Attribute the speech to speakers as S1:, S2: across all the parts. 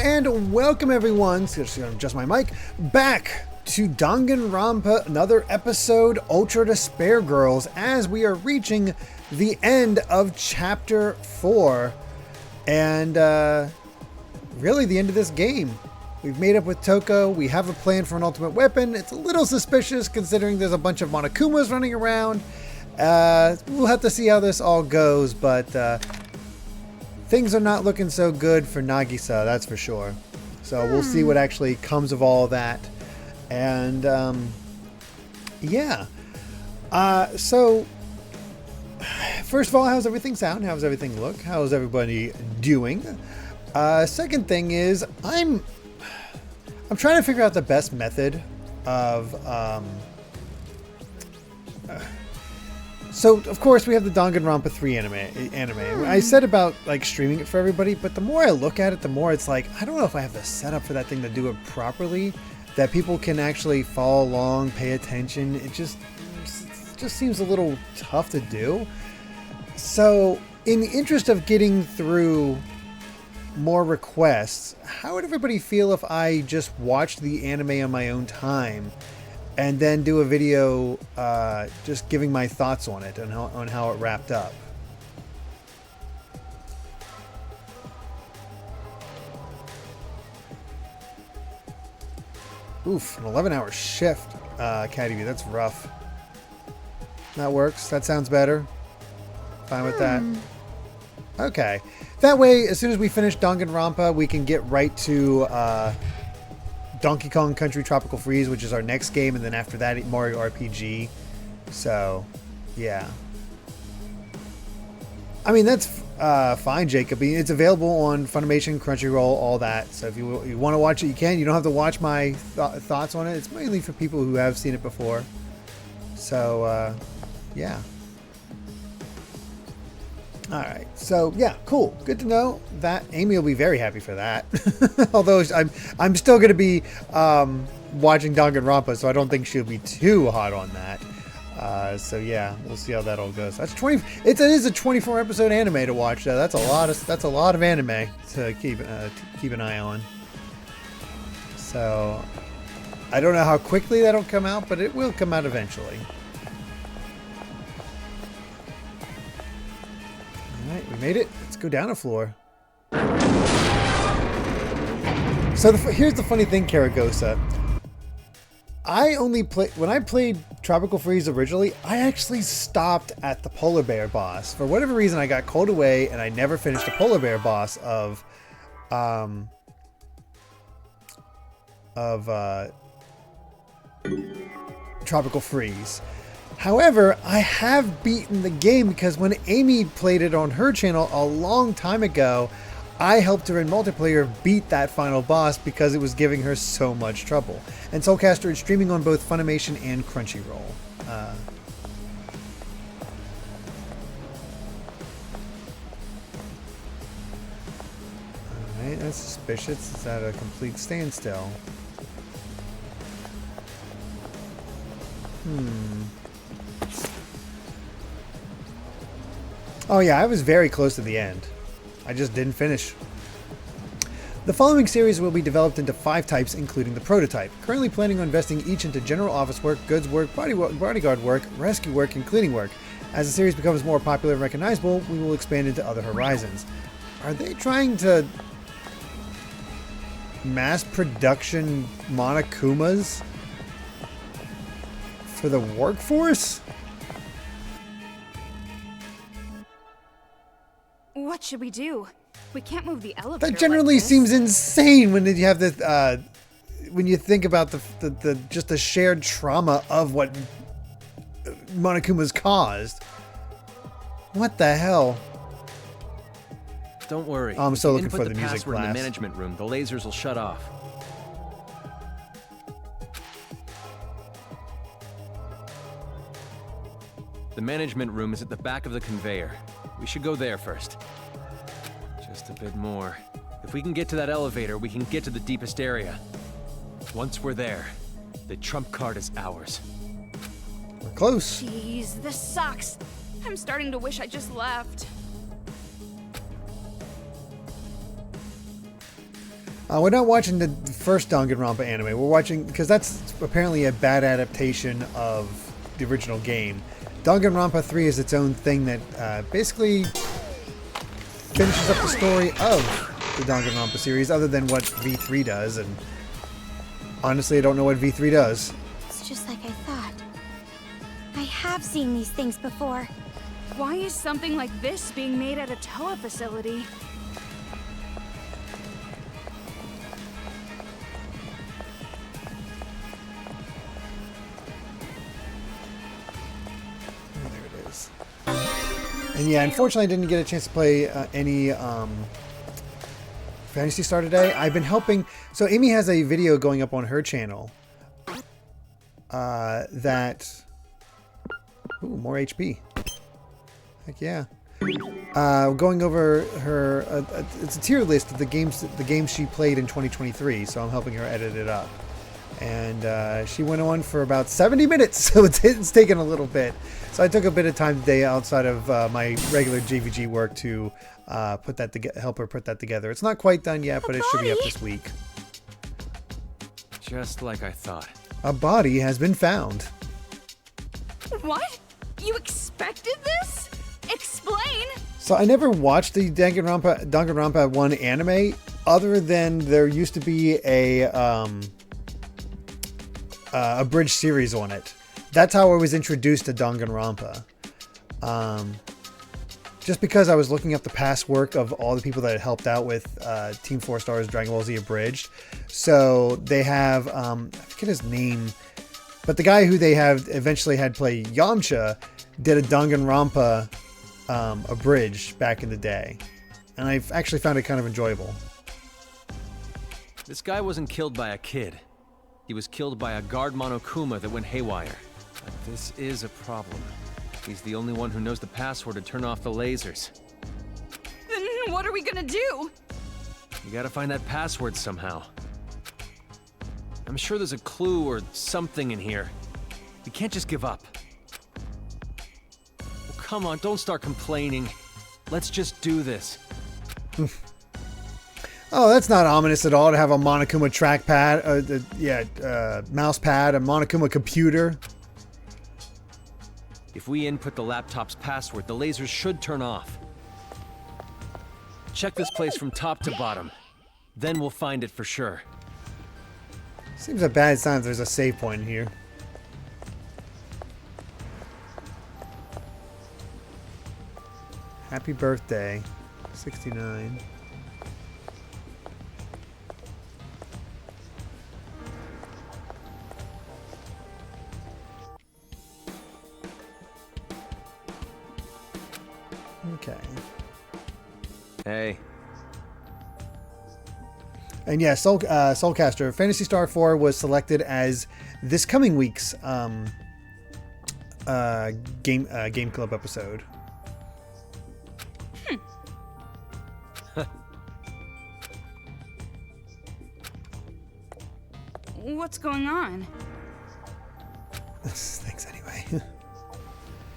S1: and welcome everyone, just my mic, back to Danganronpa Another episode, Ultra Despair Girls, as we are reaching the end of Chapter 4, and really the end of this game. We've made up with Toko, we have a plan for an ultimate weapon. It's a little suspicious considering there's a bunch of Monakumas running around. We'll have to see how this all goes, but things are not looking so good for Nagisa, that's for sure. So we'll see what actually comes of all that. And yeah. So first of all, how's everything sound? How's everything look? How's everybody doing? Second thing is I'm trying to figure out the best method of so of course we have the Danganronpa 3 anime. I said about like streaming it for everybody, but the more I look at it, the more it's like I don't know if I have the setup for that thing to do it properly, that people can actually follow along, pay attention. It just seems a little tough to do. So in the interest of getting through more requests, how would everybody feel if I just watched the anime on my own time and then do a video just giving my thoughts on it and on how it wrapped up? Oof, an 11-hour shift, Caddy, that's rough. That works. That sounds better. Fine with that. Okay. That way, as soon as we finish Danganronpa, we can get right to Donkey Kong Country Tropical Freeze, which is our next game, and then after that, Mario RPG. So, yeah. I mean, that's fine, Jacob. It's available on Funimation, Crunchyroll, all that. So if you want to watch it, you can. You don't have to watch my thoughts on it. It's mainly for people who have seen it before. So, yeah. All right. So, yeah, cool. Good to know that. Amy will be very happy for that. Although I'm still going to be watching Danganronpa, so I don't think she'll be too hot on that. So yeah, we'll see how that all goes. That's 20. It is a 24 episode anime to watch, though. That's a lot of anime to keep an eye on. So I don't know how quickly that'll come out, but it will come out eventually. All right, we made it. Let's go down a floor. So here's the funny thing, Karagosa. I only when I played Tropical Freeze originally, I actually stopped at the polar bear boss. For whatever reason, I got called away and I never finished the polar bear boss of Tropical Freeze. However, I have beaten the game because when Amy played it on her channel a long time ago, I helped her in multiplayer beat that final boss because it was giving her so much trouble. And Soulcaster is streaming on both Funimation and Crunchyroll. Alright, that's suspicious. It's at a complete standstill. Oh yeah, I was very close to the end. I just didn't finish. The following series will be developed into 5 types, including the prototype. Currently planning on investing each into general office work, goods work, bodyguard work, rescue work, and cleaning work. As the series becomes more popular and recognizable, we will expand into other horizons. Are they trying to mass production Monakumas for the workforce?
S2: What should we do? We can't move the elevator.
S1: That generally seems insane when you have the when you think about the just the shared trauma of what Monakuma's caused. What the hell?
S3: Don't worry.
S1: Oh, I'm still looking for the music
S3: password
S1: class.
S3: In the management room. The lasers will shut off. The management room is at the back of the conveyor. We should go there first. Just a bit more. If we can get to that elevator, we can get to the deepest area. Once we're there, the trump card is ours.
S1: We're close.
S2: Jeez, this sucks. I'm starting to wish I just left.
S1: We're not watching the first Danganronpa anime. We're watching, because that's apparently a bad adaptation of the original game. Danganronpa 3 is its own thing that basically finishes up the story of the Danganronpa series, other than what V3 does, and honestly I don't know what V3 does.
S4: It's just like I thought. I have seen these things before.
S2: Why is something like this being made at a Toa facility?
S1: And yeah, unfortunately I didn't get a chance to play any Fantasy Star today. I've been helping... So Amy has a video going up on her channel that... Ooh, more HP. Heck yeah. Going over her... it's a tier list of the games she played in 2023, so I'm helping her edit it up. And she went on for about 70 minutes, so it's taken a little bit. So I took a bit of time today outside of my regular GVG work to help her put that together. It's not quite done yet, but it should be up this week.
S3: Just like I thought.
S1: A body has been found.
S2: What? You expected this? Explain!
S1: So I never watched the Danganronpa 1 anime, other than there used to be a bridge series on it. That's how I was introduced to Danganronpa. Just because I was looking up the past work of all the people that had helped out with Team 4 Star's Dragon Ball Z Abridged. So they have, I forget his name, but the guy who they have eventually had play Yamcha did a Danganronpa Abridged back in the day. And I've actually found it kind of enjoyable.
S3: This guy wasn't killed by a kid. He was killed by a guard Monokuma that went haywire. But this is a problem. He's the only one who knows the password to turn off the lasers.
S2: Then what are we gonna do?
S3: You gotta find that password somehow. I'm sure there's a clue or something in here. We can't just give up. Well, come on, don't start complaining. Let's just do this.
S1: Oh, that's not ominous at all to have a Monokuma trackpad, mouse pad, a Monokuma computer.
S3: If we input the laptop's password, the lasers should turn off. Check this place from top to bottom. Then we'll find it for sure.
S1: Seems a bad sign if there's a save point in here. Happy birthday, 69. Okay.
S3: Hey.
S1: And yeah, Soulcaster, Phantasy Star 4 was selected as this coming week's Game Club episode.
S2: What's going on?
S1: Thanks anyway.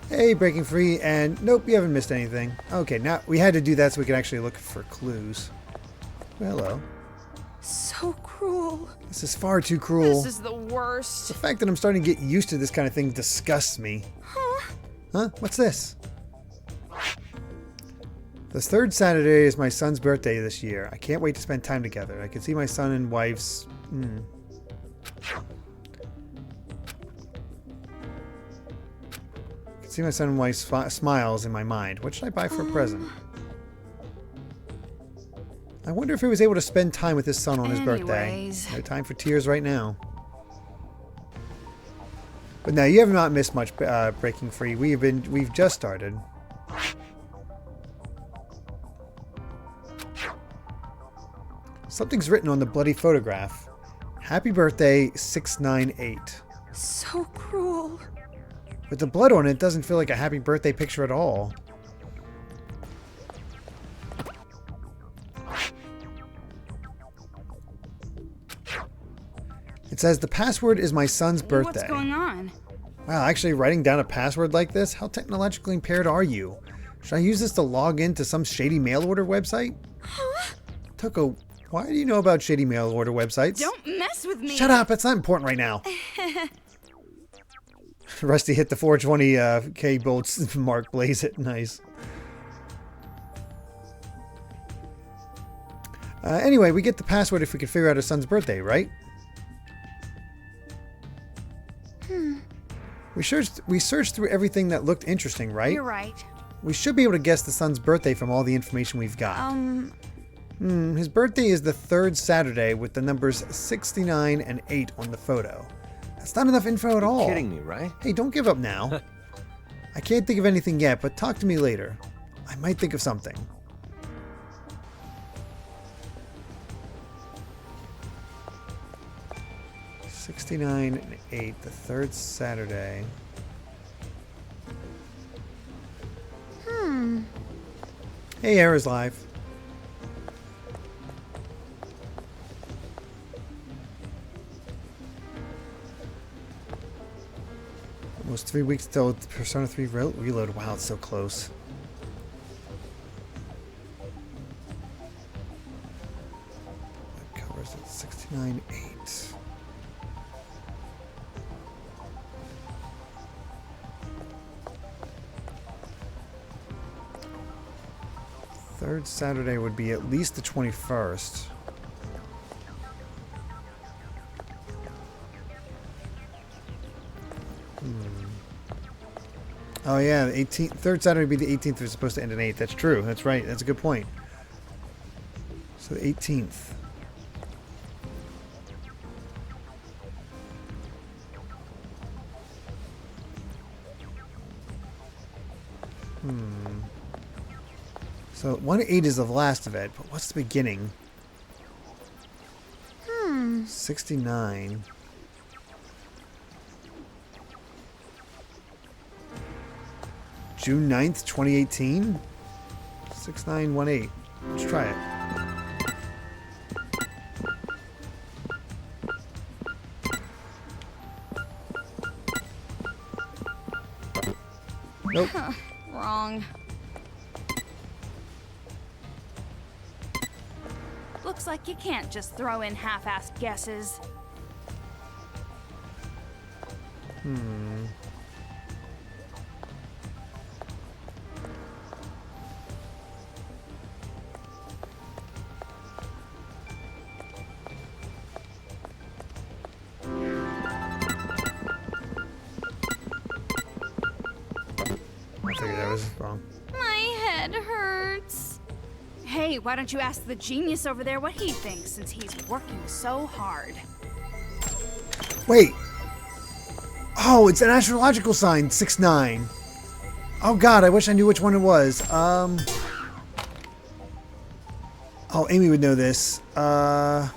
S1: Hey, breaking free, and nope, you haven't missed anything. Okay, now we had to do that so we could actually look for clues. Well, hello.
S2: So cruel.
S1: This is far too cruel.
S2: This is the worst.
S1: The fact that I'm starting to get used to this kind of thing disgusts me. Huh? What's this? The third Saturday is my son's birthday this year. I can't wait to spend time together. I can see my son and wife's... I can see my son and wife's smiles in my mind. What should I buy for a present? I wonder if he was able to spend time with his son on his birthday. No time for tears right now. But no, you have not missed much breaking free. We've just started. Something's written on the bloody photograph. Happy birthday, 698.
S2: So cruel.
S1: With the blood on it, doesn't feel like a happy birthday picture at all. It says the password is my son's birthday.
S2: What's going on?
S1: Wow, actually writing down a password like this? How technologically impaired are you? Should I use this to log into some shady mail order website?
S4: Huh?
S1: Toko, Why do you know about shady mail order websites?
S2: Don't mess with me.
S1: Shut up. It's not important right now. Rusty hit the 420 K bolts mark. Blaze it. Nice. Anyway, we get the password if we can figure out his son's birthday, right? We searched through everything that looked interesting, right?
S2: You're right.
S1: We should be able to guess the son's birthday from all the information we've got. His birthday is the 3rd Saturday with the numbers 69 and 8 on the photo. That's not enough info at all.
S3: You're kidding me, right?
S1: Hey, don't give up now. I can't think of anything yet, but talk to me later. I might think of something. '69 and 8, the 3rd Saturday. Hey, Era's live. Almost 3 weeks till Persona 3 reload. Wow, it's so close. That covers it. 69.8. Third Saturday would be at least the 21st. Oh yeah, the 18th. Third Saturday would be the 18th. It's supposed to end in 8. That's true. That's right. That's a good point. So the 18th. So 1-8 is the last of it, but what's the beginning? 69. June 9th, 2018? 6918. Let's try it. Nope.
S2: Wrong. Looks like you can't just throw in half-assed guesses.
S1: I figured that was wrong.
S4: My head hurts.
S2: Hey, why don't you ask the genius over there what he thinks, since he's working so hard?
S1: Wait. Oh, it's an astrological sign, 6-9. Oh god, I wish I knew which one it was. Oh, Amy would know this. So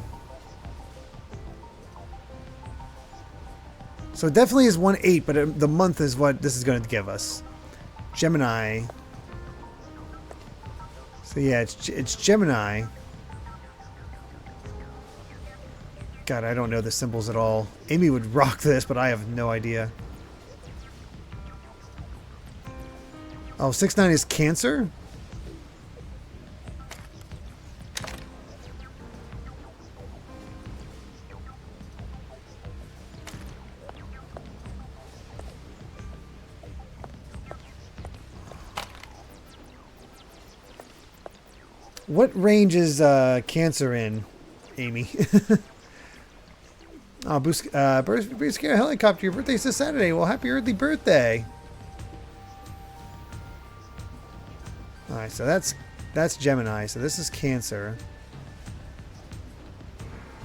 S1: it definitely is 1-8, but the month is what this is going to give us. Gemini. So yeah, it's Gemini. God, I don't know the symbols at all. Amy would rock this, but I have no idea. Oh, 6-9 is Cancer? What range is Cancer in, Amy? Oh, Brusca Helicopter, your birthday's this Saturday. Well, happy early birthday. Alright, so that's Gemini. So this is Cancer.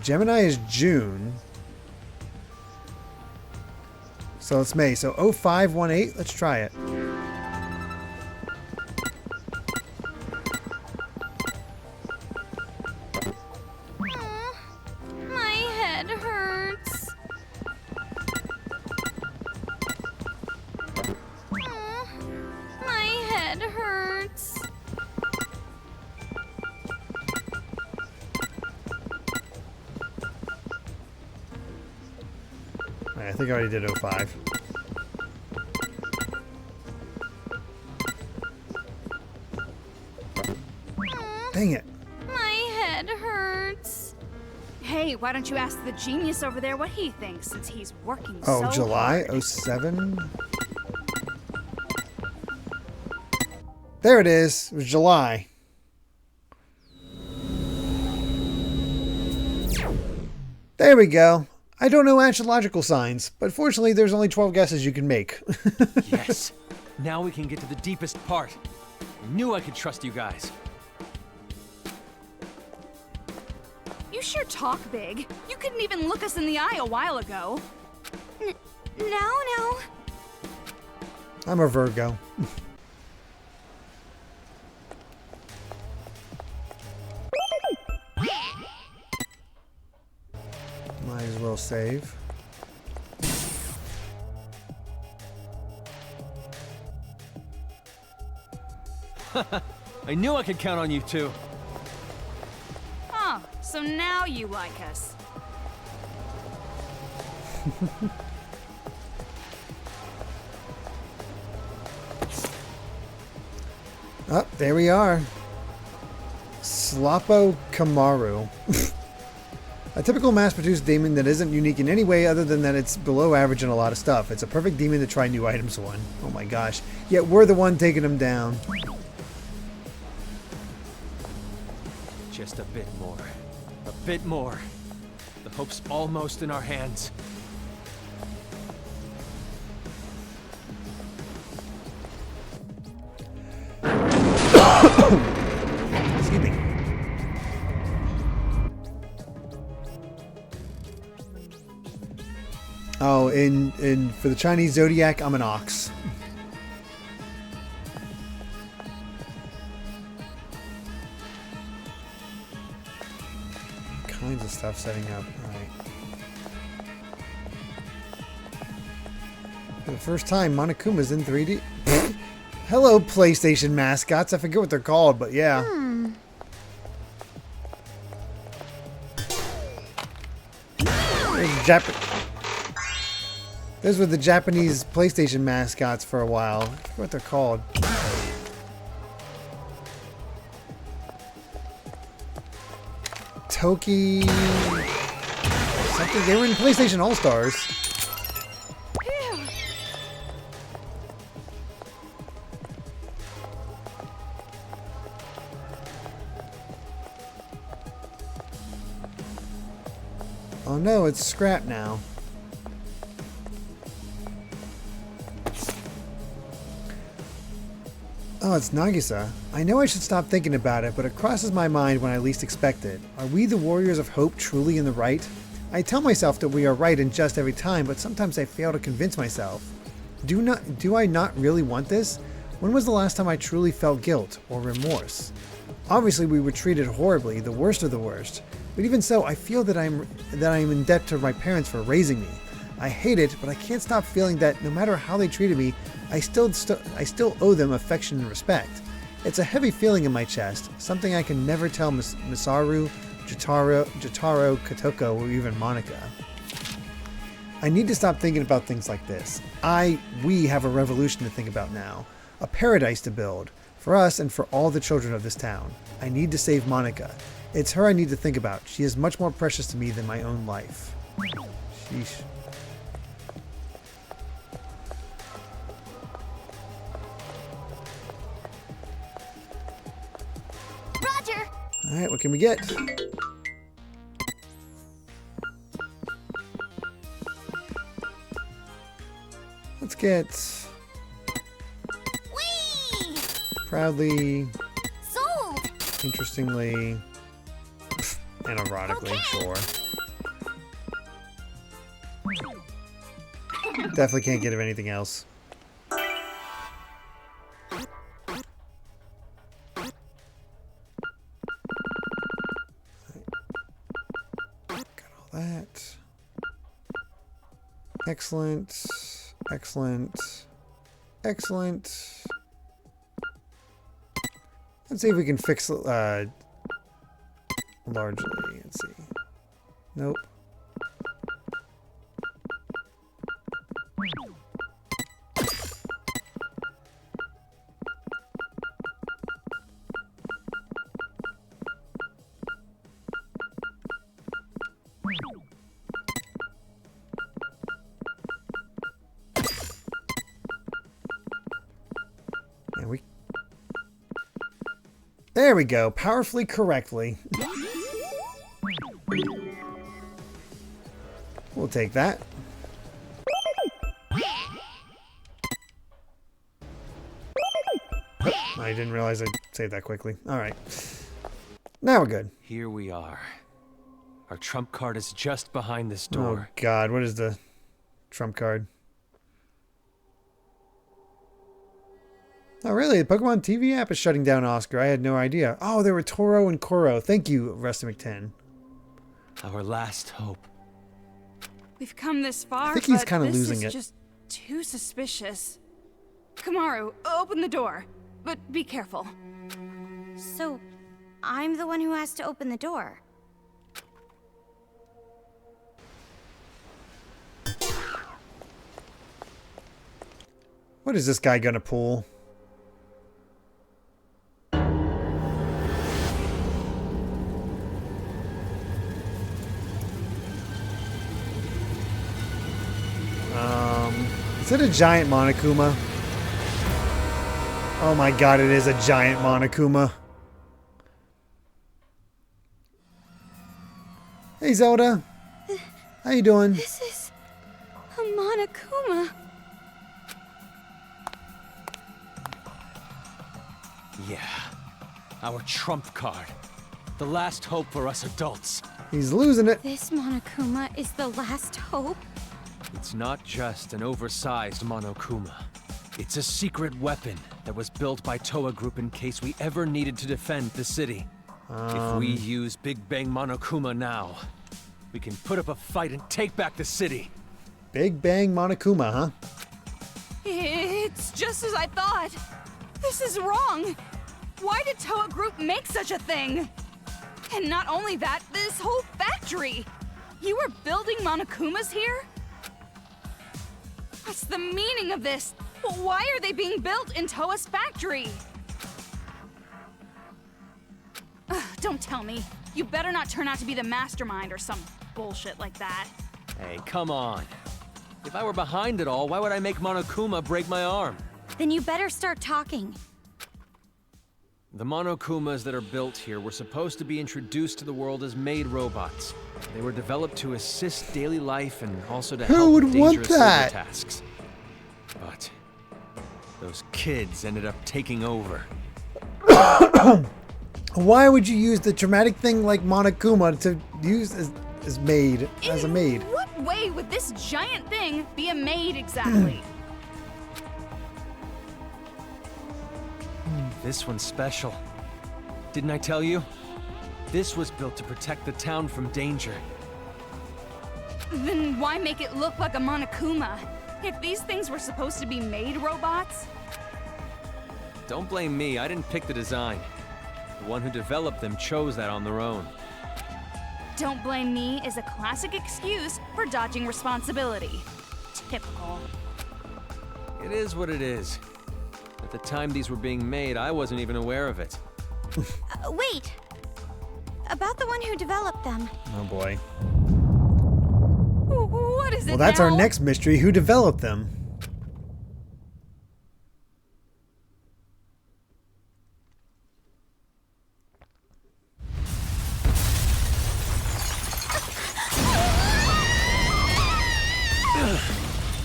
S1: Gemini is June. So it's May. So 0518. Let's try it. I think I already did 05. Dang it.
S4: My head hurts.
S2: Hey, why don't you ask the genius over there what he thinks, since he's working so hard?
S1: Oh, July 07? There it is. It was July. There we go. I don't know astrological signs, but fortunately there's only 12 guesses you can make.
S3: Yes. Now we can get to the deepest part. I knew I could trust you guys.
S2: You sure talk big. You couldn't even look us in the eye a while ago.
S4: No.
S1: I'm a Virgo. Might as well save.
S3: I knew I could count on you two.
S2: Oh, so now you like us.
S1: Oh, there we are. Slopo Komaru. A typical mass-produced demon that isn't unique in any way other than that it's below average in a lot of stuff. It's a perfect demon to try new items on. Oh my gosh. Yet we're the one taking him down.
S3: Just a bit more. A bit more. The hope's almost in our hands.
S1: Excuse me. Oh, in for the Chinese zodiac, I'm an ox. Kinds of stuff setting up. All right. For the first time, Monacuma's in 3D. Hello, PlayStation mascots. I forget what they're called, but yeah. Those were the Japanese PlayStation mascots for a while. I forget what they're called. Toki... something. They were in PlayStation All-Stars. Oh no, it's scrap now. Oh, it's Nagisa. I know I should stop thinking about it, but it crosses my mind when I least expect it. Are we the warriors of hope truly in the right? I tell myself that we are right and just every time, but sometimes I fail to convince myself. Do I not really want this? When was the last time I truly felt guilt or remorse? Obviously, we were treated horribly, the worst of the worst. But even so, I feel that I am in debt to my parents for raising me. I hate it, but I can't stop feeling that no matter how they treated me, I still owe them affection and respect. It's a heavy feeling in my chest, something I can never tell Misaru, Jotaro, Kotoko, or even Monaca. I need to stop thinking about things like this. We have a revolution to think about now. A paradise to build. For us and for all the children of this town. I need to save Monaca. It's her I need to think about. She is much more precious to me than my own life. Sheesh.
S4: Roger.
S1: Alright, what can we get? Let's get...
S4: Whee!
S1: Proudly,
S4: Sold.
S1: interestingly, and erotically,
S4: Okay.
S1: sure. Definitely can't get of anything else. Got all that. Excellent. Excellent. Excellent. Let's see if we can fix largely. Let's see. Nope. There we go. Powerfully correctly. We'll take that. Oh, I didn't realize I'd say that quickly. Alright. Now we're good.
S3: Here we are. Our trump card is just behind this
S1: Oh
S3: door.
S1: god, what is the trump card? Oh really? The Pokemon TV app is shutting down, Oscar. I had no idea. Oh, there were Toro and Koro. Thank you, Rusty McTen.
S3: Our last hope.
S2: We've come this far,
S1: I think he's
S2: but
S1: kind of
S2: this
S1: losing
S2: is
S1: it.
S2: just too suspicious. Komaru, open the door, but be careful.
S4: So, I'm the one who has to open the door.
S1: What is this guy gonna pull? Is it a giant Monokuma? Oh my god, it is a giant Monokuma. Hey Zelda. How you doing?
S4: This is a Monokuma.
S3: Yeah. Our trump card. The last hope for us adults.
S1: He's losing it.
S4: This Monokuma is the last hope?
S3: It's not just an oversized Monokuma. It's a secret weapon that was built by Toa Group in case we ever needed to defend the city. If we use Big Bang Monokuma now, we can put up a fight and take back the city.
S1: Big Bang Monokuma, huh?
S2: It's just as I thought. This is wrong. Why did Toa Group make such a thing? And not only that, this whole factory. You were building Monokumas here? What's the meaning of this? Why are they being built in Toa's factory? Ugh, don't tell me. You better not turn out to be the mastermind or some bullshit like that.
S3: Hey, come on. If I were behind it all, why would I make Monokuma break my arm?
S4: Then you better start talking.
S3: The Monokumas that are built here were supposed to be introduced to the world as maid robots. They were developed to assist daily life and also to help
S1: would
S3: with
S1: want
S3: dangerous
S1: that?
S3: labor tasks. But those kids ended up taking over.
S1: Why would you use the traumatic thing like Monokuma to use as maid, as a maid?
S2: In what way would this giant thing be a maid exactly?
S3: This one's special. Didn't I tell you? This was built to protect the town from danger.
S2: Then why make it look like a Monokuma? If these things were supposed to be maid robots?
S3: Don't blame me, I didn't pick the design. The one who developed them chose that on their own.
S2: Don't blame me is a classic excuse for dodging responsibility. Typical.
S3: It is what it is. At the time these were being made, I wasn't even aware of it.
S4: Wait! About the one who developed them.
S1: Oh boy.
S2: What is it
S1: Well, that's our
S2: now?
S1: next mystery. Who developed them?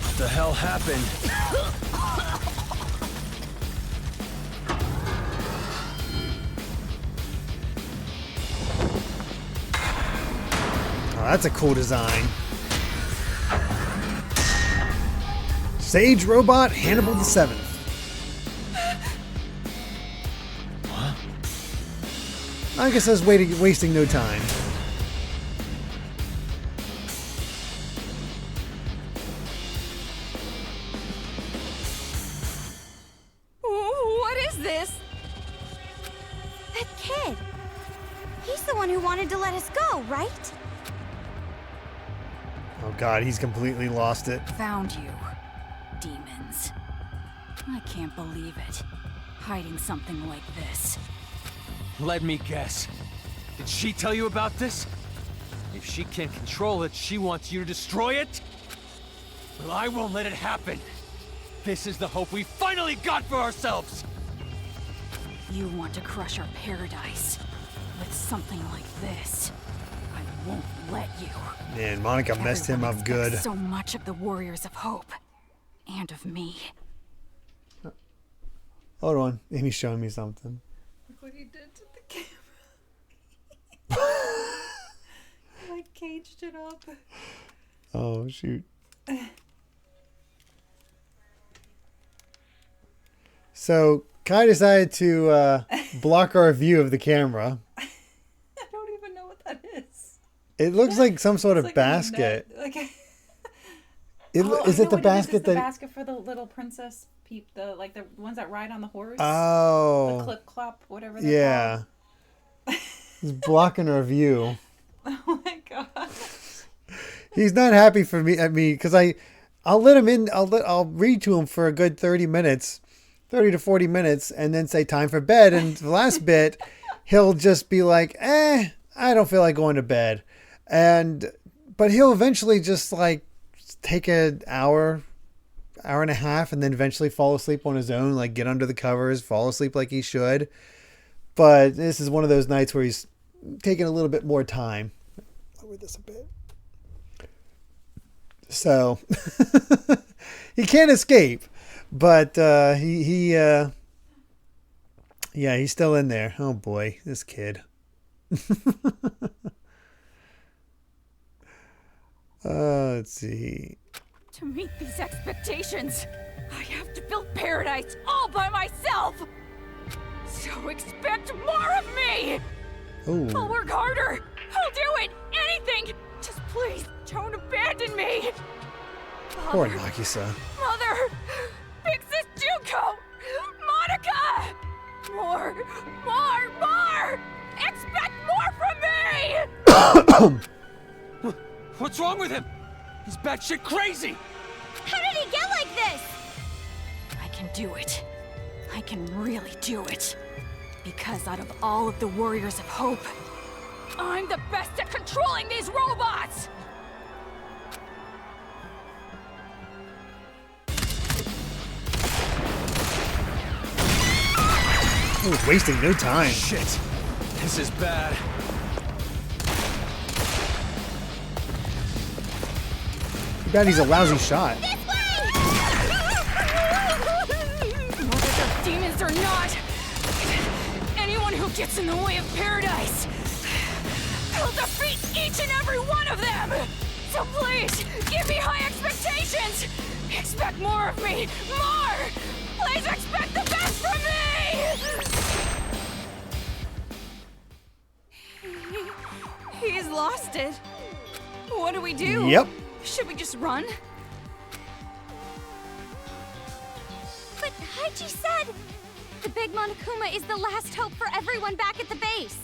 S3: What the hell happened?
S1: Oh, that's a cool design. Sage Robot Hannibal the Seventh.
S3: What?
S1: I guess I was wasting no time.
S2: What is this?
S4: That kid! He's the one who wanted to let us go, right?
S1: Oh god, he's completely lost it.
S2: Found you. Demons. I can't believe it. Hiding something like this.
S3: Let me guess. Did she tell you about this? If she can't control it, she wants you to destroy it? Well, I won't let it happen. This is the hope we finally got for ourselves!
S2: If you want to crush our paradise with something like this, I won't let you.
S1: Man, Monaca messed him
S2: Everyone
S1: up good.
S2: expects so much of the Warriors of Hope. And of me.
S1: Hold on. Amy's showing me something.
S5: Look what he did to the camera. Like caged it up.
S1: Oh, shoot. So, Kai decided to block our view of the camera.
S5: I don't even know what that is.
S1: It looks like some sort of
S5: It's like a
S1: basket.
S5: net, like
S1: Is
S5: I
S1: it
S5: know
S1: the
S5: what
S1: basket
S5: It's the
S1: that...
S5: basket for the little princess peep, the ones that ride on the horse. The
S1: Oh.
S5: clip clop, whatever they're
S1: Yeah. He's blocking our view.
S5: called. Oh my god.
S1: He's not happy for me because I'll let him in. I'll read to him for a good 30 to 40 minutes, and then say time for bed. And the last bit, he'll just be like, I don't feel like going to bed. But he'll eventually just like take an hour and a half, and then eventually fall asleep on his own, like get under the covers, fall asleep like he should. But this is one of those nights where he's taking a little bit more time. Lower this a bit. So he can't escape, but he's still in there. Oh boy, this kid. Let's see.
S2: To meet these expectations, I have to build paradise all by myself. So expect more of me. I'll
S1: Oh,
S2: work harder. I'll do it. Anything. Just please don't abandon me.
S1: poor
S2: Father,
S1: Nagisa.
S2: Mother, fix this Juco. Monaca. More. Expect more from me.
S3: What's wrong with him? He's batshit crazy!
S4: How did he get like this?
S2: I can do it. I can really do it. Because out of all of the Warriors of Hope, I'm the best at controlling these robots!
S1: Oh, wasting no time.
S3: Shit! This is bad.
S1: Too bad he's a lousy shot.
S2: Whether they're demons or not, anyone who gets in the way of paradise, I'll defeat each and every one of them! So please, give me high expectations! Expect more of me! More! Please expect the best from me! He's lost it. What do we do?
S1: Yep.
S2: Should we just run?
S4: But Haiji said the big Monokuma is the last hope for everyone back at the base.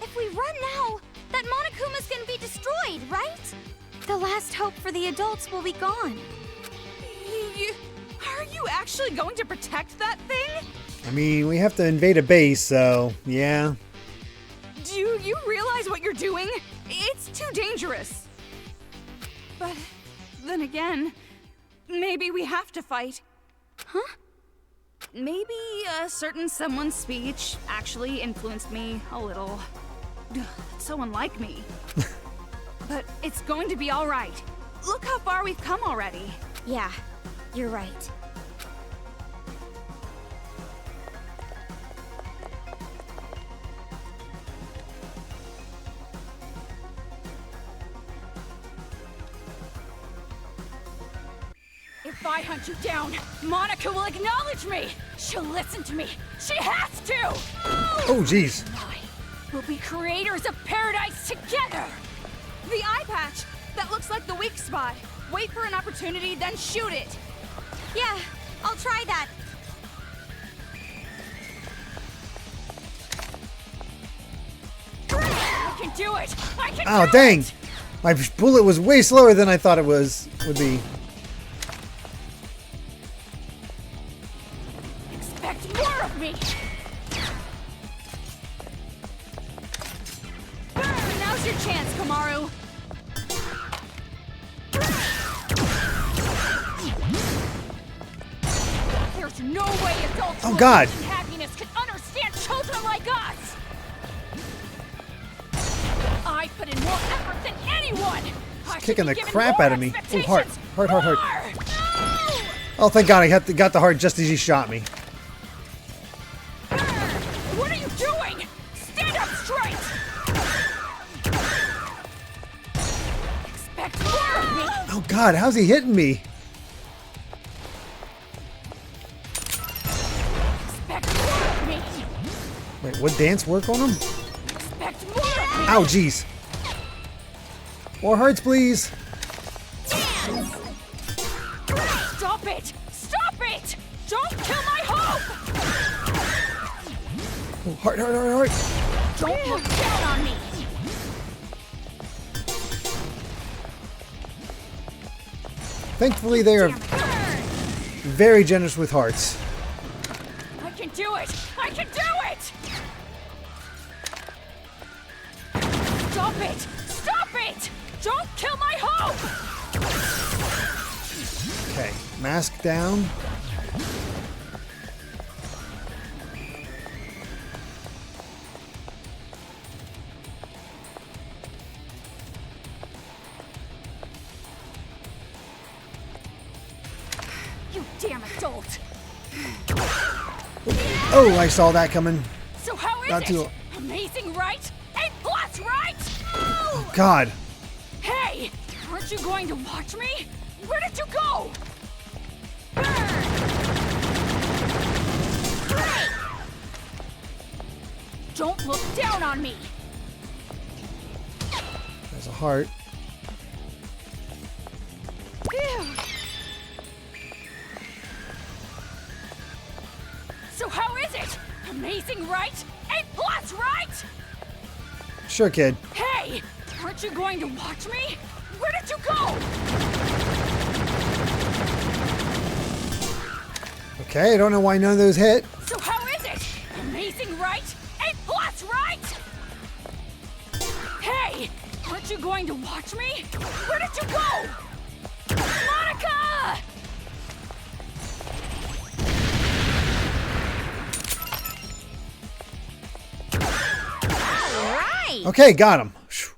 S4: If we run now, that Monokuma's gonna be destroyed, right? The last hope for the adults will be gone.
S2: Are you actually going to protect that thing?
S1: I mean, we have to invade a base, so yeah.
S2: Do you realize what you're doing? It's too dangerous. But then again, maybe we have to fight.
S4: Huh?
S2: Maybe a certain someone's speech actually influenced me a little. That's so unlike me. But it's going to be all right. Look how far we've come already.
S4: Yeah, you're right.
S2: If I hunt you down, Monaca will acknowledge me. She'll listen to me. She has to.
S1: Oh, jeez.
S2: I will be creators of paradise together. The eye patch. That looks like the weak spot. Wait for an opportunity, then shoot it.
S4: Yeah, I'll try that.
S2: I can do it. I can
S1: Oh,
S2: do
S1: dang.
S2: it.
S1: My bullet was way slower than I thought it would be.
S2: Expect more of me. Now's your chance, Komaru. There's no way adults
S1: Oh,
S2: who
S1: God.
S2: live in happiness can understand might put in more effort than anyone. I should
S1: Kicking
S2: be
S1: the
S2: given
S1: crap
S2: more
S1: out of me. Oh, heart.
S2: expectations.
S1: Heart, heart, heart.
S2: More.
S1: Oh, thank God, I got the heart just as he shot me.
S2: What are you doing? Stand up straight. Expect more of me.
S1: Oh God, how's he hitting me?
S2: Expect more of me.
S1: Wait, would dance work on him?
S2: Expect more of me.
S1: Ow, jeez. More hearts, please.
S2: Stop it! Stop it! Don't kill my hope!
S1: Oh, heart, heart, heart, heart.
S2: Don't look down on me!
S1: Thankfully, they are very generous with hearts.
S2: I can do it! I can do it! Stop it! Stop it! Don't kill my hope!
S1: Okay, mask down.
S2: You damn adult!
S1: Oh, I saw that coming.
S2: So how is
S1: Not
S2: it?
S1: too-
S2: Amazing, right? A plus, right?
S1: God.
S2: Hey! Aren't you going to watch me? Where did you go? Don't look down on me!
S1: There's a heart.
S2: Phew. So how is it? Amazing, right? A plus, right?
S1: Sure, kid.
S2: Hey! Aren't you going to watch me? Where did you go?
S1: Okay, I don't know why none of those hit.
S2: So how is it? Amazing, right? A plus, right? Hey! Aren't you going to watch me? Where did you go? Monaca!
S4: Right.
S1: Okay, got him. Phew.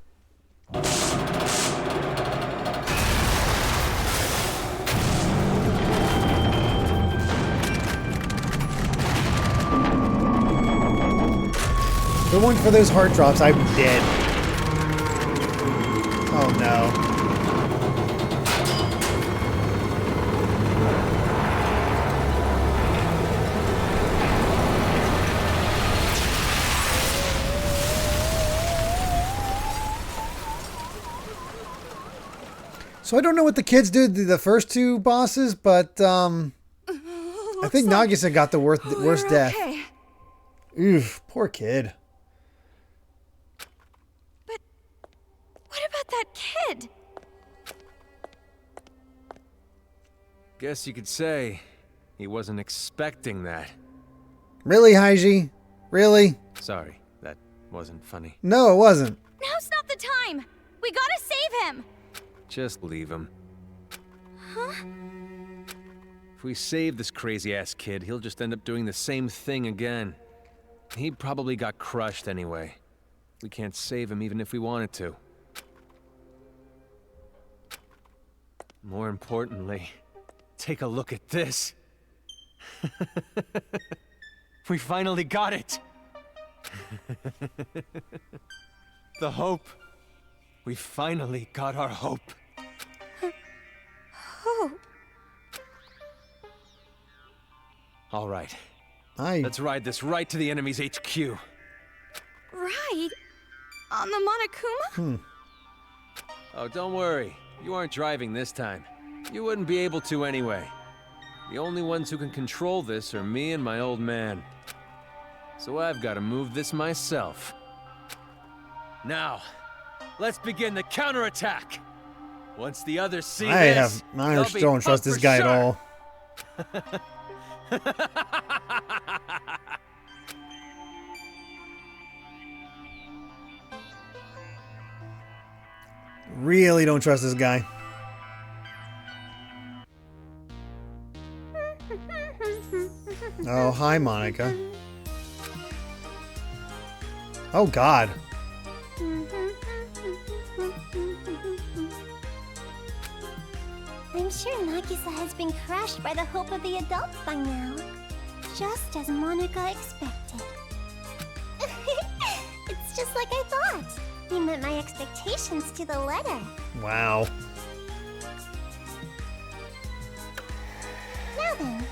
S1: If it weren't for those heart drops, I'd be dead. Oh no. So I don't know what the kids did to the first two bosses, but I think Nagisa got the worst death.
S2: Okay.
S1: Oof, poor kid.
S4: But what about that kid?
S3: Guess you could say he wasn't expecting that.
S1: Really, Haiji? Really?
S3: Sorry, that wasn't funny.
S1: No, it wasn't.
S4: Now's not the time. We gotta save him.
S3: Just leave him.
S4: Huh?
S3: If we save this crazy-ass kid, he'll just end up doing the same thing again. He probably got crushed anyway. We can't save him even if we wanted to. More importantly, take a look at this. We finally got it! The hope. We finally got our hope.
S4: Oh,
S3: All right,
S1: I
S3: let's ride this right to the enemy's HQ.
S4: right. On the Monokuma?
S3: Oh, don't worry. You aren't driving this time. You wouldn't be able to anyway. The only ones who can control this are me and my old man. So I've got to move this myself. Now, let's begin the counterattack. Once the others see this,
S1: I
S3: they'll
S1: just
S3: be
S1: don't trust
S3: up
S1: this
S3: for
S1: guy at
S3: sure.
S1: all. Really don't trust this guy. Oh, hi, Monica. Oh, God.
S4: Nagisa has been crushed by the hope of the adults by now. Just as Monaca expected. It's just like I thought. You met my expectations to the letter.
S1: Wow.
S4: Now then,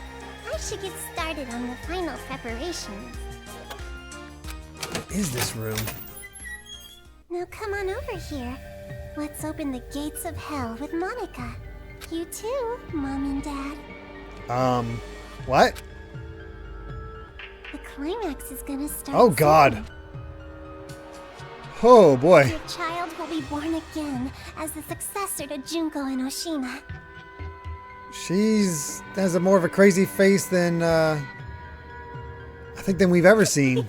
S4: I should get started on the final preparations.
S1: What is this room?
S4: Now come on over here. Let's open the gates of hell with Monaca. You too, Mom and Dad.
S1: What?
S4: The climax is gonna start.
S1: Oh God.
S4: soon.
S1: Oh boy.
S4: Your child will be born again as the successor to Junko and Oshima.
S1: She's has a more of a crazy face than I think than we've ever seen.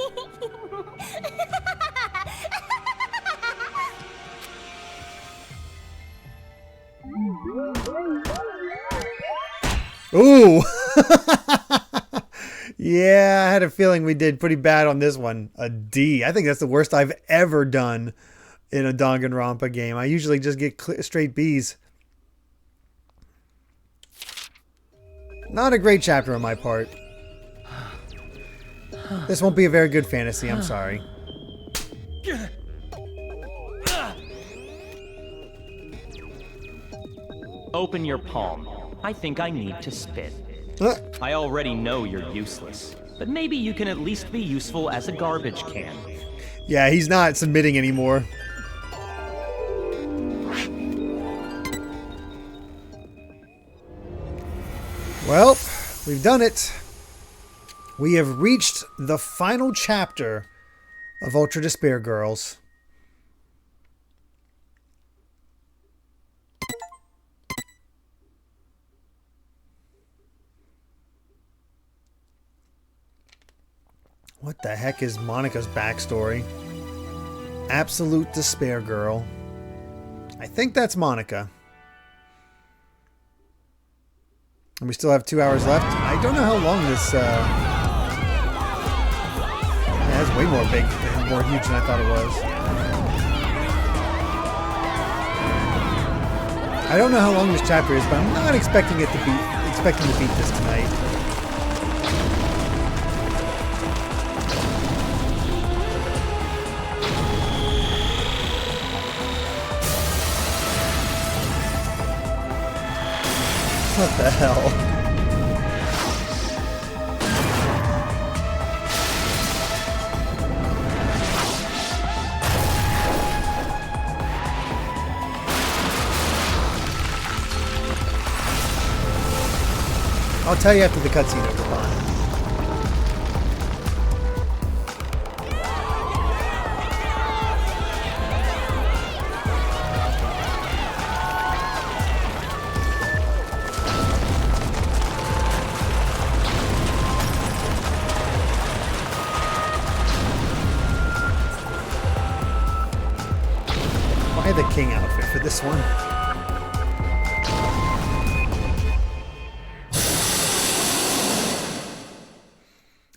S1: Ooh. Yeah, I had a feeling we did pretty bad on this one. A D. I think that's the worst I've ever done in a Danganronpa game. I usually just get straight Bs. Not a great chapter on my part. This won't be a very good fantasy, I'm sorry.
S6: Open your palm. I think I need to spit. I already know you're useless, but maybe you can at least be useful as a garbage can.
S1: Yeah, he's not submitting anymore. Well, we've done it. We have reached the final chapter of Ultra Despair Girls. What the heck is Monica's backstory? Absolute Despair Girl. I think that's Monaca. And we still have 2 hours left. I don't know how long this... Yeah, that's way more big and more huge than I thought it was. I don't know how long this chapter is, but I'm not expecting it to beat this tonight. What the hell? I'll tell you after the cutscene over time. Why the king outfit for this one?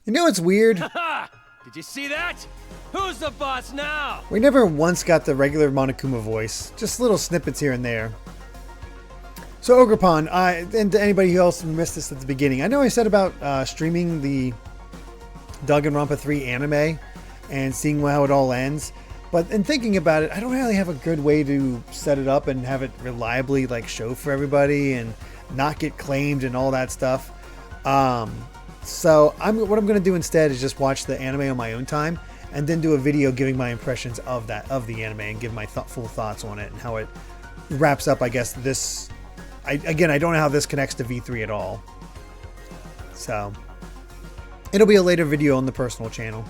S1: You know what's weird?
S3: Did you see that? Who's the boss now?
S1: We never once got the regular Monokuma voice. Just little snippets here and there. So Ogrepon, and to anybody else who missed this at the beginning, I know I said about streaming the Danganronpa 3 anime and seeing how it all ends. But in thinking about it, I don't really have a good way to set it up and have it reliably like show for everybody and not get claimed and all that stuff. So what I'm going to do instead is just watch the anime on my own time and then do a video giving my impressions of the anime and give my full thoughts on it and how it wraps up. I guess this. Again, I don't know how this connects to V3 at all. So it'll be a later video on the personal channel.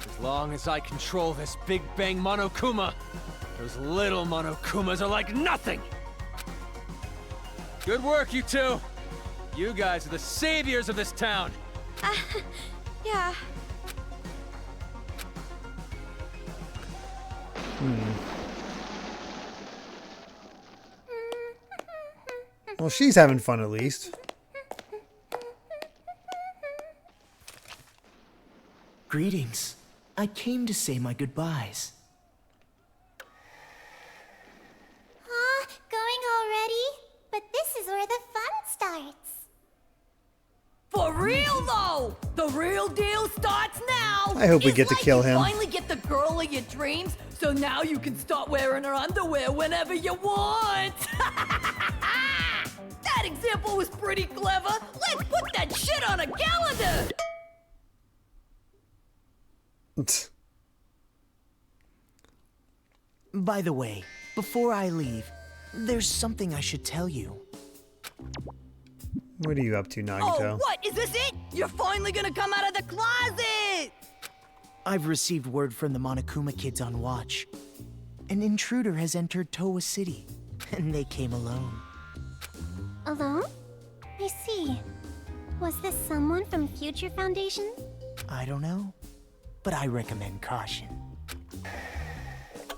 S3: As long as I control this Big Bang Monokuma, those little Monokumas are like nothing! Good work, you two! You guys are the saviors of this town!
S2: Yeah.
S1: Well, she's having fun at least.
S7: Greetings. I came to say my goodbyes.
S4: Aw, going already?
S8: For real though, the real deal starts now.
S1: I hope we
S8: It's
S1: get to
S8: like
S1: kill
S8: you
S1: him.
S8: Finally get the girl of your dreams, so now you can start wearing her underwear whenever you want. That example was pretty clever. Let's put that shit on a calendar.
S7: By the way, before I leave, there's something I should tell you.
S1: What are you up to, Nagito?
S8: Oh, what? Is this it? You're finally gonna come out of the closet!
S7: I've received word from the Monokuma kids on watch. An intruder has entered Towa City, and they came alone.
S4: Alone? I see. Was this someone from Future Foundation?
S7: I don't know, but I recommend caution.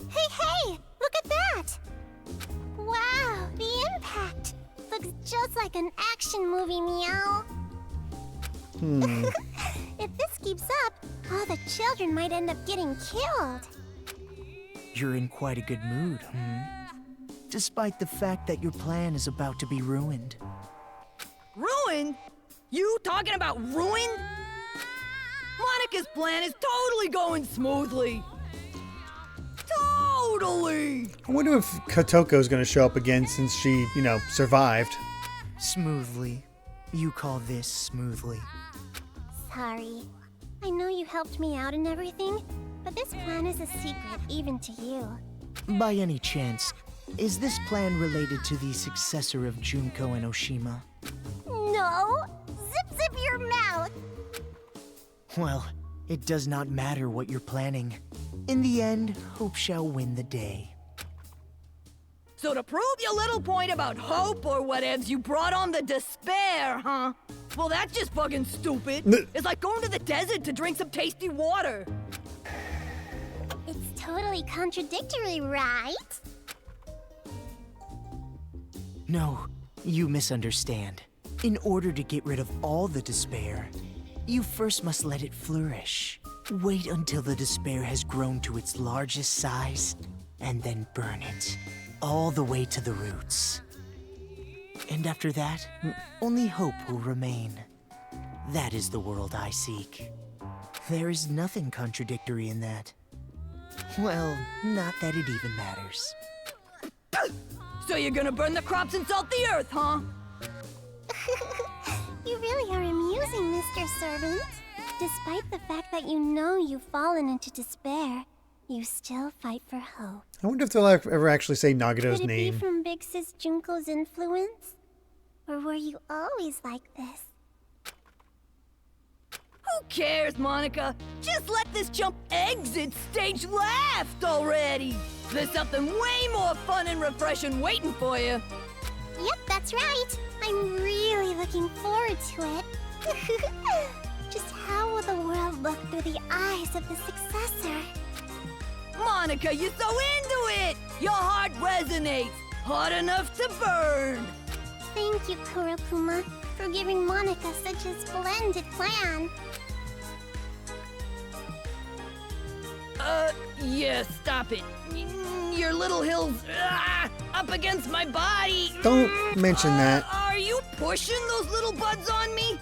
S4: Hey! Look at that! Wow, the impact! Looks just like an action movie, meow. If this keeps up, all the children might end up getting killed.
S7: You're in quite a good mood, despite the fact that your plan is about to be ruined.
S8: Ruined? You talking about ruined? Monica's plan is totally going smoothly. Totally!
S1: I wonder if Kotoko's gonna show up again since she, survived.
S7: Smoothly. You call this smoothly.
S4: Sorry. I know you helped me out and everything, but this plan is a secret even to you.
S7: By any chance, is this plan related to the successor of Junko and Oshima?
S4: No! Zip your mouth!
S7: Well, it does not matter what you're planning. In the end, hope shall win the day.
S8: So to prove your little point about hope or whatevs, you brought on the despair, huh? Well, that's just fucking stupid. It's like going to the desert to drink some tasty water.
S4: It's totally contradictory, right?
S7: No, you misunderstand. In order to get rid of all the despair, you first must let it flourish. Wait until the despair has grown to its largest size, and then burn it, all the way to the roots. And after that, only hope will remain. That is the world I seek. There is nothing contradictory in that. Well, not that it even matters.
S8: So you're gonna burn the crops and salt the earth, huh?
S4: You really are amusing, Mr. Servant. Despite the fact that you know you've fallen into despair, you still fight for hope.
S1: I wonder if they'll ever actually say Nagito's
S4: Could it
S1: name.
S4: be from Big Sis Junko's influence? Or were you always like this?
S8: Who cares, Monica? Just let this chump exit stage left already. There's something way more fun and refreshing waiting for you.
S4: Yep, that's right. I'm really looking forward to it. Just how will the world look through the eyes of the successor?
S8: Monica, you're so into it! Your heart resonates, hot enough to burn!
S4: Thank you, Kurokuma, for giving Monica such a splendid plan.
S8: Yeah, stop it. Your little hills, up against my body.
S1: Don't mention that.
S8: Are you pushing those little buds on me?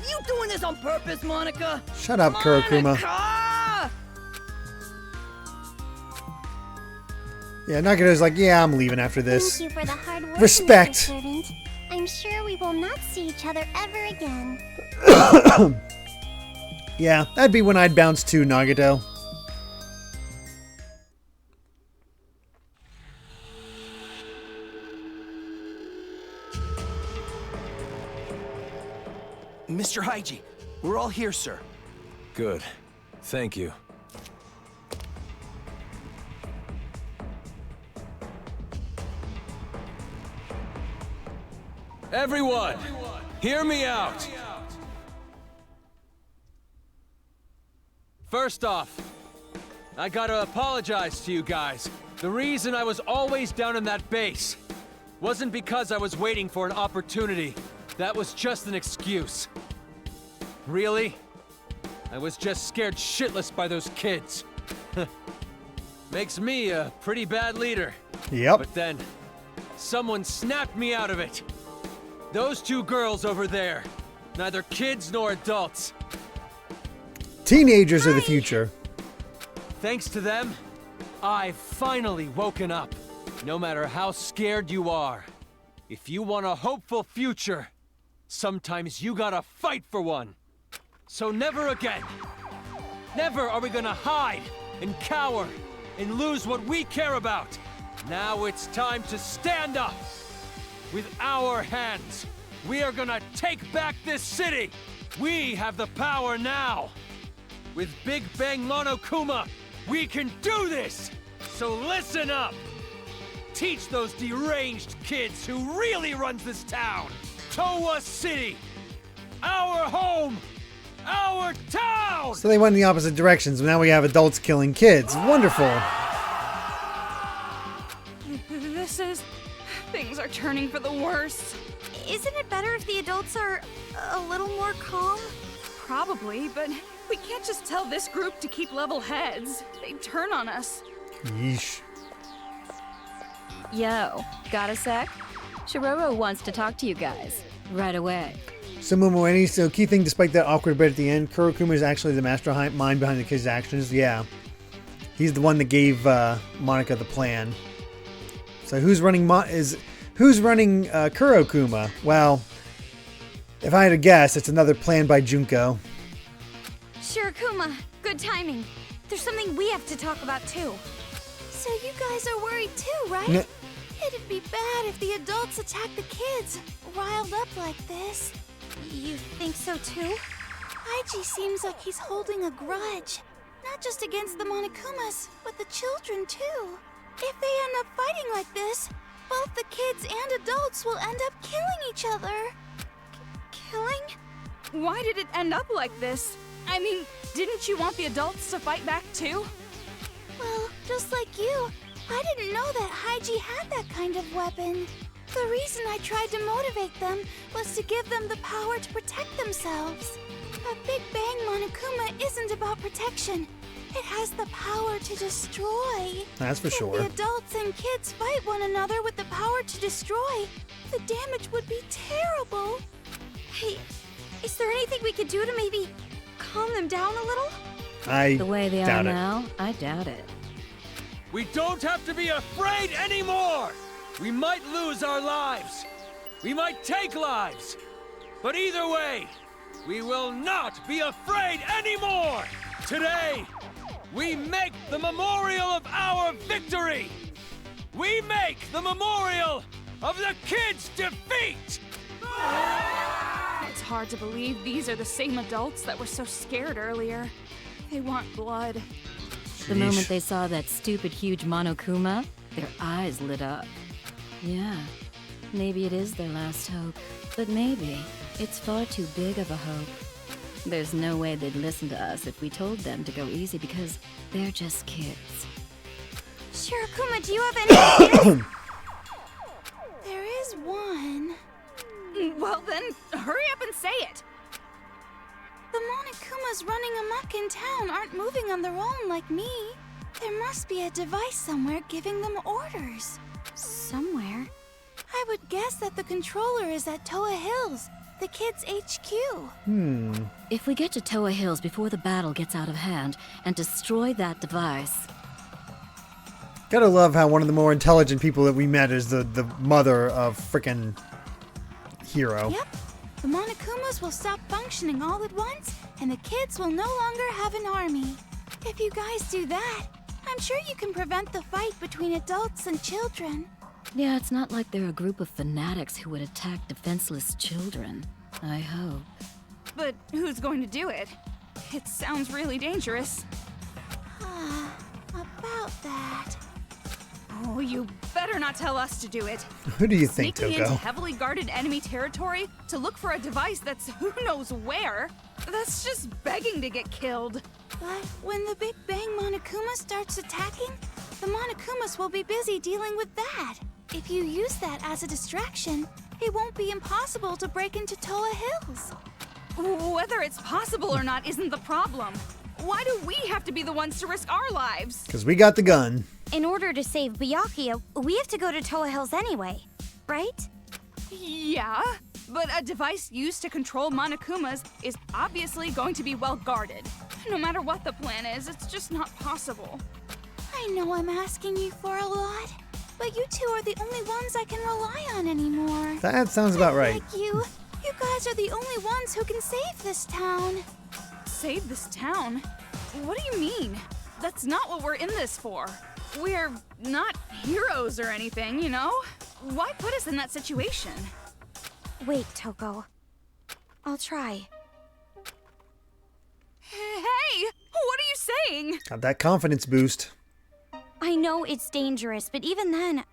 S8: You doing this on purpose, Monica?
S1: Shut up, Kurokuma.
S8: Monica!
S1: Yeah, Nagito's like, yeah, I'm leaving after this.
S4: Thank you for the hard work,
S1: Respect.
S4: Mr. Servant. I'm sure we will not see each other ever again.
S1: Yeah, that'd be when I'd bounce too, Nagito.
S9: Mr. Haiji, we're all here, sir.
S3: Good. Thank you. Everyone, hear me out. First off, I gotta apologize to you guys. The reason I was always down in that base wasn't because I was waiting for an opportunity. That was just an excuse. Really? I was just scared shitless by those kids. Makes me a pretty bad leader.
S1: Yep.
S3: But then, someone snapped me out of it. Those two girls over there. Neither kids nor adults.
S1: Teenagers are the future.
S3: Thanks to them, I've finally woken up. No matter how scared you are, if you want a hopeful future, sometimes you gotta fight for one. So never again. Never are we gonna hide and cower and lose what we care about. Now it's time to stand up. With our hands, we are gonna take back this city. We have the power now. With Big Bang Monokuma, we can do this! So listen up! Teach those deranged kids who really runs this town! Towa City! Our home! Our town!
S1: So they went in the opposite directions. Now we have adults killing kids. Wonderful.
S2: This is... Things are turning for the worse.
S4: Isn't it better if the adults are a little more calm?
S2: Probably, but we can't just tell this group to keep level heads. They'd turn on us.
S1: Yeesh.
S10: Yo, got a sec? Shiroro wants to talk to you guys. Right away.
S1: So Momoeni, so key thing despite that awkward bit at the end, Kurokuma is actually the mastermind behind the kids' actions. Yeah. He's the one that gave Monaca the plan. So who's running Kurokuma? Well, if I had to guess, it's another plan by Junko.
S4: Shirokuma, good timing. There's something we have to talk about too. So you guys are worried too, right? It'd be bad if the adults attack the kids, riled up like this. You think so too? Haiji seems like he's holding a grudge. Not just against the Monokumas, but the children too. If they end up fighting like this, both the kids and adults will end up killing each other. Killing?
S2: Why did it end up like this? I mean, didn't you want the adults to fight back too?
S4: Well, just like you, I didn't know that Haiji had that kind of weapon. The reason I tried to motivate them was to give them the power to protect themselves. A Big Bang Monokuma isn't about protection. It has the power to destroy.
S1: That's for sure.
S4: If the adults and kids fight one another with the power to destroy, the damage would be terrible. Hey, is there anything we could do to maybe calm them down a little?
S10: The way they are now, I doubt it.
S3: We don't have to be afraid anymore! We might lose our lives. We might take lives. But either way, we will not be afraid anymore! Today, we make the memorial of our victory! We make the memorial of the kids' defeat!
S2: It's hard to believe these are the same adults that were so scared earlier. They want blood.
S10: The moment they saw that stupid huge Monokuma, their eyes lit up. Yeah, maybe it is their last hope. But maybe it's far too big of a hope. There's no way they'd listen to us if we told them to go easy because they're just kids.
S4: Shirokuma, do you have any ideas? There is one.
S2: Well then, hurry up and say it!
S4: The Monokumas running amok in town aren't moving on their own like me. There must be a device somewhere giving them orders. Somewhere? I would guess that the controller is at Toa Hills, the kids' HQ.
S10: If we get to Toa Hills before the battle gets out of hand and destroy that device...
S1: Gotta love how one of the more intelligent people that we met is the mother of frickin' Hiro.
S4: Yep. The Monokumas will stop functioning all at once, and the kids will no longer have an army. If you guys do that, I'm sure you can prevent the fight between adults and children.
S10: Yeah, it's not like they're a group of fanatics who would attack defenseless children. I hope.
S2: But who's going to do it? It sounds really dangerous.
S4: About that.
S2: Oh, you better not tell us to do it.
S1: Who do you think,
S2: Sneaking
S1: Toko?
S2: into heavily guarded enemy territory to look for a device that's who knows where? That's just begging to get killed.
S4: But when the Big Bang Monokuma starts attacking, the Monokumas will be busy dealing with that. If you use that as a distraction, it won't be impossible to break into Toa Hills.
S2: Whether it's possible or not isn't the problem. Why do we have to be the ones to risk our lives?
S1: Because we got the gun.
S4: In order to save Byakuya, we have to go to Toa Hills anyway, right?
S2: Yeah, but a device used to control Monakumas is obviously going to be well guarded. No matter what the plan is, it's just not possible.
S4: I know I'm asking you for a lot, but you two are the only ones I can rely on anymore.
S1: That sounds about right.
S4: Like you guys are the only ones who can save this town.
S2: Save this town? What do you mean? That's not what we're in this for. We're not heroes or anything, you know? Why put us in that situation?
S4: Wait, Toko. I'll try.
S2: Hey! What are you saying?
S1: Got that confidence boost.
S4: I know it's dangerous, but even then,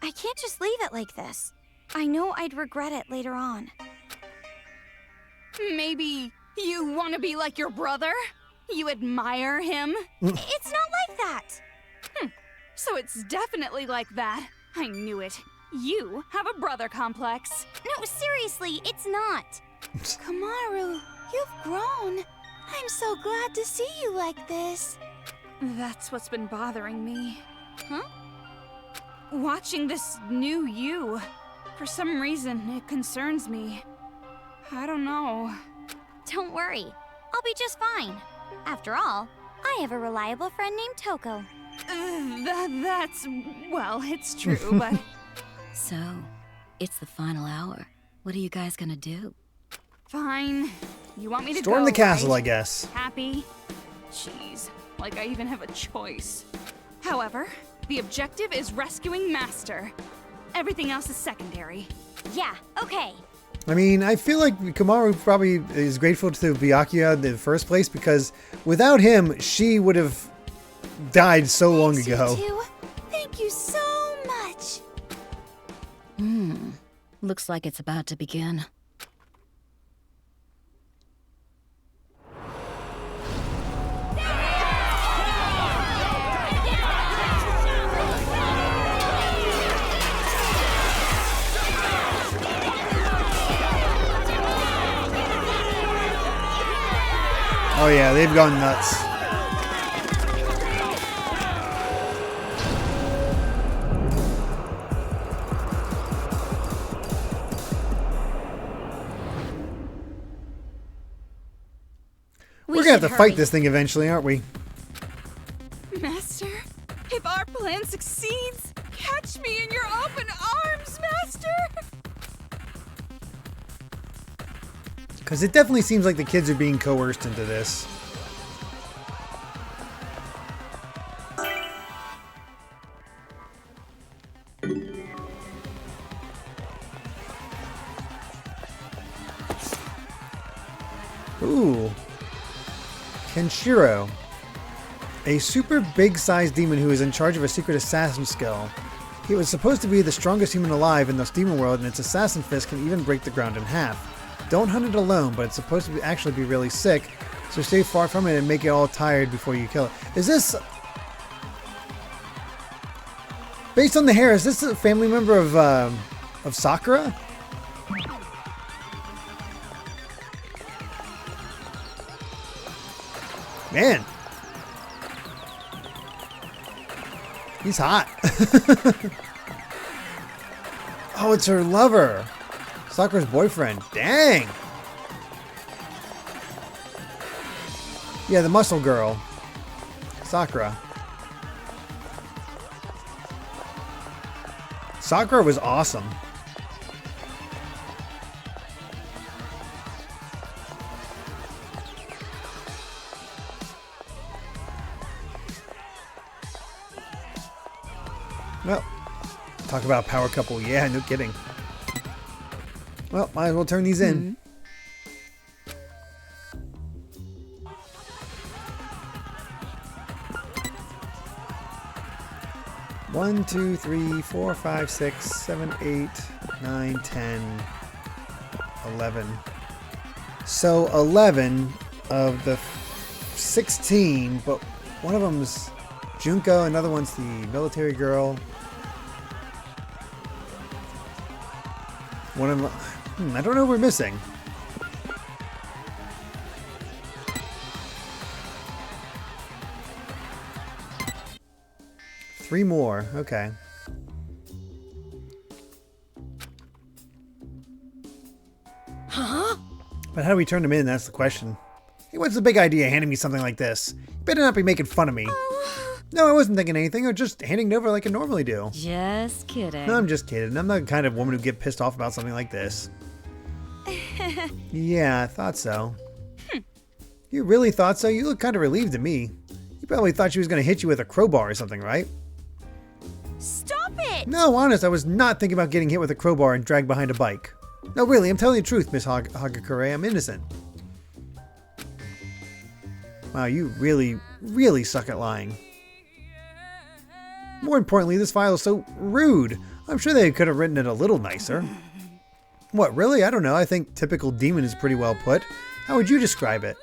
S4: I can't just leave it like this. I know I'd regret it later on.
S2: Maybe you want to be like your brother? You admire him?
S4: It's not like that!
S2: So it's definitely like that. I knew it. You have a brother complex.
S4: No, seriously, it's not. Komaru, you've grown. I'm so glad to see you like this.
S2: That's what's been bothering me. Huh? Watching this new you. For some reason, it concerns me. I don't know.
S4: Don't worry. I'll be just fine. After all, I have a reliable friend named Toko.
S2: Well, it's true, but...
S10: So, it's the final hour. What are you guys gonna do?
S2: Fine. You want me to
S1: Storm
S2: go,
S1: the castle,
S2: right?
S1: I guess.
S2: Happy? Jeez, like I even have a choice. However, the objective is rescuing Master. Everything else is secondary.
S4: Yeah, okay.
S1: I mean, I feel like Komaru probably is grateful to Byakuya in the first place because without him, she would have died so long ago.
S4: You two. Thank you so much.
S10: Looks like it's about to begin.
S1: Oh yeah, they've gone nuts. We're gonna have to fight this thing eventually, aren't we?
S2: Master, if our plan succeeds, catch me in your open arms, Master!
S1: Because it definitely seems like the kids are being coerced into this. Ooh. Kenshiro. A super big-sized demon who is in charge of a secret assassin skill. He was supposed to be the strongest human alive in the demon world, and its assassin fist can even break the ground in half. Don't hunt it alone, but it's supposed to actually be really sick, so stay far from it and make it all tired before you kill it. Is this... Based on the hair, is this a family member of Sakura? Man. He's hot. Oh, it's her lover. Sakura's boyfriend. Dang. Yeah, the muscle girl. Sakura. Sakura was awesome. Well, talk about power couple. Yeah, no kidding. Well, might as well turn these in. One, 2, 3, 4, 5, 6, 7, 8, 9, 10, 11. So 11 of the 16, but one of them's Junko, another one's the military girl. One of them, I don't know what we're missing. Three more, okay. But how do we turn him in? That's the question. Hey, what's the big idea handing me something like this? You better not be making fun of me. No, I wasn't thinking anything. I was just handing it over like I normally do.
S10: Just kidding.
S1: No, I'm just kidding. I'm not the kind of woman who get pissed off about something like this. Yeah, I thought so. You really thought so? You look kind of relieved to me. You probably thought she was going to hit you with a crowbar or something, right?
S4: Stop it!
S1: No, honest, I was not thinking about getting hit with a crowbar and dragged behind a bike. No, really, I'm telling the truth, Miss Hagakure. I'm innocent. Wow, you really, really suck at lying. More importantly, this file is so rude. I'm sure they could have written it a little nicer. What, really? I don't know. I think typical demon is pretty well put. How would you describe it?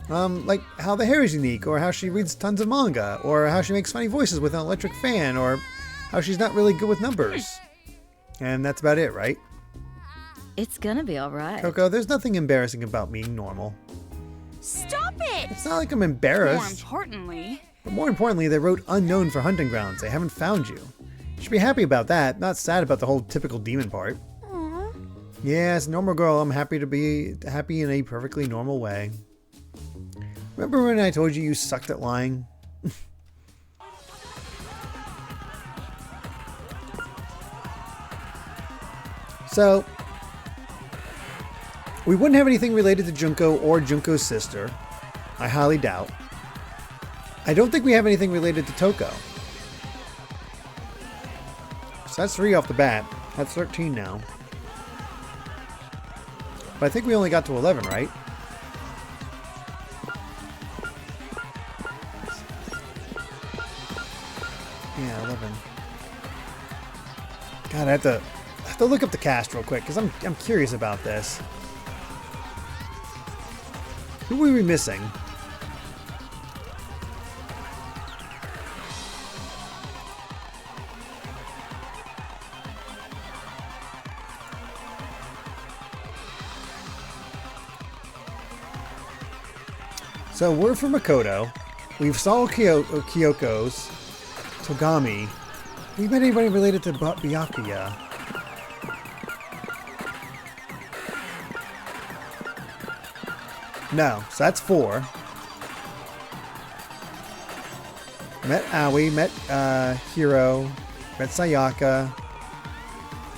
S1: Like how the hair is unique, or how she reads tons of manga, or how she makes funny voices with an electric fan, or how she's not really good with numbers. And that's about it, right?
S10: It's gonna be alright.
S1: Coco, there's nothing embarrassing about being normal.
S4: Stop it!
S1: It's not like I'm embarrassed.
S2: More importantly,
S1: they wrote unknown for hunting grounds. They haven't found you. You should be happy about that, not sad about the whole typical demon part.
S4: Aww.
S1: Yeah, as a normal girl, I'm happy to be happy in a perfectly normal way. Remember when I told you sucked at lying? So, we wouldn't have anything related to Junko or Junko's sister. I highly doubt. I don't think we have anything related to Toko. So that's 3 off the bat. That's 13 now. But I think we only got to 11, right? Yeah, 11. God, I have to look up the cast real quick because I'm curious about this. Who were we missing? So we're from Makoto. We've saw Kyoko's, Togami. We met anybody related to Byakuya? No, so that's 4. Met Aoi, met Hiro, met Sayaka,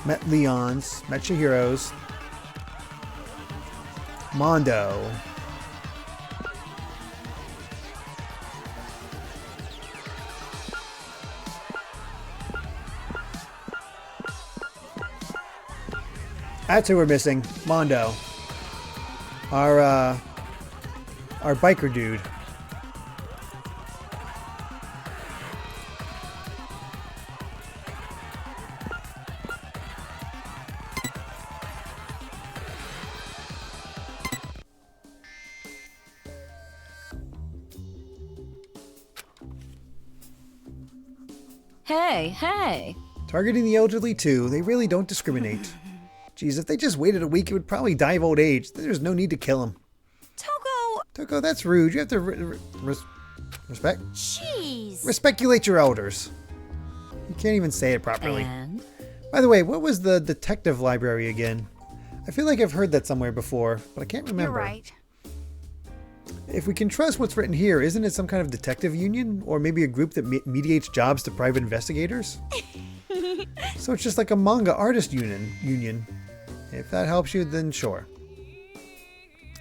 S1: met Leon's, met Chihiro's, Mondo. That's who we're missing. Mondo. Our biker dude.
S10: Hey!
S1: Targeting the elderly too. They really don't discriminate. Jeez, if they just waited a week, it would probably die of old age. There's no need to kill him. Toko, that's rude. You have to respect.
S4: Jeez.
S1: Respectulate your elders. You can't even say it properly.
S10: And?
S1: By the way, what was the detective library again? I feel like I've heard that somewhere before, but I can't remember.
S2: You're right.
S1: If we can trust what's written here, isn't it some kind of detective union? Or maybe a group that mediates jobs to private investigators? So it's just like a manga artist union. If that helps you, then sure.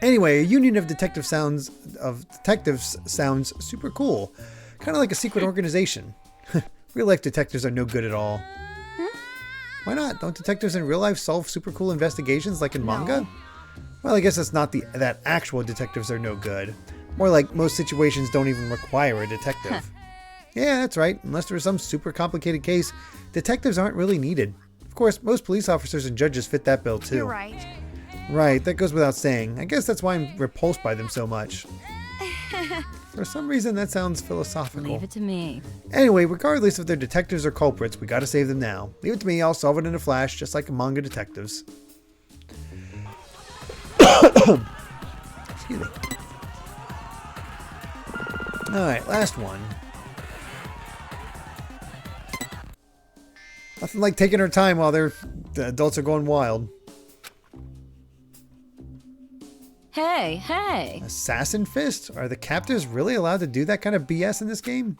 S1: Anyway, a union of detectives sounds super cool. Kind of like a secret organization. Real life detectives are no good at all. Why not? Don't detectives in real life solve super cool investigations like in manga? Well, I guess it's not that actual detectives are no good. More like most situations don't even require a detective. Yeah, that's right. Unless there's some super complicated case, detectives aren't really needed. Of course, most police officers and judges fit that bill too.
S2: You're right.
S1: Right, that goes without saying. I guess that's why I'm repulsed by them so much. For some reason, that sounds philosophical.
S10: Leave it to me.
S1: Anyway, regardless if they're detectives or culprits, we gotta save them now. Leave it to me, I'll solve it in a flash, just like manga detectives. Excuse me. Alright, last one. Nothing like taking our time while the adults are going wild.
S10: Hey, hey!
S1: Assassin Fist? Are the captives really allowed to do that kind of BS in this game?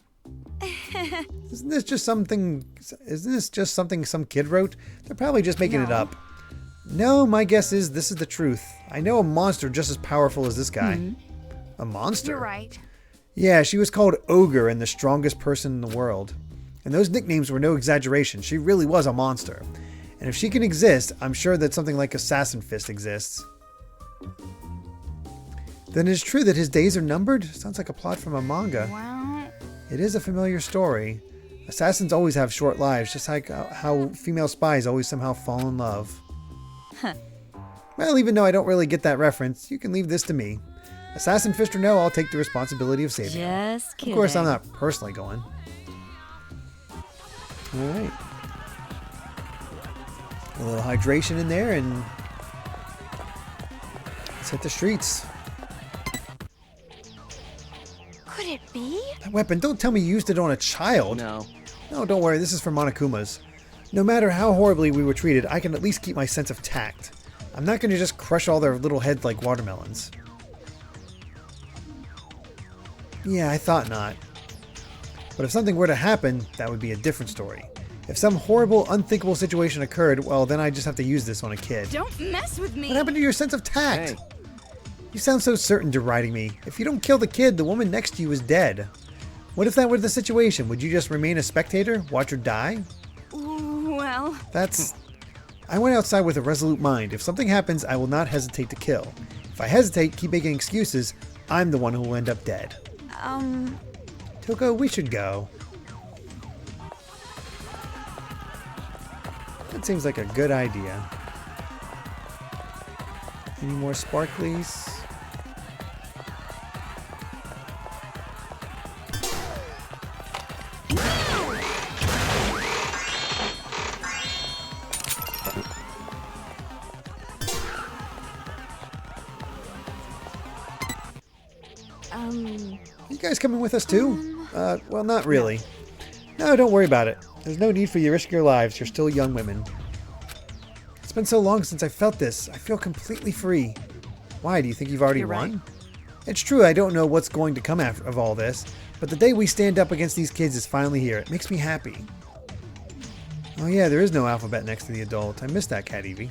S1: Isn't this just something some kid wrote? They're probably just making it up. No, my guess is this is the truth. I know a monster just as powerful as this guy. A monster?
S2: You're right.
S1: Yeah, she was called Ogre and the strongest person in the world. And those nicknames were no exaggeration. She really was a monster. And if she can exist, I'm sure that something like Assassin Fist exists. Then it's true that his days are numbered? Sounds like a plot from a manga.
S2: Well,
S1: It is a familiar story. Assassins always have short lives, just like how female spies always somehow fall in love. Well, even though I don't really get that reference, you can leave this to me. Assassin Fist or no, I'll take the responsibility of saving you.
S10: Just kidding.
S1: Of course, I'm not personally going. Alright. A little hydration in there and let's hit the streets.
S4: Could it be?
S1: That weapon, don't tell me you used it on a child.
S9: No.
S1: No, don't worry, this is for Monakumas. No matter how horribly we were treated, I can at least keep my sense of tact. I'm not going to just crush all their little heads like watermelons. Yeah, I thought not. But if something were to happen, that would be a different story. If some horrible, unthinkable situation occurred, well, then I just have to use this on a kid.
S2: don't mess with me.
S1: What happened to your sense of tact?
S9: Hey.
S1: You sound so certain deriding me. If you don't kill the kid, the woman next to you is dead. What if that were the situation? Would you just remain a spectator? Watch her die?
S2: Well,
S1: I went outside with a resolute mind. If something happens, I will not hesitate to kill. If I hesitate, keep making excuses, I'm the one who will end up dead. Toko, we should go. That seems like a good idea. Any more sparklies? You guys coming with us too? Well, not really. No, don't worry about it. There's no need for you to risk your lives. You're still young women. It's been so long since I felt this. I feel completely free. Why? Do you think you've already won?
S2: right.
S1: It's true, I don't know what's going to come after of all this, but the day we stand up against these kids is finally here. It makes me happy. Oh yeah, there is no alphabet next to the adult. I missed that, Cat Evie.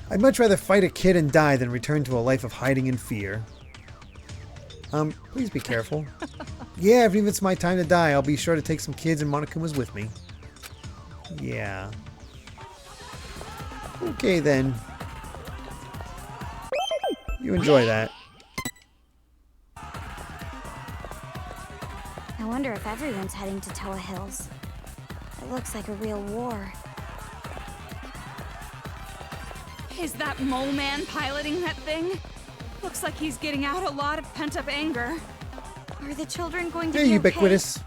S1: I'd much rather fight a kid and die than return to a life of hiding and fear. Please be careful. Yeah, even if it's my time to die, I'll be sure to take some kids and Monakumas with me. Yeah. Okay then. You enjoy that.
S4: I wonder if everyone's heading to Toa Hills. It looks like a real war.
S2: is that mole man piloting that thing? Looks like he's getting out a lot of pent-up anger.
S4: Are the children going to
S1: Hey,
S4: be
S1: ubiquitous.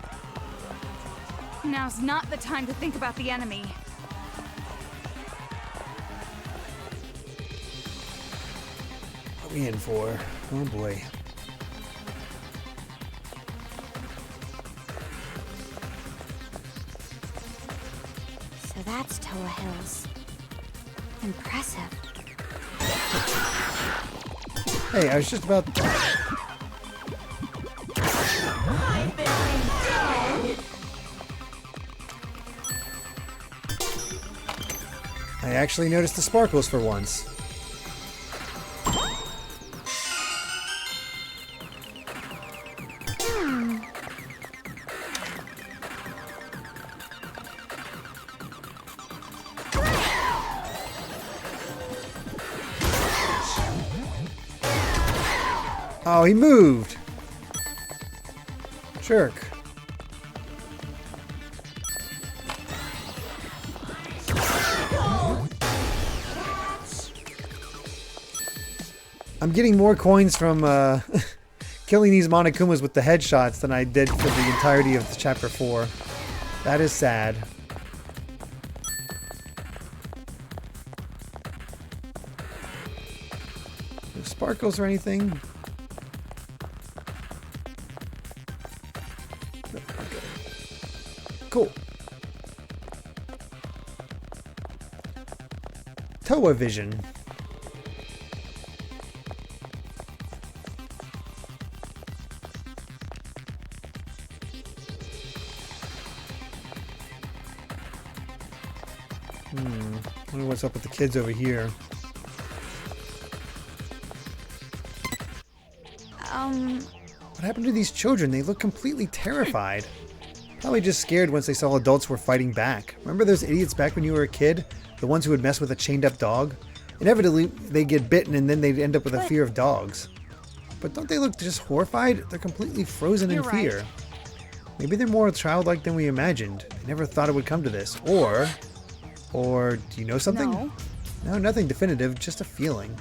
S2: Now's not the time to think about the enemy.
S1: What are we in for? Oh boy.
S4: So that's Toa Hills. Impressive.
S1: Hey, I was just about... I actually noticed the sparkles for once. Oh, he moved. Jerk. I'm getting more coins from killing these Monakumas with the headshots than I did for the entirety of Chapter 4. That is sad. No sparkles or anything? Okay. Cool. Toa Vision. what's up with the kids over here. What happened to these children? They look completely terrified. Probably just scared once they saw adults were fighting back. Remember those idiots back when you were a kid? The ones who would mess with a chained up dog? Inevitably, they get bitten and then they'd end up with a fear of dogs. But don't they look just horrified? They're completely frozen in fear. Right. Maybe they're more childlike than we imagined. They never thought it would come to this. Or do you know something? No, nothing definitive, just a feeling.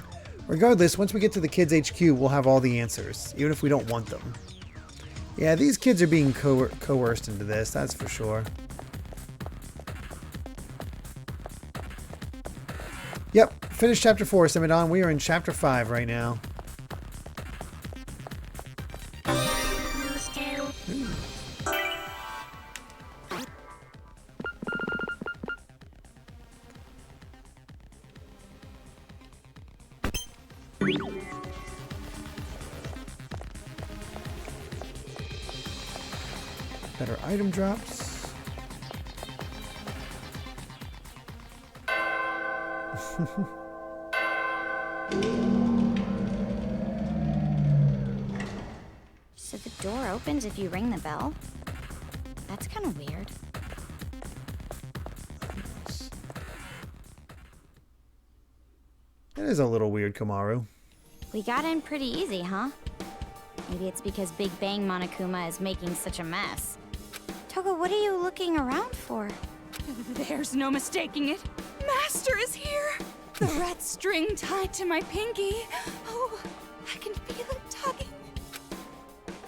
S1: Regardless, once we get to the kids' HQ, we'll have all the answers, even if we don't want them. Yeah, these kids are being coerced into this, that's for sure. Yep, finished chapter 4, Simidon. We are in chapter 5 right now. Better item drops.
S4: So the door opens if you ring the bell? That's kind of weird.
S1: That is a little weird, Komaru.
S4: We got in pretty easy, huh? Maybe it's because Big Bang Monokuma is making such a mess. Toga, what are you looking around for?
S2: There's no mistaking it. Master is here. The red string tied to my pinky. Oh, I can feel it tugging.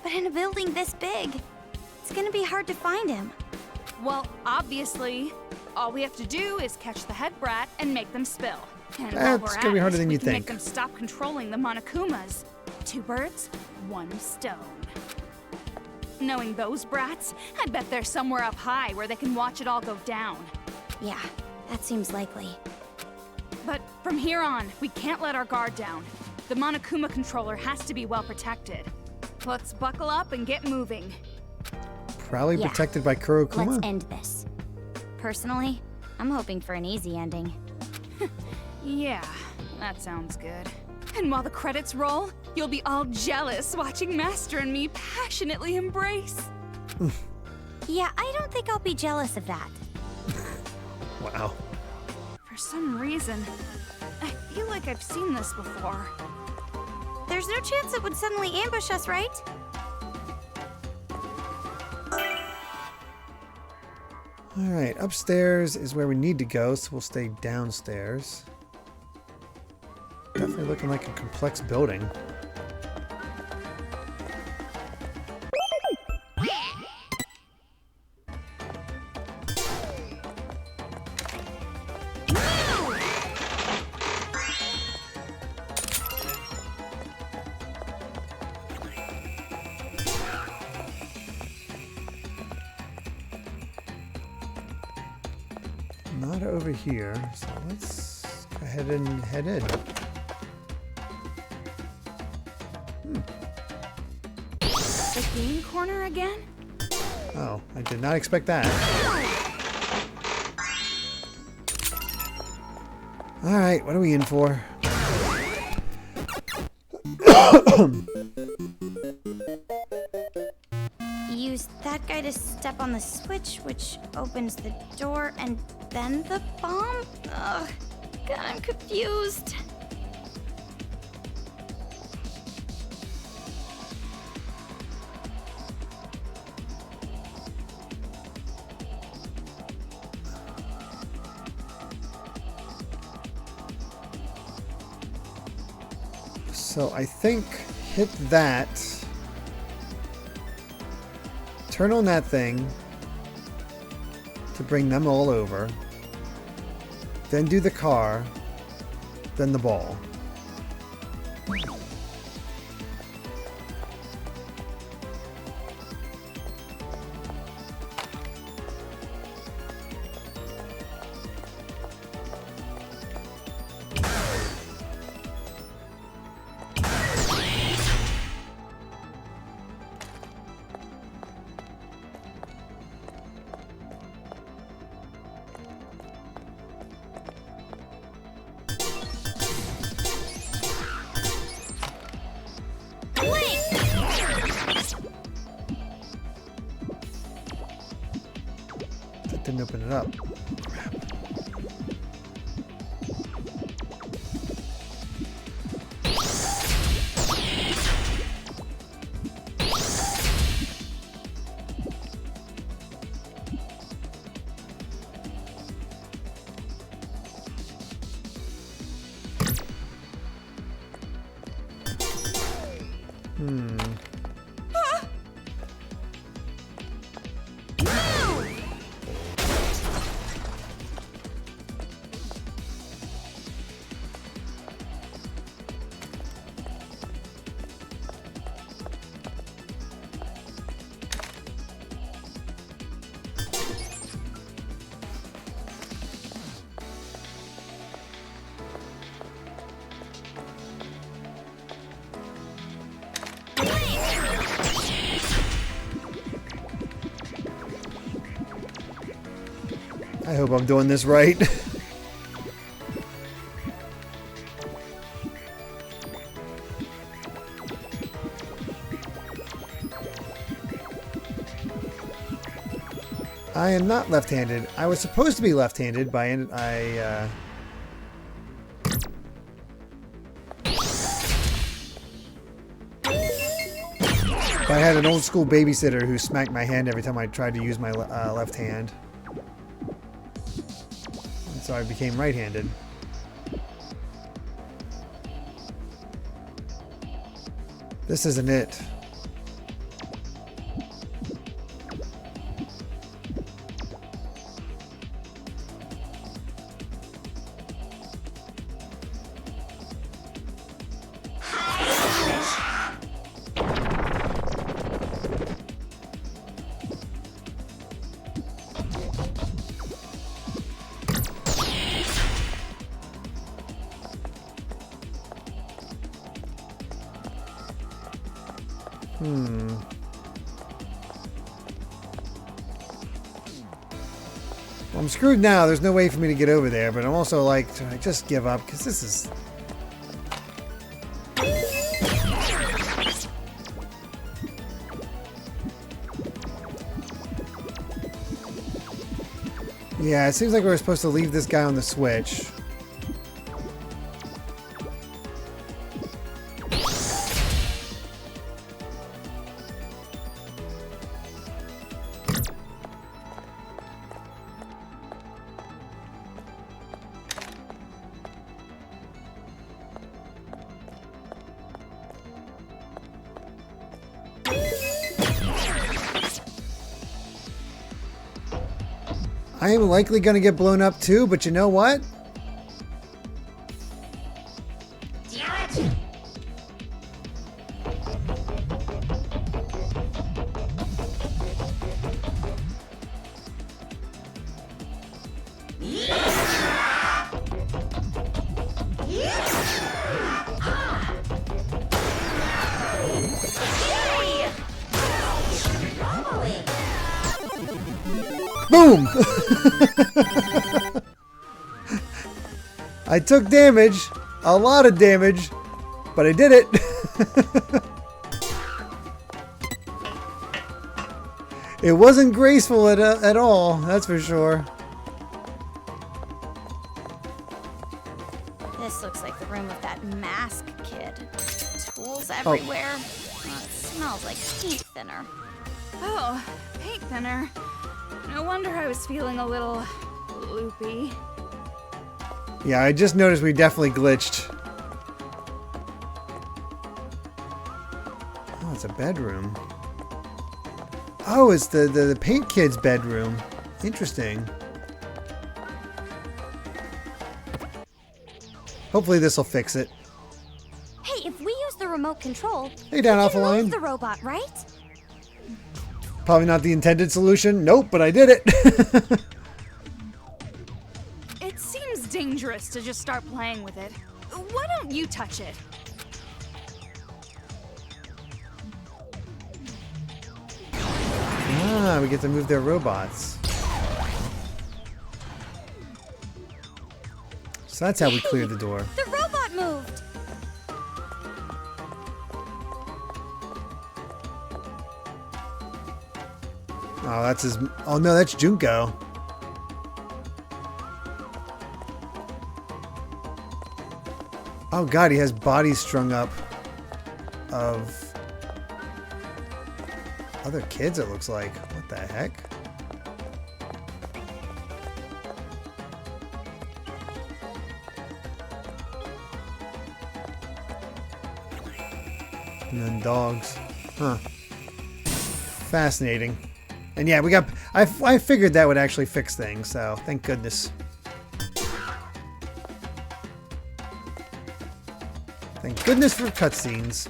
S4: But in a building this big, it's gonna be hard to find him.
S2: Well, obviously, all we have to do is catch the head brat and make them spill. And
S1: that's gonna be harder than you think.
S2: Make them stop controlling the Monokumas. 2 birds, 1 stone. Knowing those brats, I bet they're somewhere up high where they can watch it all go down.
S4: Yeah, that seems likely.
S2: But from here on, we can't let our guard down. The Monokuma controller has to be well protected. Let's buckle up and get moving.
S1: Probably protected by Kurokuma?
S4: Let's end this. Personally, I'm hoping for an easy ending.
S2: Yeah, that sounds good. And while the credits roll, you'll be all jealous watching Master and me passionately embrace.
S4: Yeah, I don't think I'll be jealous of that.
S1: Wow.
S2: For some reason, I feel like I've seen this before.
S4: There's no chance it would suddenly ambush us, right?
S1: Alright, upstairs is where we need to go, so we'll stay downstairs. Definitely looking like a complex building. Not over here, so let's go ahead and head in.
S2: The game corner again?
S1: Oh, I did not expect that. Alright, what are we in for?
S4: Use that guy to step on the switch, which opens the door, and then the bomb? Ugh, God, I'm confused.
S1: So I think hit that. Turn on that thing to bring them all over. Then do the car. Then the ball. open it up. I hope I'm doing this right. I am not left-handed. I was supposed to be left-handed, but I had an old school babysitter who smacked my hand every time I tried to use my left hand. And so I became right-handed. This isn't it. Well, I'm screwed now. There's no way for me to get over there, but I'm also like, I just give up because this is... Yeah, it seems like we're supposed to leave this guy on the switch. I am likely going to get blown up too, but you know what? Boom! I took damage, a lot of damage, but I did it. It wasn't graceful at all, that's for sure.
S4: This looks like the room of that mask kid. Tools everywhere. Oh, it smells like paint thinner.
S2: Oh, paint thinner. No wonder I was feeling a little loopy.
S1: Yeah, I just noticed we definitely glitched. Oh, it's a bedroom. Oh, it's the paint kid's bedroom. Interesting. Hopefully this will fix it.
S4: Hey, if we use the remote control,
S1: Hey, down
S4: we
S1: off
S4: can
S1: the line.
S4: move the robot, right?
S1: Probably not the intended solution. Nope, but I did it.
S2: It seems dangerous to just start playing with it. Why don't you touch it?
S1: Ah, we get to move their robots. So that's how we clear the door.
S4: The robot moved!
S1: Oh, that's his... Oh, no, that's Junko. Oh god, he has bodies strung up of other kids, it looks like. What the heck? And then dogs. Huh. Fascinating. And yeah, we got... I figured that would actually fix things, so thank goodness. Thank goodness for cutscenes.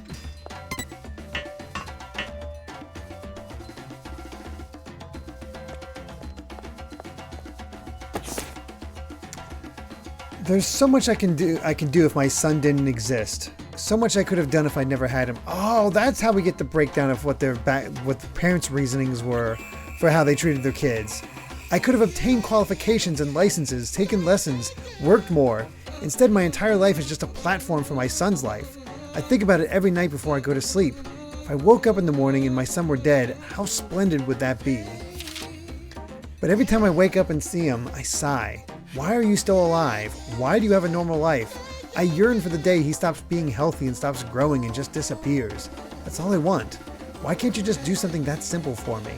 S1: There's so much I can do if my son didn't exist. So much I could have done if I never had him. Oh, that's how we get the breakdown of what the parents' reasonings were for how they treated their kids. I could have obtained qualifications and licenses, taken lessons, worked more. Instead, my entire life is just a platform for my son's life. I think about it every night before I go to sleep. If I woke up in the morning and my son were dead, how splendid would that be? But every time I wake up and see him, I sigh. Why are you still alive? Why do you have a normal life? I yearn for the day he stops being healthy and stops growing and just disappears. That's all I want. Why can't you just do something that simple for me?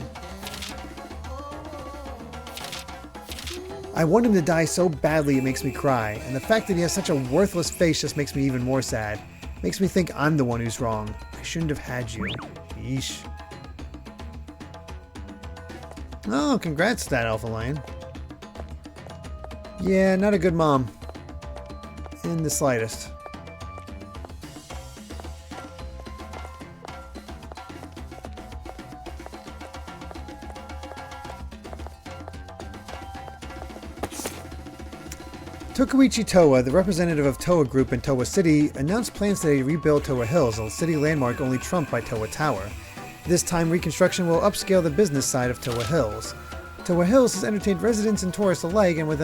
S1: I want him to die so badly it makes me cry, and the fact that he has such a worthless face just makes me even more sad. Makes me think I'm the one who's wrong. I shouldn't have had you. Yeesh. Oh, congrats to that Alpha Lion. Yeah, not a good mom. In the slightest. Tokuichi Towa, the representative of Towa Group in Towa City, announced plans today to rebuild Towa Hills, a city landmark only trumped by Towa Tower. This time, reconstruction will upscale the business side of Towa Hills. Towa Hills has entertained residents and tourists alike, and with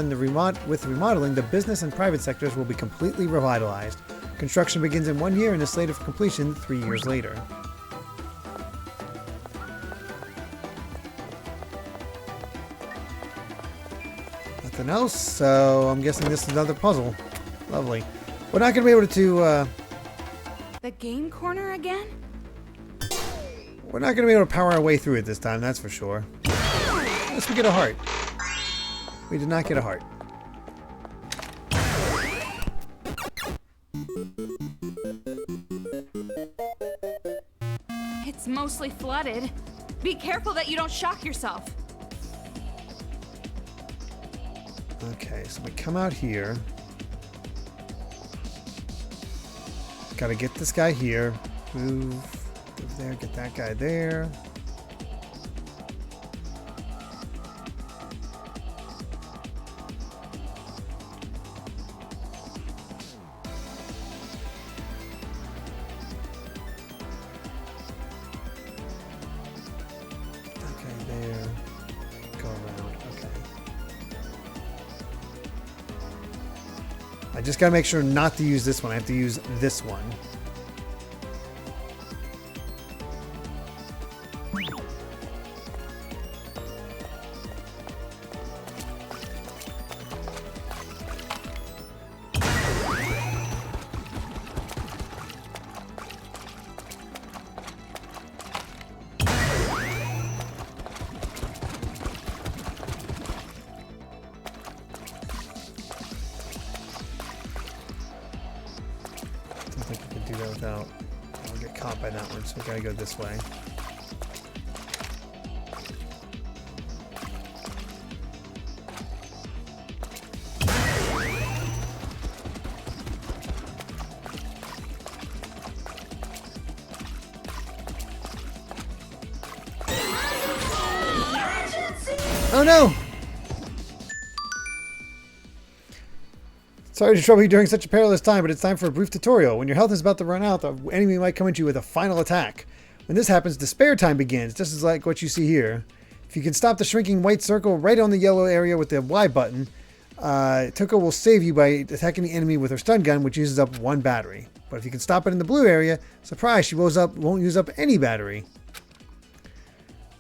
S1: remodeling, the business and private sectors will be completely revitalized. Construction begins in 1 year and a slate of completion 3 years later. Nothing else, so I'm guessing this is another puzzle. Lovely. We're not going to be able to,
S2: The game corner again?
S1: We're not going to be able to power our way through it this time, that's for sure. Unless we get a heart. We did not get a heart.
S2: It's mostly flooded. Be careful that you don't shock yourself.
S1: Okay, so we come out here. Gotta get this guy here. Move there, get that guy there. I just gotta make sure not to use this one. I have to use this one. I'll get caught by that one, so we gotta go this way. Oh no! Sorry to trouble you during such a perilous time, but it's time for a brief tutorial. When your health is about to run out, the enemy might come at you with a final attack. When this happens, despair time begins, just as like what you see here. If you can stop the shrinking white circle right on the yellow area with the Y button, Tuko will save you by attacking the enemy with her stun gun, which uses up 1 battery. But if you can stop it in the blue area, surprise, she won't use up any battery.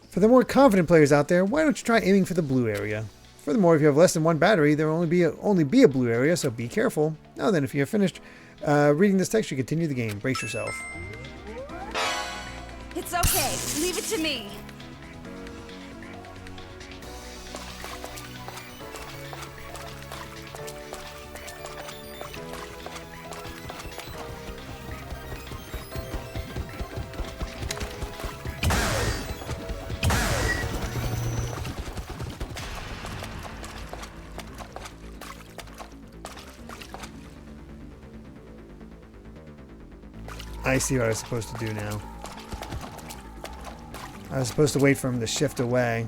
S1: For the more confident players out there, why don't you try aiming for the blue area? Furthermore, if you have less than one battery, there will only be a blue area, so be careful. Now then, if you have finished reading this text, you continue the game. Brace yourself.
S2: It's okay. Leave it to me.
S1: I see what I was supposed to do now. I was supposed to wait for him to shift away.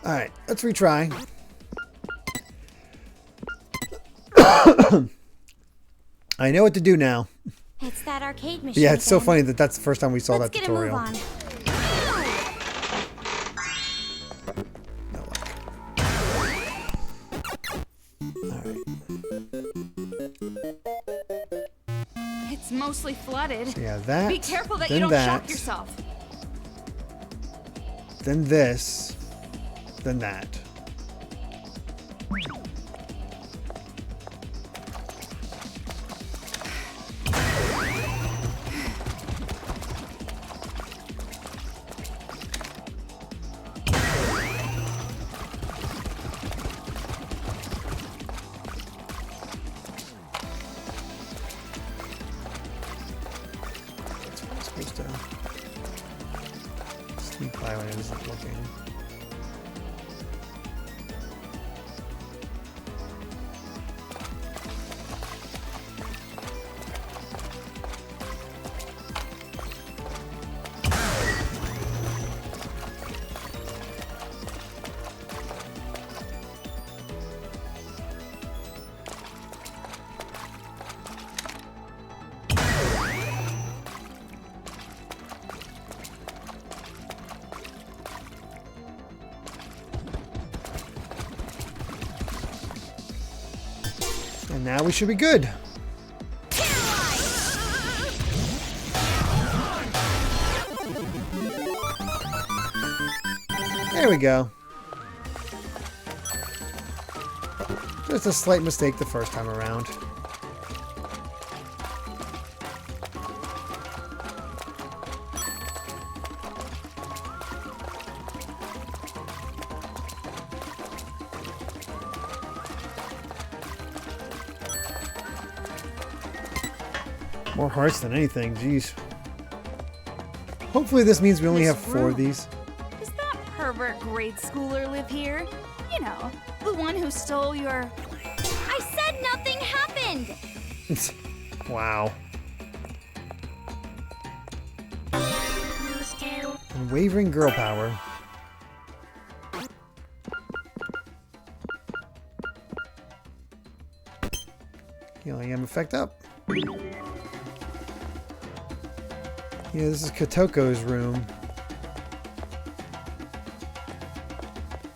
S1: Alright, let's retry. I know what to do now.
S4: It's that arcade machine.
S1: Yeah, it's so
S4: again.
S1: funny that that's the first time we saw that tutorial.
S4: Let's get a move
S1: Alright.
S2: It's mostly flooded.
S1: Yeah, that.
S2: Be careful that
S1: then
S2: you don't
S1: that,
S2: shock yourself.
S1: Then this. Then that. Sneak by when it isn't looking. And now we should be good. There we go. Just a slight mistake the first time around. More hearts than anything, jeez. Hopefully this means we only have 4 of these.
S2: Does that pervert grade schooler live here? You know, the one who stole your...
S4: I said nothing happened!
S1: Wow. Unwavering girl power. Healing M effect up. Yeah, this is Kotoko's room.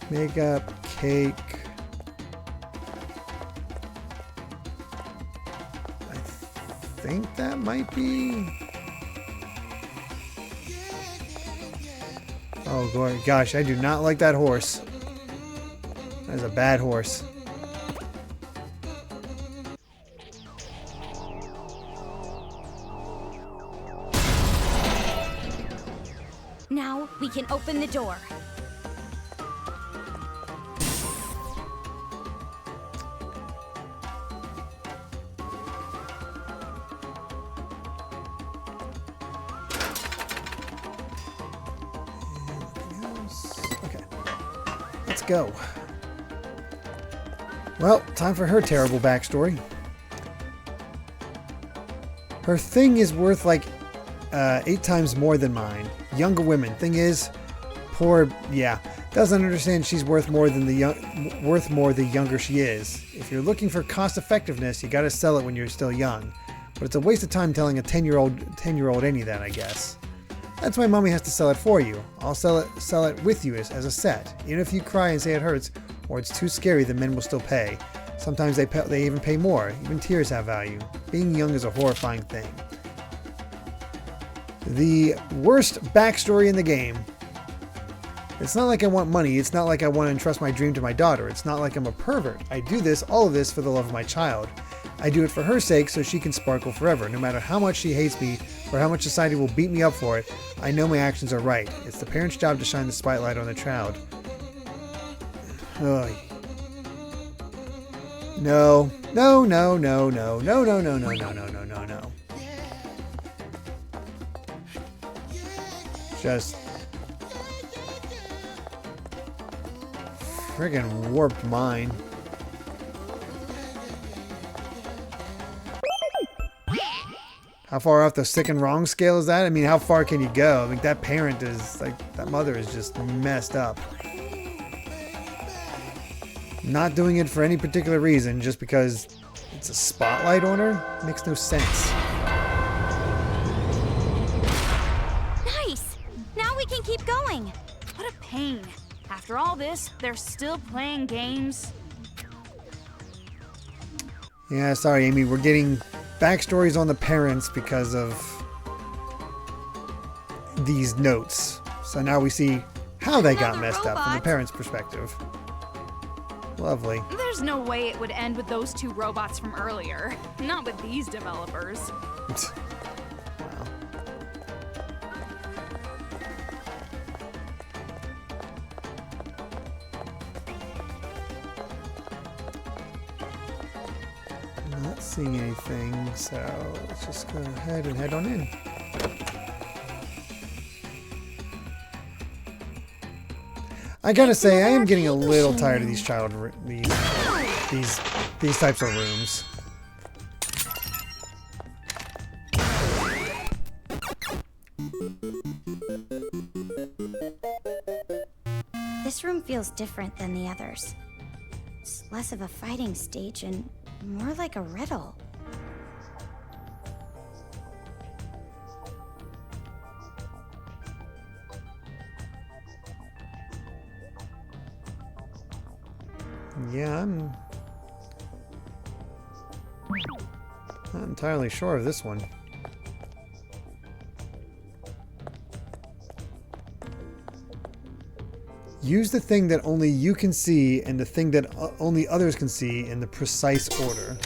S1: Makeup, cake. I think that might be... Oh gosh, I do not like that horse. That is a bad horse.
S4: Now we can open the door.
S1: Okay. Let's go. Well, time for her terrible backstory. Her thing is worth like 8 times more than mine. Younger women. Thing is, poor, yeah, doesn't understand she's worth more than the younger she is. If you're looking for cost effectiveness, you gotta sell it when you're still young. But it's a waste of time telling a 10-year-old any of that, I guess. That's why mommy has to sell it for you. I'll sell it with you as a set. Even if you cry and say it hurts or it's too scary, the men will still pay. Sometimes they even pay more. Even tears have value. Being young is a horrifying thing. The worst backstory in the game. It's not like I want money. It's not like I want to entrust my dream to my daughter. It's not like I'm a pervert. I do all of this for the love of my child. I do it for her sake so she can sparkle forever. No matter how much she hates me or how much society will beat me up for it, I know my actions are right. It's the parent's job to shine the spotlight on the child. Ugh. No. No, no, no, no, no, no, no, no, no, no, no, no, no. Just friggin' warped mind. How far off the sick and wrong scale is that? I mean, how far can you go? I mean, that parent is, like, that mother is just messed up. Not doing it for any particular reason, just because it's a spotlight on her? Makes no sense.
S4: Nice! Now we can keep going.
S2: What a pain. After all this, they're still playing games.
S1: Yeah, sorry, Amy. We're getting backstories on the parents because of these notes. So now we see how they got messed up from the parents' perspective. Lovely.
S2: There's no way it would end with those two robots from earlier. Not with these developers.
S1: Wow. Not seeing anything, so let's just go ahead and head on in. I gotta say, I am getting a little tired of these these types of rooms.
S4: This room feels different than the others. It's less of a fighting stage and more like a riddle.
S1: Yeah, I'm not entirely sure of this one. Use the thing that only you can see and the thing that only others can see in the precise order.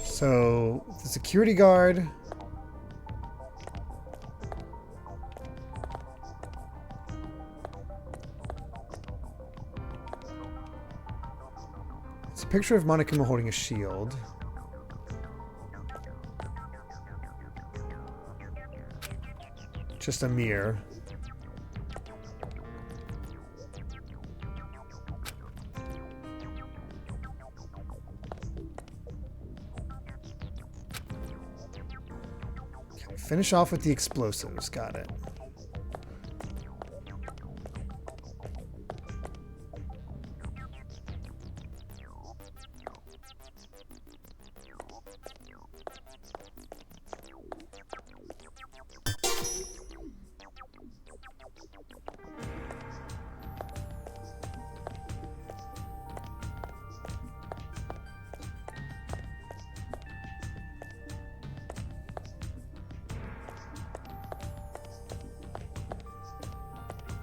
S1: So, the security guard. It's a picture of Monokuma holding a shield. Just a mirror. Finish off with the explosives. Got it.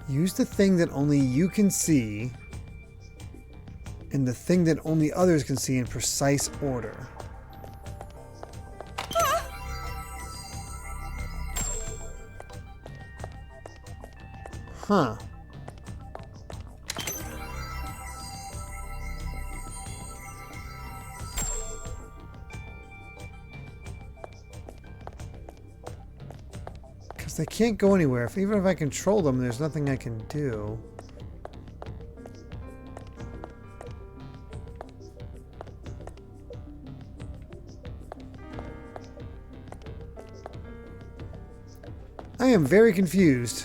S1: Use the thing that only you can see and the thing that only others can see in precise order. Huh. They can't go anywhere. Even if I control them, there's nothing I can do. I am very confused.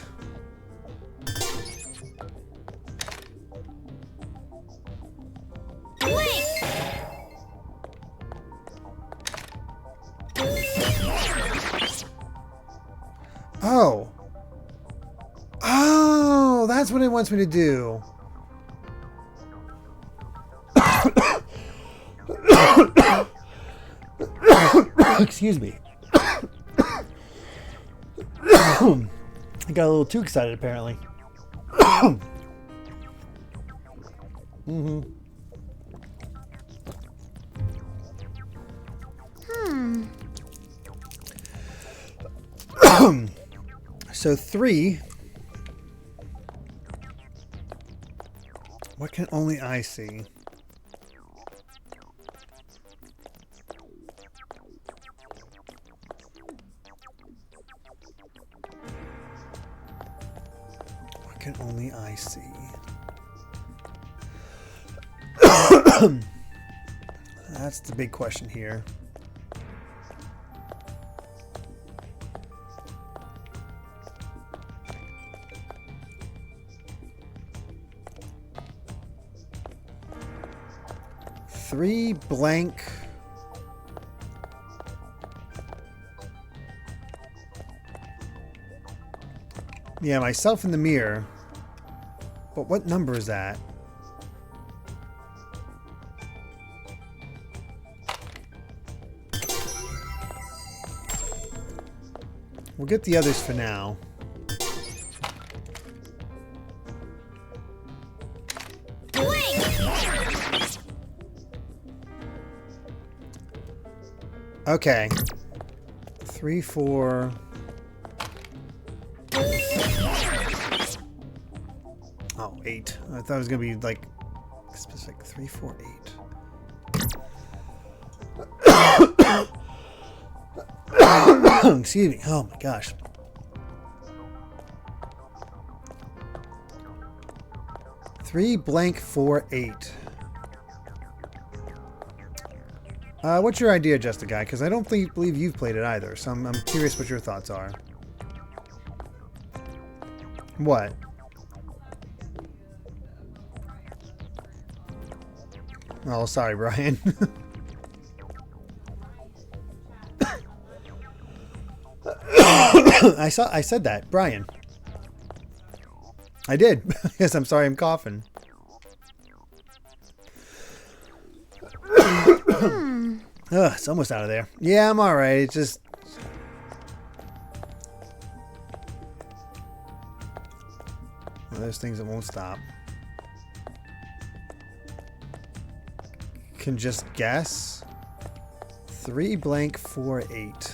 S1: Oh. Oh, that's what it wants me to do. Excuse me. I got a little too excited, apparently. So 3. What can only I see? What can only I see? That's the big question here. Three blank. Yeah, myself in the mirror. But what number is that? We'll get the others for now. Okay. 3, 4. Oh, 8. I thought it was gonna be like specific. 3, 4, 8. Excuse me. Oh my gosh. Three blank 4, 8. What's your idea, Just a Guy? Because I don't believe you've played it either, so I'm curious what your thoughts are. What? Oh, sorry, Brian. I said that, Brian. I did. Yes, I'm sorry, I'm coughing. Ugh, it's almost out of there. Yeah, I'm alright. It's just... one of those things that won't stop. Can just guess. 3 blank 4, 8.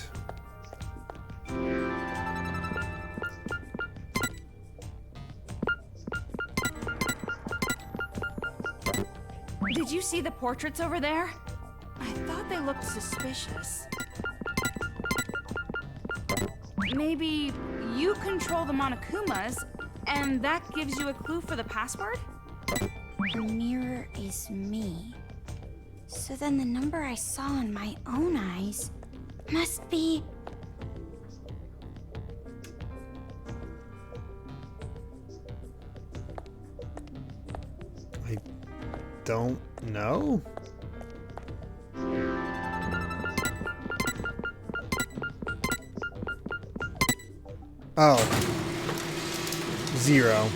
S2: Did you see the portraits over there? I thought they looked suspicious. Maybe you control the Monakumas, and that gives you a clue for the password?
S4: The mirror is me. So then the number I saw in my own eyes must be...
S1: I don't know. Oh. 0.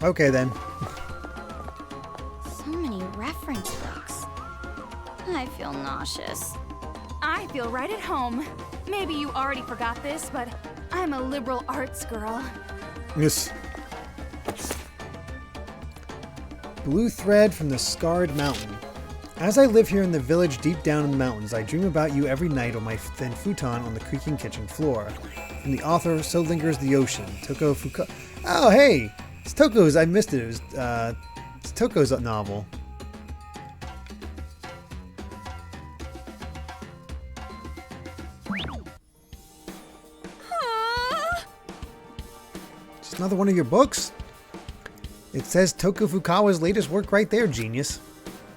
S1: Okay then.
S4: So many reference books. I feel nauseous.
S2: I feel right at home. Maybe you already forgot this, but I'm a liberal arts girl.
S1: Yes. Blue thread from the scarred mountain. As I live here in the village deep down in the mountains, I dream about you every night on my thin futon on the creaking kitchen floor. From the author, So Lingers the Ocean, Toko Fuka. Oh, hey! It's Toko's. I missed it. It was, it's Toko's novel. Just another one of your books? It says Toko Fukawa's latest work right there, genius.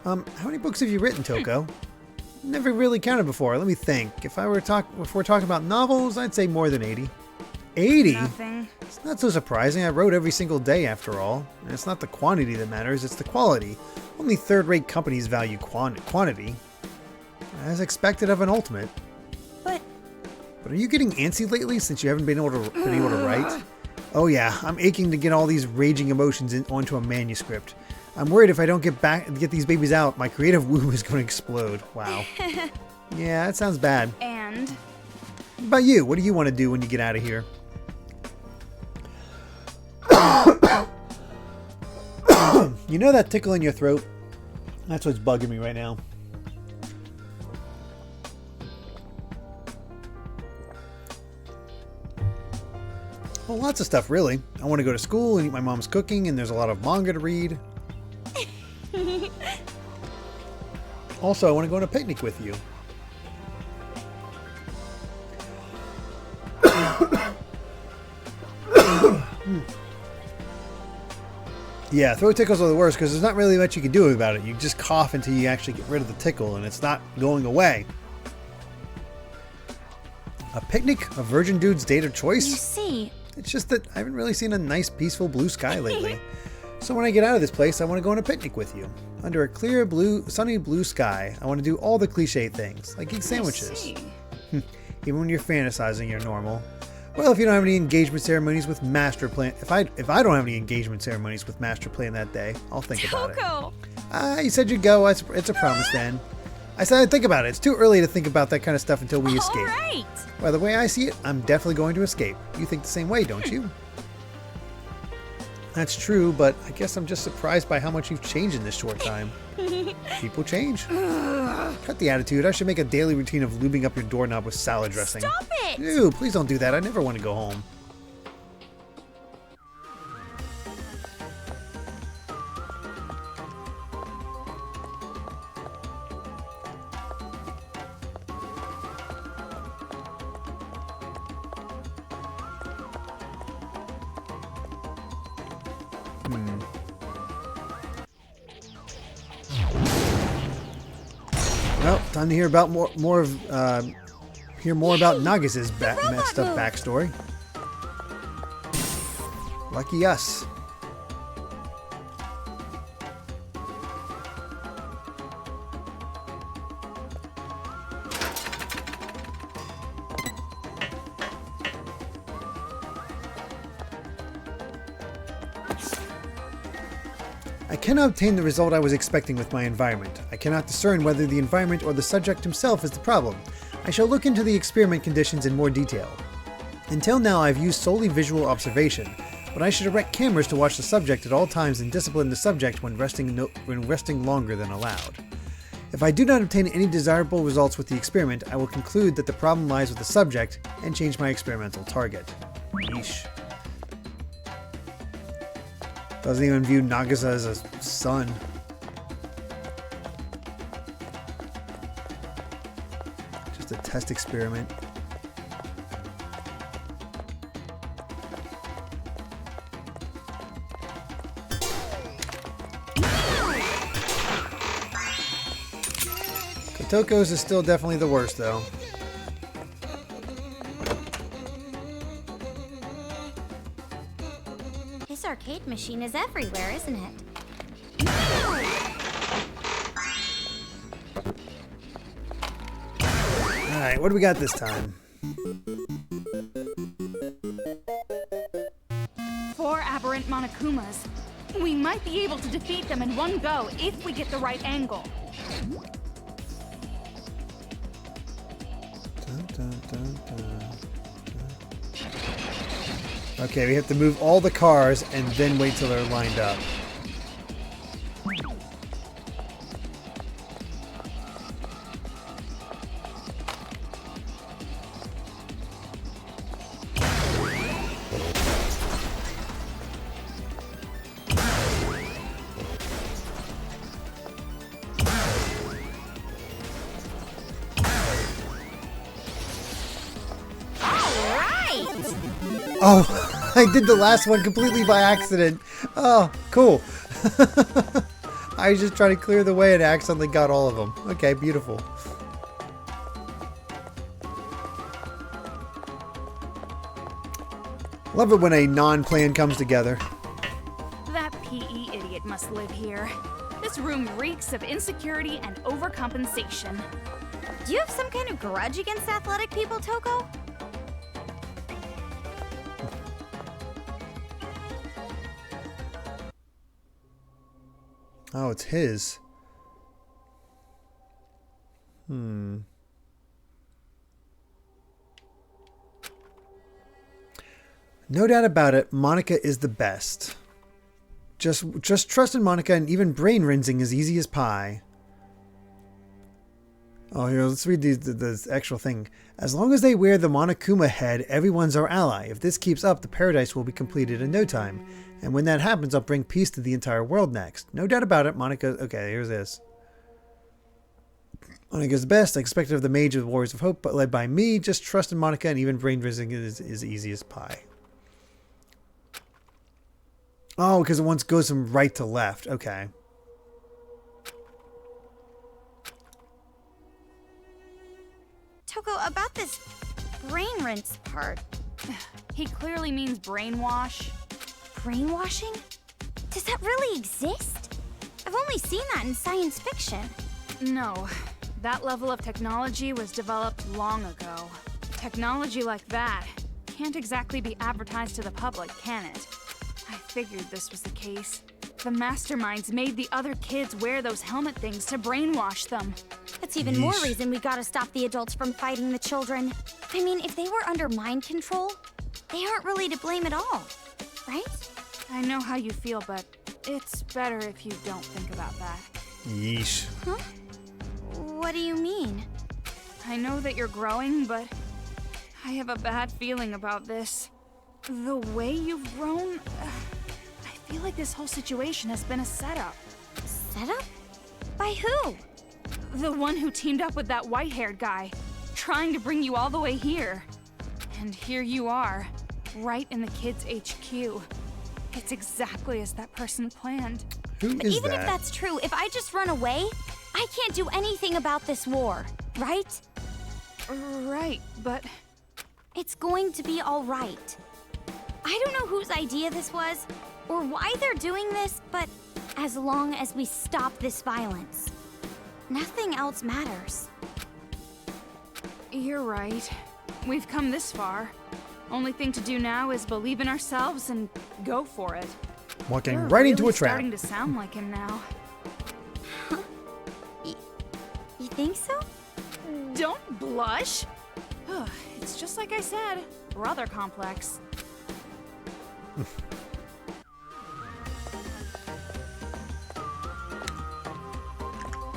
S1: How many books have you written, Toko? Never really counted before. Let me think. If we're talking about novels, I'd say more than 80. 80?
S2: Nothing.
S1: It's not so surprising. I wrote every single day after all. And it's not the quantity that matters, it's the quality. Only third-rate companies value quantity. As expected of an ultimate.
S2: But
S1: are you getting antsy lately since you haven't been able to write? Oh yeah, I'm aching to get all these raging emotions onto a manuscript. I'm worried if I don't get these babies out, my creative womb is going to explode. Wow. Yeah, that sounds bad.
S2: And?
S1: What about you? What do you want to do when you get out of here? You know that tickle in your throat? That's what's bugging me right now. Well, lots of stuff, really. I want to go to school and eat my mom's cooking, and there's a lot of manga to read. Also, I want to go on a picnic with you. Yeah, throat tickles are the worst because there's not really much you can do about it. You just cough until you actually get rid of the tickle, and it's not going away. A picnic? A virgin dude's date of choice?
S4: You see,
S1: It's just that I haven't really seen a nice, peaceful blue sky lately. So when I get out of this place, I want to go on a picnic with you. Under a clear, sunny blue sky, I want to do all the cliche things, like eat sandwiches. Even when you're fantasizing, you're normal. Well, if you don't have any engagement ceremonies with master plan, if I don't have any engagement ceremonies with master plan that day, I'll think about it. You said you'd go. It's a promise then. I said I'd think about it. It's too early to think about that kind of stuff until we escape.
S4: right.
S1: By the way I see it, I'm definitely going to escape. You think the same way, don't you? That's true, but I guess I'm just surprised by how much you've changed in this short time. People change. Cut the attitude. I should make a daily routine of lubing up your doorknob with salad dressing.
S4: Stop it!
S1: Ew, please don't do that. I never want to go home. Well, time to hear about more about Nagisa's messed up backstory. Lucky us. I cannot obtain the result I was expecting with my environment. I cannot discern whether the environment or the subject himself is the problem. I shall look into the experiment conditions in more detail. Until now, I've used solely visual observation, but I should erect cameras to watch the subject at all times and discipline the subject when resting longer than allowed. If I do not obtain any desirable results with the experiment, I will conclude that the problem lies with the subject and change my experimental target. Yeesh. Doesn't even view Nagisa as a son. Just a test experiment. Kotoko's is still definitely the worst, though.
S4: This arcade machine is everywhere, isn't it?
S1: Alright, what do we got this time?
S2: 4 aberrant Monakumas. We might be able to defeat them in one go if we get the right angle.
S1: Okay, we have to move all the cars and then wait till they're lined up. Oh, I did the last one completely by accident. Oh, cool. I was just trying to clear the way and accidentally got all of them. Okay, beautiful. Love it when a non-plan comes together.
S2: That PE idiot must live here. This room reeks of insecurity and overcompensation.
S4: Do you have some kind of grudge against athletic people, Toko?
S1: Oh, it's his. No doubt about it, Monaca is the best. Just trust in Monaca, and even brain rinsing is easy as pie. Oh, here, let's read the actual thing. As long as they wear the Monokuma head, everyone's our ally. If this keeps up, the paradise will be completed in no time. And when that happens, I'll bring peace to the entire world next. No doubt about it, Monaca... Okay, here's this. Monaca's the best. I expect of the mage of the Warriors of Hope, but led by me. Just trust in Monaca, and even brain rinsing is easy as pie. Oh, because it once goes from right to left. Okay.
S4: Toko, about this brain rinse part.
S2: He clearly means brainwash.
S4: Brainwashing? Does that really exist? I've only seen that in science fiction.
S2: No, that level of technology was developed long ago. Technology like that can't exactly be advertised to the public, can it? I figured this was the case. The masterminds made the other kids wear those helmet things to brainwash them.
S4: That's even more reason we gotta stop the adults from fighting the children. I mean, if they were under mind control, they aren't really to blame at all, right?
S2: I know how you feel, but it's better if you don't think about that.
S1: Yeesh.
S4: Huh? What do you mean?
S2: I know that you're growing, but I have a bad feeling about this. The way you've grown, I feel like this whole situation has been a setup.
S4: Setup? By who?
S2: The one who teamed up with that white-haired guy, trying to bring you all the way here. And here you are, right in the kids' HQ. It's exactly as that person planned.
S1: Who
S4: but
S1: is
S4: even
S1: that?
S4: If that's true, if I just run away, I can't do anything about this war, right?
S2: Right, but...
S4: It's going to be all right. I don't know whose idea this was, or why they're doing this, but as long as we stop this violence, nothing else matters.
S2: You're right. We've come this far. Only thing to do now is believe in ourselves and go for it.
S1: Walking
S2: You're
S1: right into
S2: really
S1: a trap.
S2: Starting to sound like him now.
S4: Huh? You think so?
S2: Don't blush. It's just like I said, brother complex.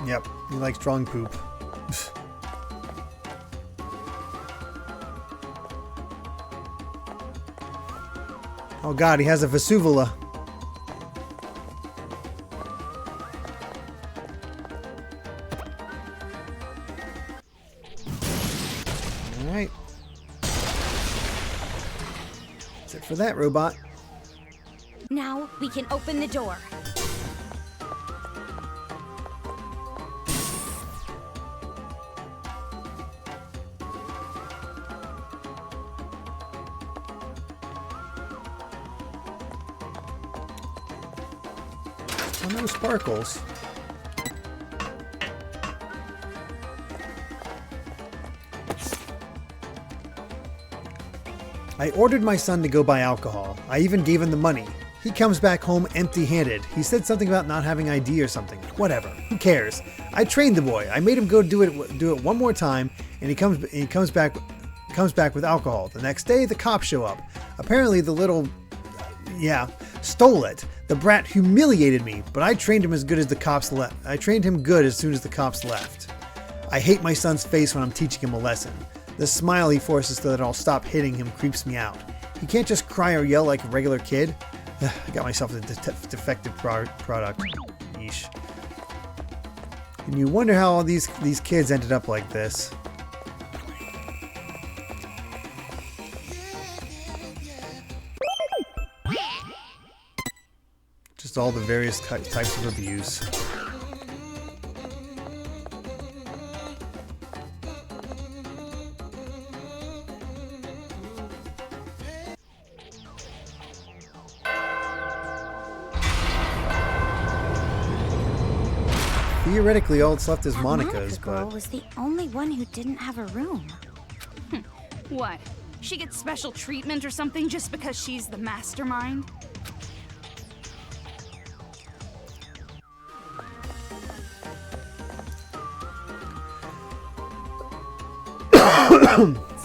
S1: Yep, he likes strong poop. Oh god, he has a Vesuvula. Alright. That's it for that robot.
S4: Now we can open the door.
S1: Oh, no sparkles. I ordered my son to go buy alcohol. I even gave him the money. He comes back home empty-handed. He said something about not having ID or something. Whatever. Who cares? I trained the boy. I made him go do it one more time, and he comes back with alcohol. The next day, the cops show up. Apparently, the little stole it. The brat humiliated me, but I trained him as good as the cops left. I trained him good as soon as the cops left. I hate my son's face when I'm teaching him a lesson. The smile he forces so that I'll stop hitting him creeps me out. He can't just cry or yell like a regular kid. I got myself a defective product. Yeesh. And you wonder how all these kids ended up like this. Just all the various types of abuse. theoretically all that's left is
S4: That
S1: Monica's,
S4: Monaca girl
S1: but...
S4: was the only one who didn't have a room.
S2: What? She gets special treatment or something just because she's the mastermind?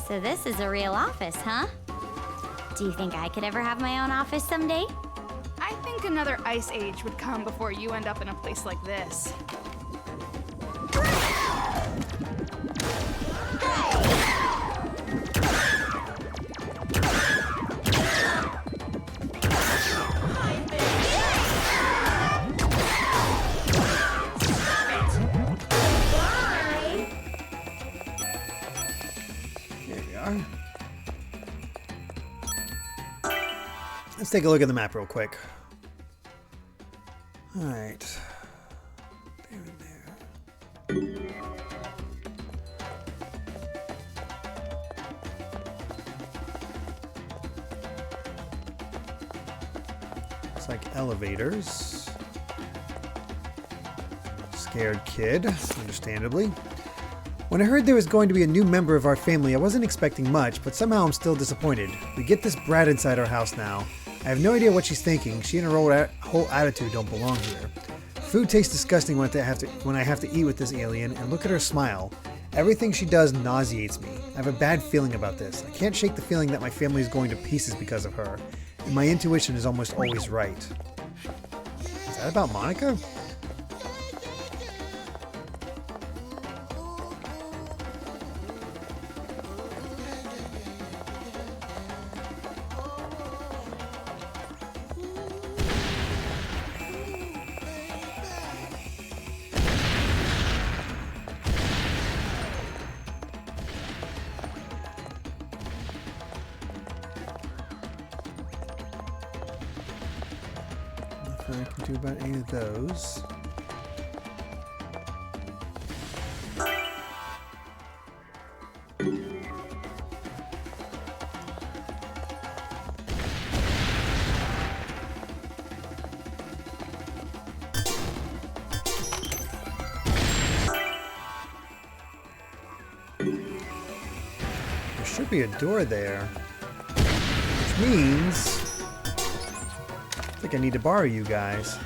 S4: So this is a real office, huh? Do you think I could ever have my own office someday?
S2: I think another ice age would come before you end up in a place like this.
S1: Let's take a look at the map real quick. Alright. There and there. Looks like elevators. Scared kid, understandably. When I heard there was going to be a new member of our family, I wasn't expecting much, but somehow I'm still disappointed. We get this brat inside our house now. I have no idea what she's thinking. She and her whole attitude don't belong here. Food tastes disgusting when I have to eat with this alien, and look at her smile. Everything she does nauseates me. I have a bad feeling about this. I can't shake the feeling that my family is going to pieces because of her, and my intuition is almost always right. Is that about Monaca? Nothing I can do about any of those. There should be a door there, which means I think I need to borrow you guys.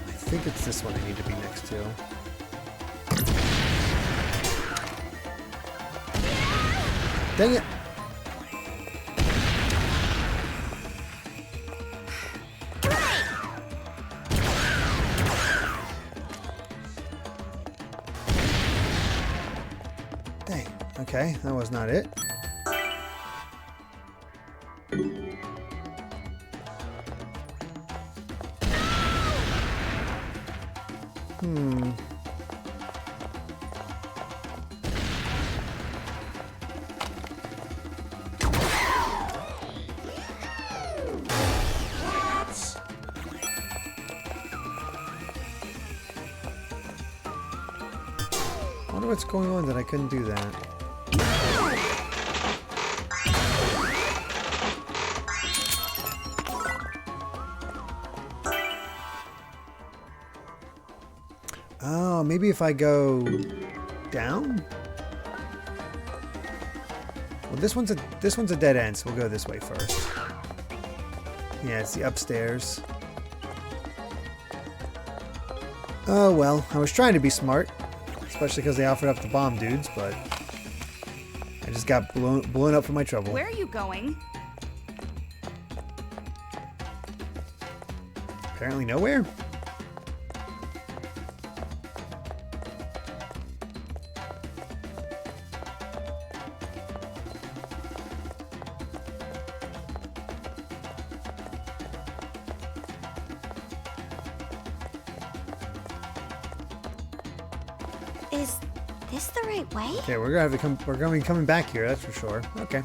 S1: I think it's this one I need to be next to. Dang it! Dang. Okay, that was not it. I wonder what's going on that I couldn't do that. Oh, maybe if I go down? Well, this one's a dead end, so we'll go this way first. Yeah, it's the upstairs. Oh well, I was trying to be smart. Especially because they offered up the bomb dudes, but I just got blown up for my trouble.
S2: Where are you going?
S1: Apparently nowhere.
S4: Is this the right way?
S1: Okay, we're gonna be coming back here, that's for sure. Okay.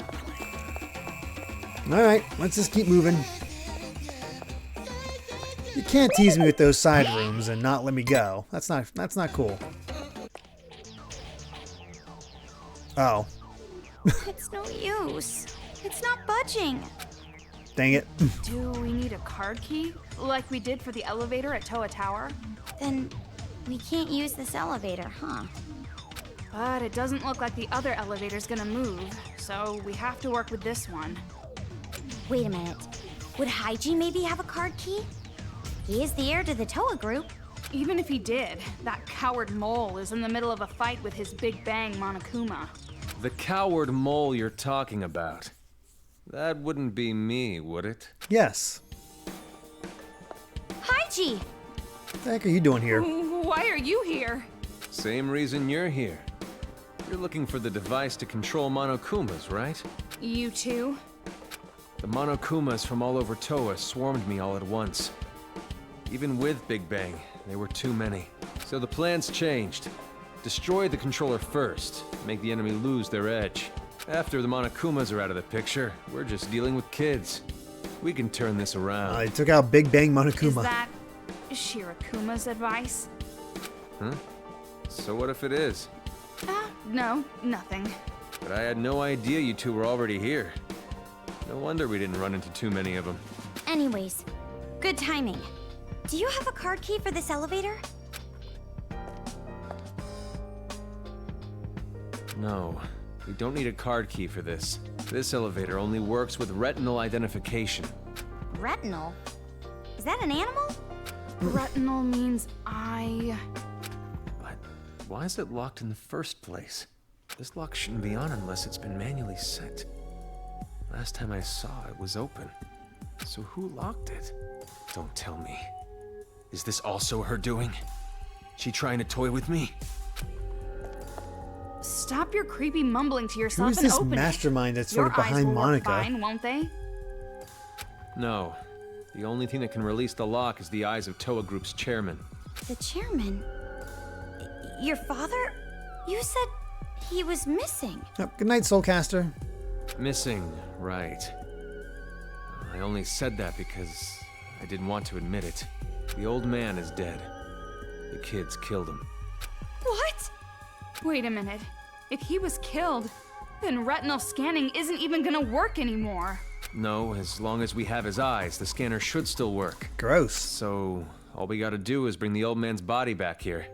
S1: Alright, let's just keep moving. You can't tease me with those side rooms and not let me go. That's not cool. Oh.
S4: It's no use. It's not budging.
S1: Dang it.
S2: Do we need a card key? Like we did for the elevator at Toa Tower?
S4: Then we can't use this elevator, huh?
S2: But it doesn't look like the other elevator's gonna move, so we have to work with this one.
S4: Wait a minute. Would Haiji maybe have a card key? He is the heir to the Toa group.
S2: Even if he did, that coward mole is in the middle of a fight with his Big Bang Monokuma.
S3: The coward mole you're talking about. That wouldn't be me, would it?
S1: Yes.
S4: Haiji!
S1: What the heck are you doing here?
S2: Why are you here?
S3: Same reason you're here. You're looking for the device to control Monokumas, right?
S2: You too?
S3: The Monokumas from all over Toa swarmed me all at once. Even with Big Bang, there were too many. So the plan's changed. Destroy the controller first, make the enemy lose their edge. After the Monokumas are out of the picture, we're just dealing with kids. We can turn this around.
S1: I took out Big Bang Monokuma.
S2: Is that Shirakuma's advice?
S3: Huh? So what if it is?
S2: No, nothing.
S3: But I had no idea you two were already here. No wonder we didn't run into too many of them.
S4: Anyways, good timing. Do you have a card key for this elevator?
S3: No, we don't need a card key for this. This elevator only works with retinal identification.
S4: Retinal? Is that an animal?
S2: Retinal means eye.
S3: But why is it locked in the first place? This lock shouldn't be on unless it's been manually set. Last time I saw it was open. So who locked it? Don't tell me. Is this also her doing? She trying to toy with me?
S2: Stop your creepy mumbling to yourself
S1: Who is
S2: and
S1: this
S2: open
S1: mastermind that's sort
S2: Your
S1: of behind
S2: eyes will work
S1: Monaca?
S2: fine, won't they?
S3: No. The only thing that can release the lock is the eyes of Toa Group's chairman.
S4: The chairman? Your father? You said he was missing.
S1: Oh, good night, Soulcaster.
S3: Missing, right. I only said that because I didn't want to admit it. The old man is dead. The kids killed him.
S2: What? Wait a minute. If he was killed, then retinal scanning isn't even gonna work anymore.
S3: No, as long as we have his eyes, the scanner should still work.
S1: Gross.
S3: So, all we gotta do is bring the old man's body back here.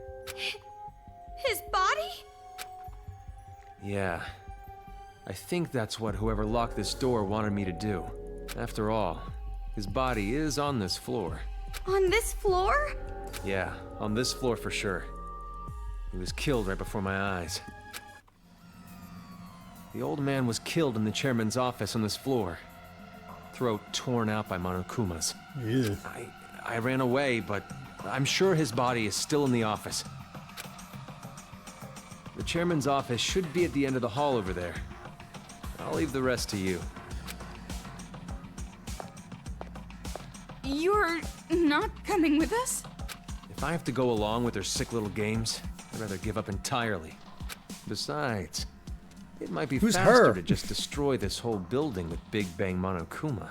S4: His body?
S3: Yeah. I think that's what whoever locked this door wanted me to do. After all, his body is on this floor.
S4: On this floor?
S3: Yeah, on this floor for sure. He was killed right before my eyes. The old man was killed in the chairman's office on this floor. Throat torn out by Monokumas.
S1: Ew.
S3: I ran away, but I'm sure his body is still in the office. The chairman's office should be at the end of the hall over there. I'll leave the rest to you.
S2: You're not coming with us?
S3: If I have to go along with their sick little games, I'd rather give up entirely. Besides, it might be faster to just destroy this whole building with Big Bang Monokuma.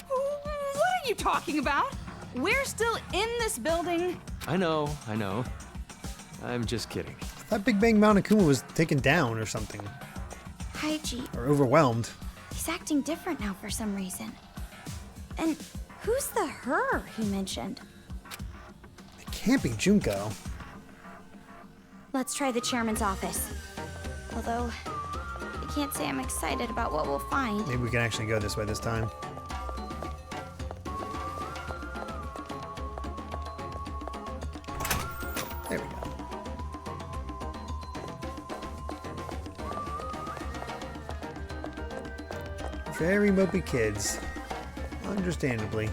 S2: What are you talking about? We're still in this building.
S3: I know. I'm just kidding.
S1: I thought Big Bang Monokuma was taken down or something.
S4: Haiji.
S1: Or overwhelmed.
S4: He's acting different now for some reason. And who's the her he mentioned?
S1: It can't be Junko.
S4: Let's try the chairman's office. Although, I can't say I'm excited about what we'll find.
S1: Maybe we can actually go this way this time. There we go. Very mopey kids. Understandably.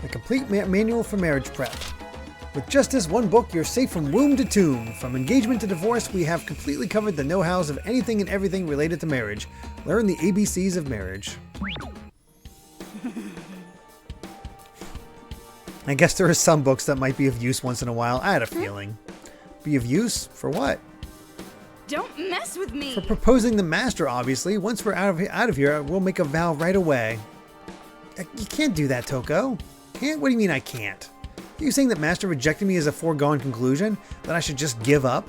S1: A complete manual for marriage prep. With just this one book, you're safe from womb to tomb. From engagement to divorce, we have completely covered the know-hows of anything and everything related to marriage. Learn the ABCs of marriage. I guess there are some books that might be of use once in a while. I had a feeling. Be of use? For what?
S2: Don't mess with me!
S1: For proposing the master, obviously. Once we're out of here, we'll make a vow right away. You can't do that, Toko. Can't? What do you mean I can't? Are you saying that Master rejecting me is a foregone conclusion? That I should just give up?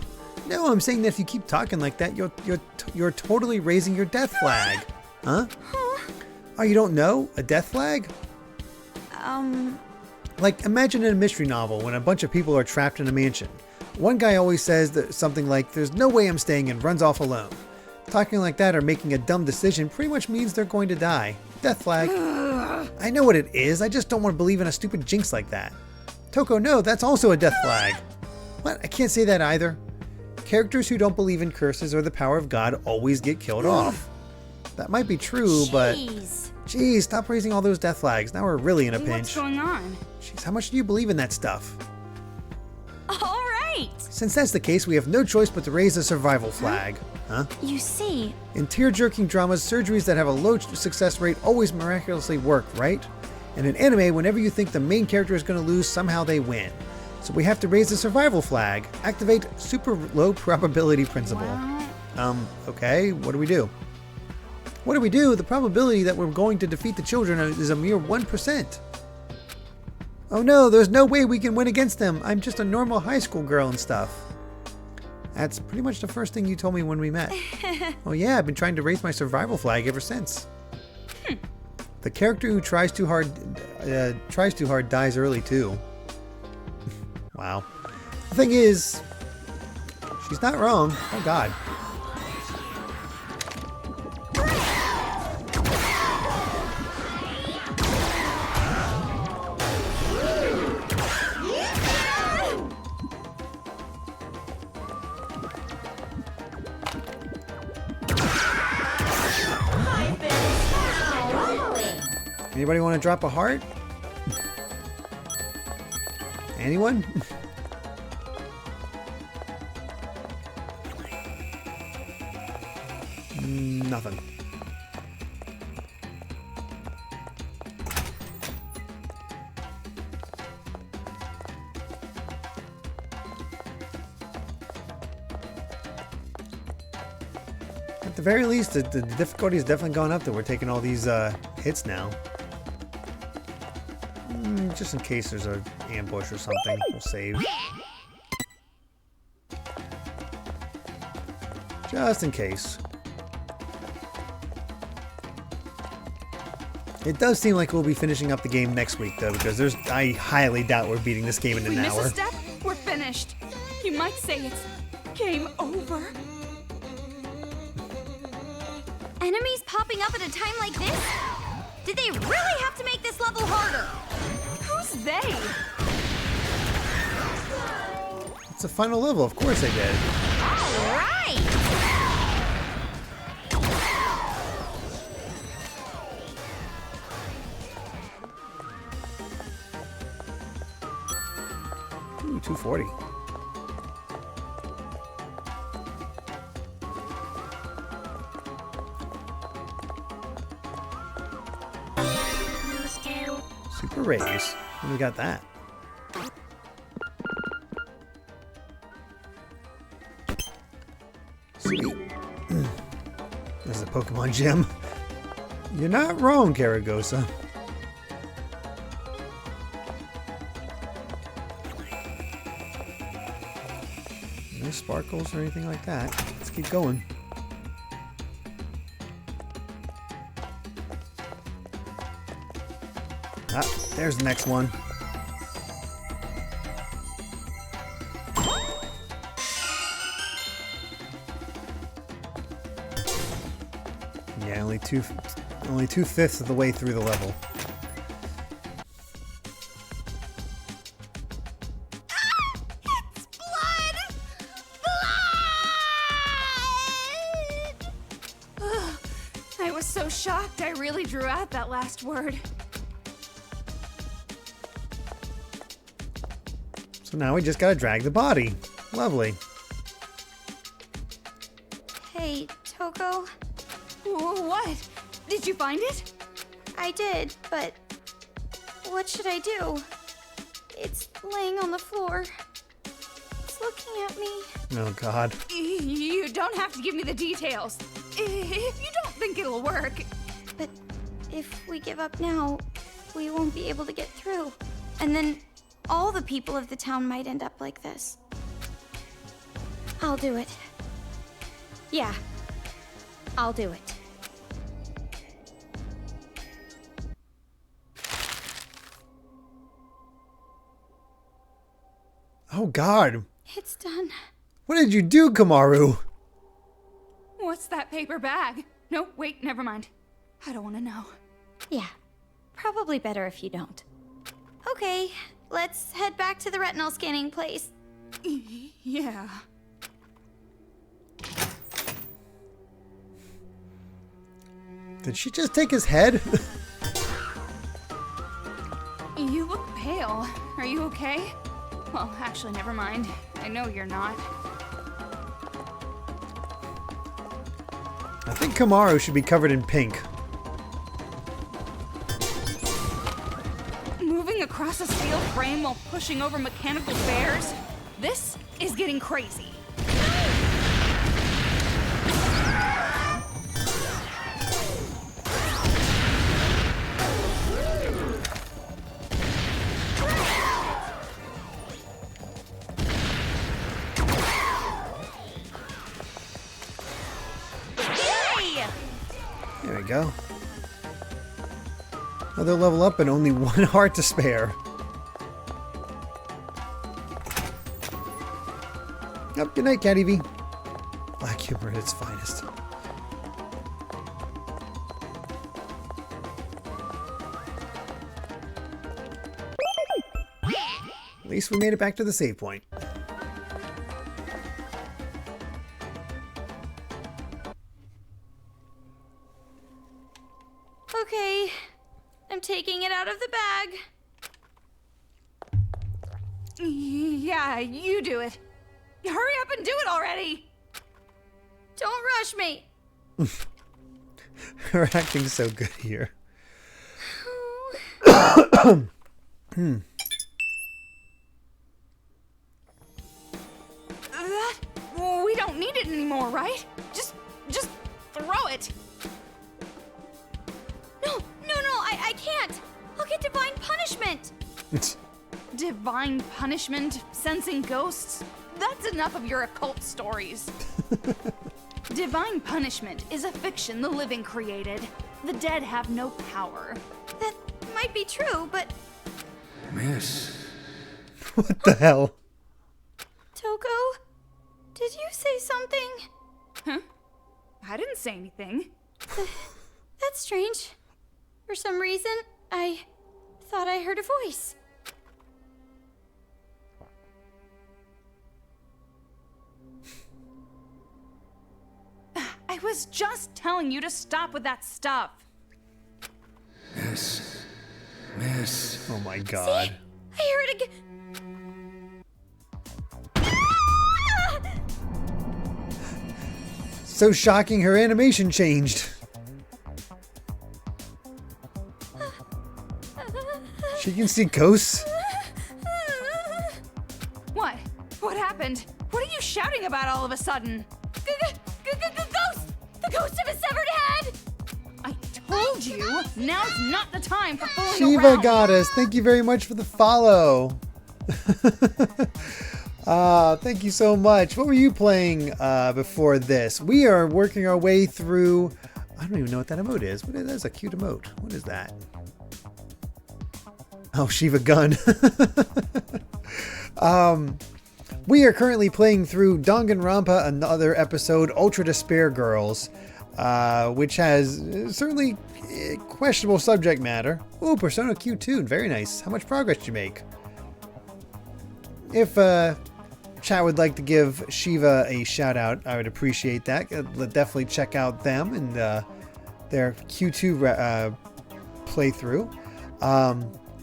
S1: No, I'm saying that if you keep talking like that, you're totally raising your death flag. Huh? Oh, you don't know? A death flag? Like, imagine in a mystery novel when a bunch of people are trapped in a mansion. One guy always says that something like, "There's no way I'm staying," and runs off alone. Talking like that or making a dumb decision pretty much means they're going to die. Death flag. I know what it is, I just don't want to believe in a stupid jinx like that. Toko, no, that's also a death flag. What? I can't say that either. Characters who don't believe in curses or the power of God always get killed off. That might be true, but... Jeez, stop raising all those death flags. Now we're really in a pinch.
S2: What's going on?
S1: Jeez, how much do you believe in that stuff?
S4: All right!
S1: Since that's the case, we have no choice but to raise a survival flag. Huh?
S4: You see...
S1: In tear-jerking dramas, surgeries that have a low success rate always miraculously work, right? And in anime, whenever you think the main character is going to lose, somehow they win. So we have to raise the survival flag. Activate super low probability principle.
S2: Wow.
S1: Okay, what do we do? What do we do? The probability that we're going to defeat the children is a mere 1%. Oh no, there's no way we can win against them. I'm just a normal high school girl and stuff. That's pretty much the first thing you told me when we met. Oh yeah, I've been trying to raise my survival flag ever since. The character who tries too hard dies early too. Wow. The thing is, she's not wrong. Oh god. Anybody want to drop a heart? Anyone? Nothing. At the very least, the difficulty has definitely gone up that we're taking all these hits now. Just in case there's an ambush or something, we'll save. Just in case. It does seem like we'll be finishing up the game next week, though, because I highly doubt we're beating this game in an hour.
S2: If we miss a step, we're finished. You might say it's game over.
S4: Enemies popping up at a time like this? Did they really have to make this level harder?
S2: Who's they?
S1: It's a final level, of course they did.
S4: All right!
S1: Ooh, 240. Super raise. We got that. Sweet. This is a Pokemon gym. You're not wrong, Karagosa. No sparkles or anything like that. Let's keep going. Ah, there's the next one. Yeah, only 2/5 of the way through the level.
S4: It's blood! Blood!
S2: I was so shocked I really drew out that last word.
S1: So now we just gotta drag the body. Lovely.
S4: Hey, Toko.
S2: What? Did you find it?
S4: I did, but what should I do? It's laying on the floor. It's looking at me.
S1: Oh, God.
S2: You don't have to give me the details. If you don't think it'll work.
S4: But if we give up now, we won't be able to get through. And then all the people of the town might end up like this. I'll do it. Yeah, I'll do it.
S1: Oh, God.
S4: It's done.
S1: What did you do, Komaru?
S2: What's that paper bag? No, wait, never mind. I don't want to know.
S4: Yeah, probably better if you don't. Okay, let's head back to the retinal scanning place.
S2: Yeah.
S1: Did she just take his head?
S2: You look pale. Are you okay? Well, actually, never mind. I know you're not.
S1: I think Komaru should be covered in pink.
S2: Moving across a steel frame while pushing over mechanical bears? This is getting crazy.
S1: There we go. Another level up and only one heart to spare. Yep, good night, Cat Evie. Black humor at its finest. At least we made it back to the save point.
S4: Okay, I'm taking it out of the bag.
S2: Yeah, you do it. Hurry up and do it already!
S4: Don't rush me.
S1: Her acting's so good here.
S2: We don't need it anymore, right? Just throw it.
S4: No, I can't. I'll get divine punishment.
S2: Divine punishment, sensing ghosts. That's enough of your occult stories. Divine punishment is a fiction the living created. The dead have no power.
S4: That might be true, but...
S9: Miss.
S1: What the hell?
S4: Toko, did you say something?
S2: Huh? I didn't say anything.
S4: That's strange. For some reason, I thought I heard a voice.
S2: I was just telling you to stop with that stuff.
S9: Miss.
S1: Oh my god.
S4: See? I heard again.
S1: So shocking, her animation changed. She can see ghosts.
S2: What? What happened? What are you shouting about all of a sudden?
S4: Ghost! The ghost of a severed head!
S2: I told you, now's not the time for fooling
S1: Shiva
S2: around.
S1: Goddess, thank you very much for the follow. Thank you so much. What were you playing before this? We are working our way through... I don't even know what that emote is. What is that? That's a cute emote. What is that? Oh, Shiva Gun. We are currently playing through Danganronpa Another episode, Ultra Despair Girls, which has certainly questionable subject matter. Oh, Persona Q2, very nice. How much progress did you make? If chat would like to give Shiva a shout out, I would appreciate that. Definitely check out them and their Q2 playthrough.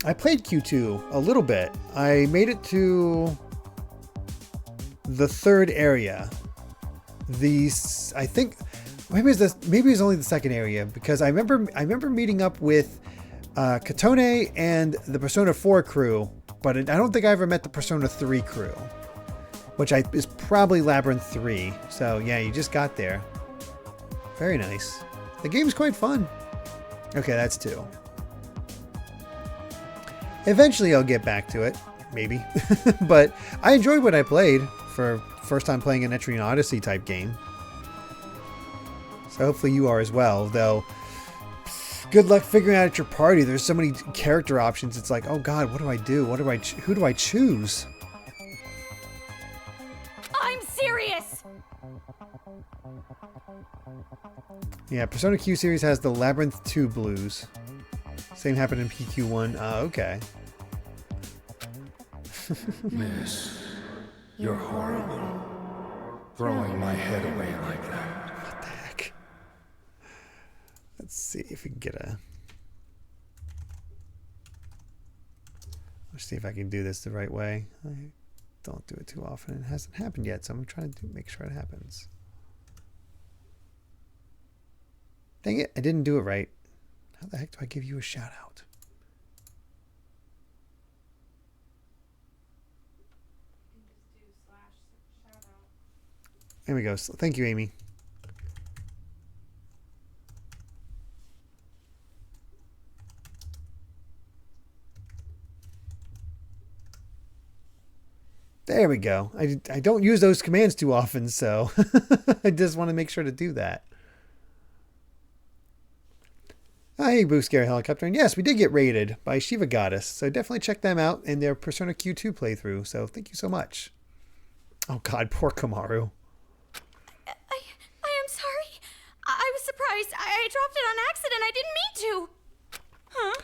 S1: I played Q2 a little bit. I made it to the third area. I think maybe it's only the second area, because I remember meeting up with Katone and the Persona 4 crew, but I don't think I ever met the Persona 3 crew. which is probably Labyrinth 3. So yeah, you just got there. Very nice. The game's quite fun. Okay, that's 2. Eventually I'll get back to it, maybe. But I enjoyed what I played for first time playing an Etrian Odyssey type game. So hopefully you are as well, though. Good luck figuring out your party. There's so many character options. It's like, oh god, what do I do? Who do I choose?
S4: I'm serious!
S1: Yeah, Persona Q series has the Labyrinth 2 blues. Same happened in PQ1. Okay.
S9: Miss, you're horrible. Throwing my head away like that.
S1: What the heck? Let's see if we can get a... Let's see if I can do this the right way. I don't do it too often. It hasn't happened yet, so I'm trying to make sure it happens. Dang it, I didn't do it right. How the heck do I give you a shout out? There we go. So, thank you, Amy. There we go. I don't use those commands too often, so I just want to make sure to do that. Hey, Boo Scary Helicopter. And yes, we did get raided by Shiva Goddess, so definitely check them out in their Persona Q2 playthrough. So thank you so much. Oh god, poor Komaru.
S4: I am sorry. I was surprised. I dropped it on accident. I didn't mean to. Huh?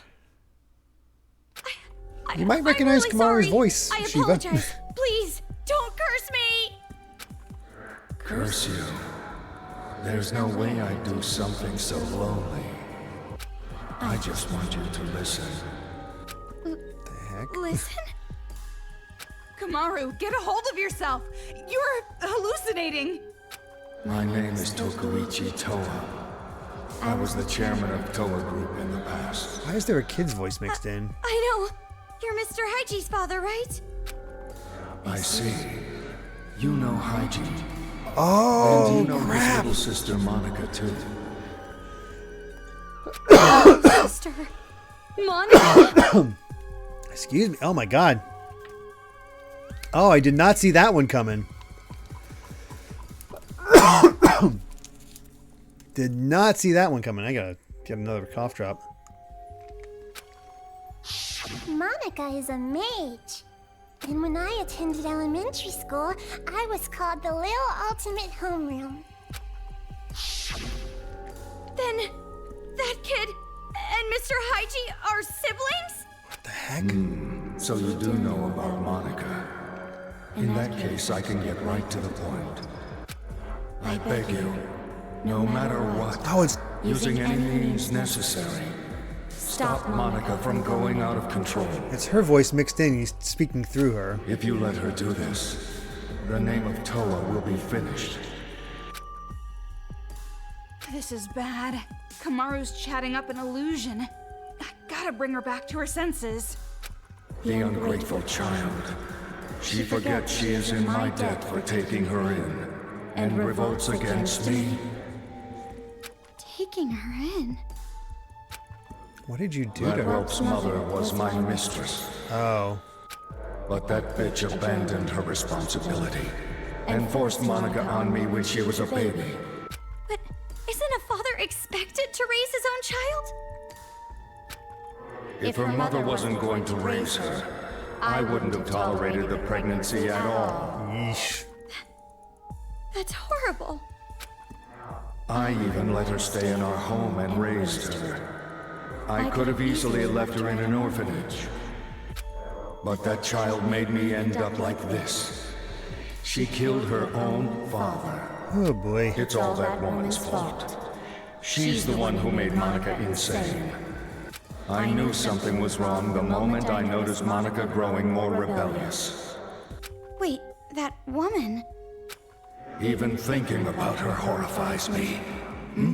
S1: You might recognize
S4: really
S1: Komaru's
S4: sorry.
S1: voice,
S4: I
S1: Shiva.
S4: apologize. Please, don't curse me.
S9: Curse you. There's no way I'd do something so lonely. I just want you to listen.
S1: The heck?
S4: Listen?
S2: Komaru, get a hold of yourself. You're hallucinating.
S9: My name is Tokuichi Toa. I was the chairman of Toa Group in the past.
S1: Why is there a kid's voice mixed in?
S4: I know. You're Mr. Haiji's father, right?
S9: I see. You know Haiji.
S1: Oh,
S9: And you know
S1: crap.
S9: his little sister Monaca too.
S4: Sister. Monaca.
S1: Excuse me. Oh my god. Oh, I did not see that one coming. Did not see that one coming. I gotta get another cough drop.
S11: Monaca is a mage. And when I attended elementary school, I was called the Little Ultimate Homeroom.
S4: Then that kid and Mr. Haiji are siblings?
S1: What the heck?
S9: So you do know about Monaca. In that case, I can get right to the point. I beg you, no matter what, using any means necessary, stop Monaca from going out of control.
S1: It's her voice mixed in. He's speaking through her.
S9: If you let her do this, the name of Toa will be finished.
S2: This is bad. Komaru's chatting up an illusion. I gotta bring her back to her senses.
S9: The ungrateful child. She forgets she is in my debt for taking her in, and revolts against me.
S4: Taking her in?
S1: What did you do
S9: That
S1: to her?
S9: rope's mother was my mistress.
S1: Oh.
S9: But that bitch abandoned her responsibility and forced Monaca on me when she was a baby.
S4: But isn't a father expected to raise his own child?
S9: If her mother wasn't going to raise her, I wouldn't have tolerated the pregnancy at all.
S1: Yeesh.
S4: That's horrible.
S9: I even let her stay in our home and raised her. I could have easily left her in an orphanage. But that child made me end up like this. She killed her own father.
S1: Oh boy.
S9: It's all that woman's fault. She's the one who made Monaca insane. I knew something was wrong the moment I noticed Monaca growing more rebellious.
S4: Wait, that woman?
S9: Even thinking about her horrifies me.
S2: The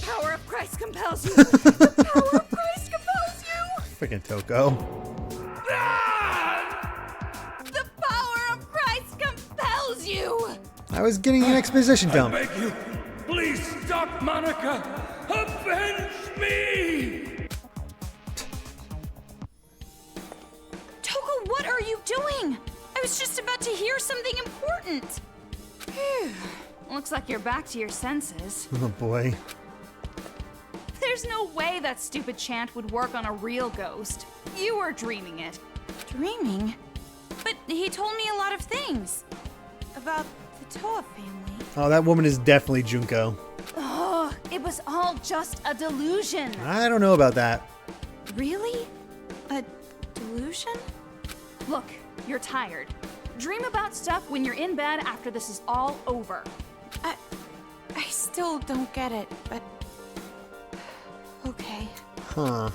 S2: power of Christ compels you. The power of Christ compels you.
S1: Freaking Toko.
S2: The
S1: I was getting an exposition dump.
S12: I beg you, please stop, Monaca! Avenge me!
S2: Toko, what are you doing? I was just about to hear something important. Phew. Looks like you're back to your senses.
S1: Oh boy.
S2: There's no way that stupid chant would work on a real ghost. You were dreaming it. Dreaming? But he told me a lot of things. About the Toa family.
S1: Oh, that woman is definitely Junko.
S2: Oh, it was all just a delusion.
S1: I don't know about that.
S2: Really? A delusion? Look, you're tired. Dream about stuff when you're in bed after this is all over. I still don't get it, but... okay.
S1: Huh.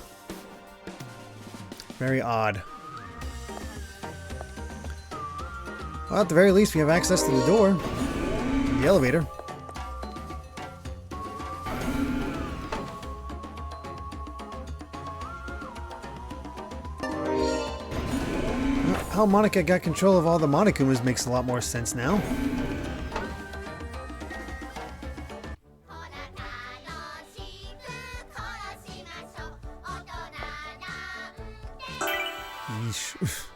S1: Very odd. Well, at the very least, we have access to the door. The elevator. How Monaca got control of all the Monokumas makes a lot more sense now. Yeesh.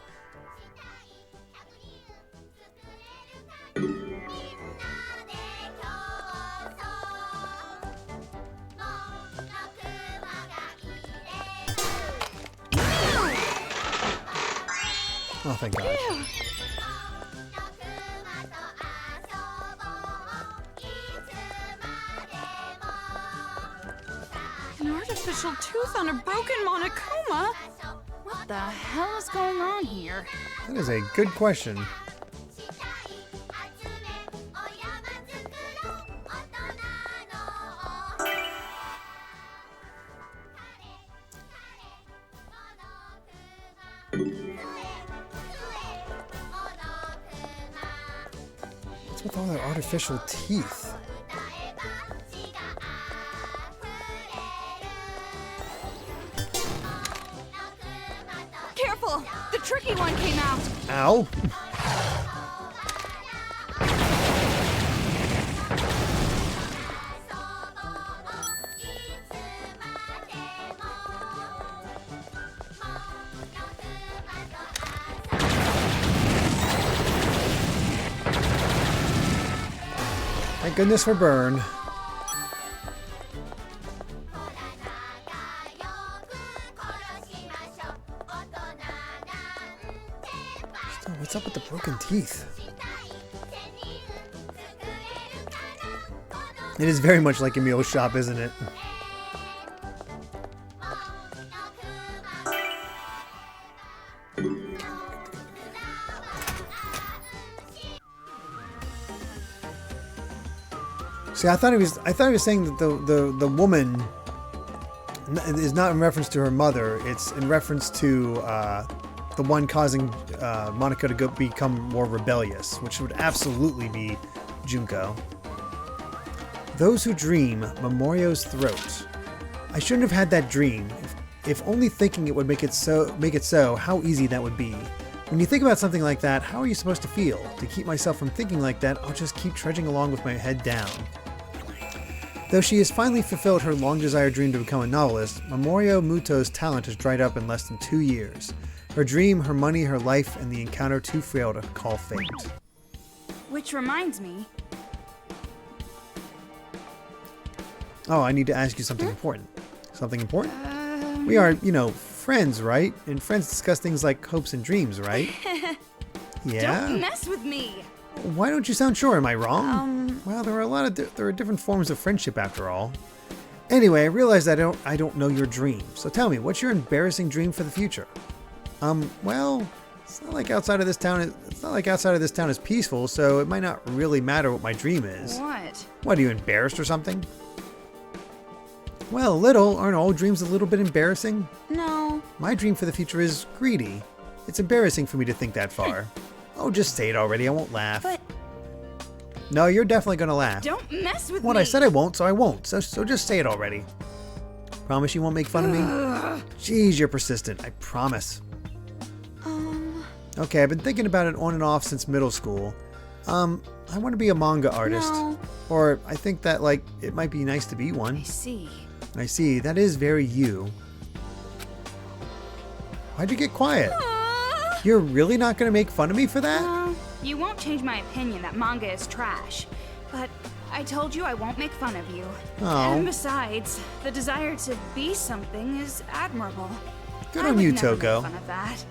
S1: Oh, thank God.
S2: An artificial tooth on a broken Monokuma? What the hell is going on here?
S1: That is a good question. What's with all their artificial teeth?
S2: Careful! The tricky one came out!
S1: Ow! Thank goodness for burn. Still, what's up with the broken teeth? It is very much like Emil's shop, isn't it? See, I thought he was saying that the woman is not in reference to her mother. It's in reference to the one causing Monaca to become more rebellious, which would absolutely be Junko. Those who dream, Memorio's throat. I shouldn't have had that dream. If only thinking it would make it so, how easy that would be. When you think about something like that, how are you supposed to feel? To keep myself from thinking like that, I'll just keep trudging along with my head down. Though she has finally fulfilled her long-desired dream to become a novelist, Memorio Muto's talent has dried up in less than 2 years. Her dream, her money, her life, and the encounter too frail to call fate.
S2: Which reminds me...
S1: Oh, I need to ask you something important. Something important? We are, you know, friends, right? And friends discuss things like hopes and dreams, right? Yeah?
S2: Don't mess with me!
S1: Why don't you sound sure? Am I wrong? Well, there are different forms of friendship after all. Anyway, I realized I don't know your dream. So tell me, what's your embarrassing dream for the future? Well, it's not like outside of this town is peaceful, so it might not really matter what my dream is.
S2: What?
S1: What, are you embarrassed or something? Well, a little. Aren't all dreams a little bit embarrassing?
S2: No.
S1: My dream for the future is greedy. It's embarrassing for me to think that far. Oh, just say it already. I won't laugh.
S2: But...
S1: No, you're definitely gonna laugh.
S2: Don't mess with me!
S1: What, I said I won't, so I won't. So just say it already. Promise you won't make fun of me? Jeez, you're persistent. I promise. Okay, I've been thinking about it on and off since middle school. I'm I want to be a manga artist.
S2: No.
S1: Or I think that, like, it might be nice to be one.
S2: I see.
S1: I see. That is very you. Why'd you get quiet? You're really not going to make fun of me for that?
S2: You won't change my opinion that manga is trash. But I told you I won't make fun of you.
S1: Oh.
S2: And besides, the desire to be something is admirable.
S1: Good
S2: I
S1: on
S2: would
S1: you,
S2: never make
S1: Toko.
S2: fun of that.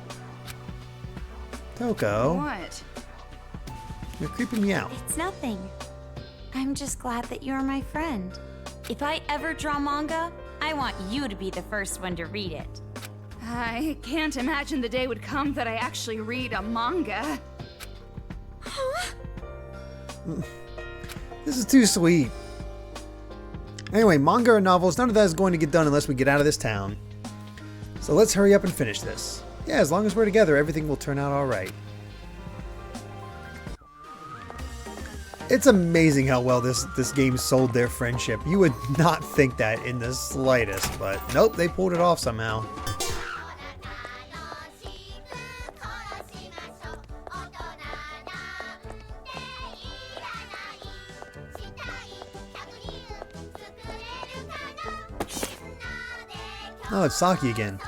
S1: Toko,
S2: What?
S1: you're creeping me out.
S13: It's nothing. I'm just glad that you're my friend. If I ever draw manga, I want you to be the first one to read it.
S2: I can't imagine the day would come that I actually read a manga.
S1: This is too sweet. Anyway, manga or novels, none of that is going to get done unless we get out of this town. So let's hurry up and finish this. Yeah, as long as we're together, everything will turn out alright. It's amazing how well this game sold their friendship. You would not think that in the slightest, but nope, they pulled it off somehow. Oh, it's Saki again.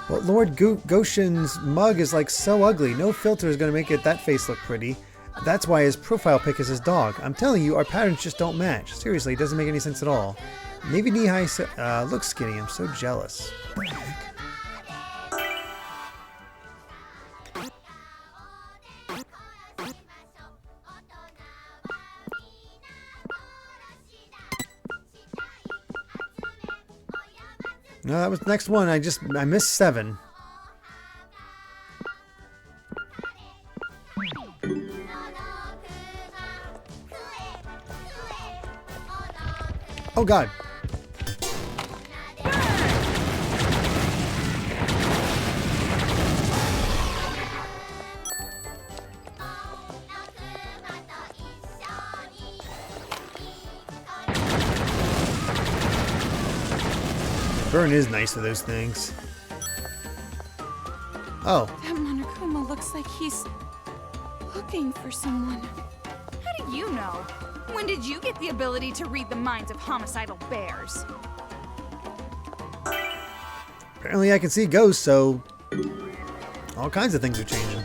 S1: But Lord Goshen's mug is like so ugly. No filter is going to make that face look pretty. That's why his profile pic is his dog. I'm telling you, our patterns just don't match. Seriously, it doesn't make any sense at all. Navy knee-high looks skinny. I'm so jealous. What the heck? No, that was the next one. I missed 7. Oh God. Burn is nice for those things. Oh.
S2: That Monokuma looks like he's looking for someone. How do you know? When did you get the ability to read the minds of homicidal bears?
S1: Apparently I can see ghosts, so all kinds of things are changing.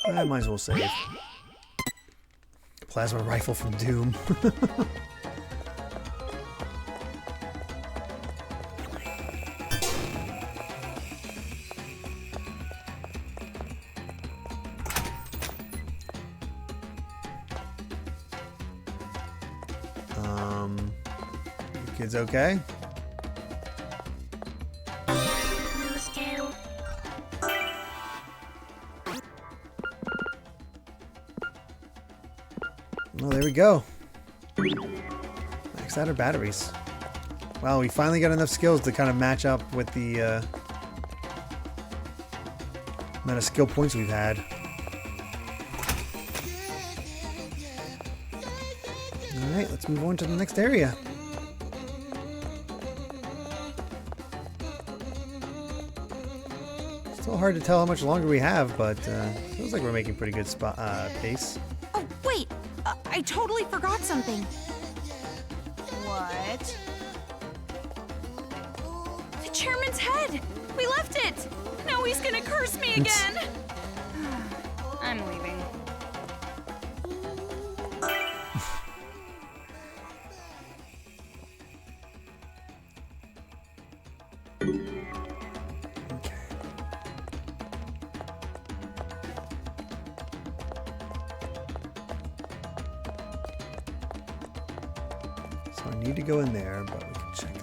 S1: I might as well save. Plasma rifle from Doom. You kids okay? Well, there we go. Max out our batteries. Wow, we finally got enough skills to kind of match up with the amount of skill points we've had. Alright, let's move on to the next area. Still hard to tell how much longer we have, but feels like we're making pretty good pace.
S13: Oh, wait! I totally forgot something.
S2: What?
S13: The chairman's head! We left it! Now he's gonna curse me again!
S2: I'm leaving.
S1: So I need to go in there, but we can check.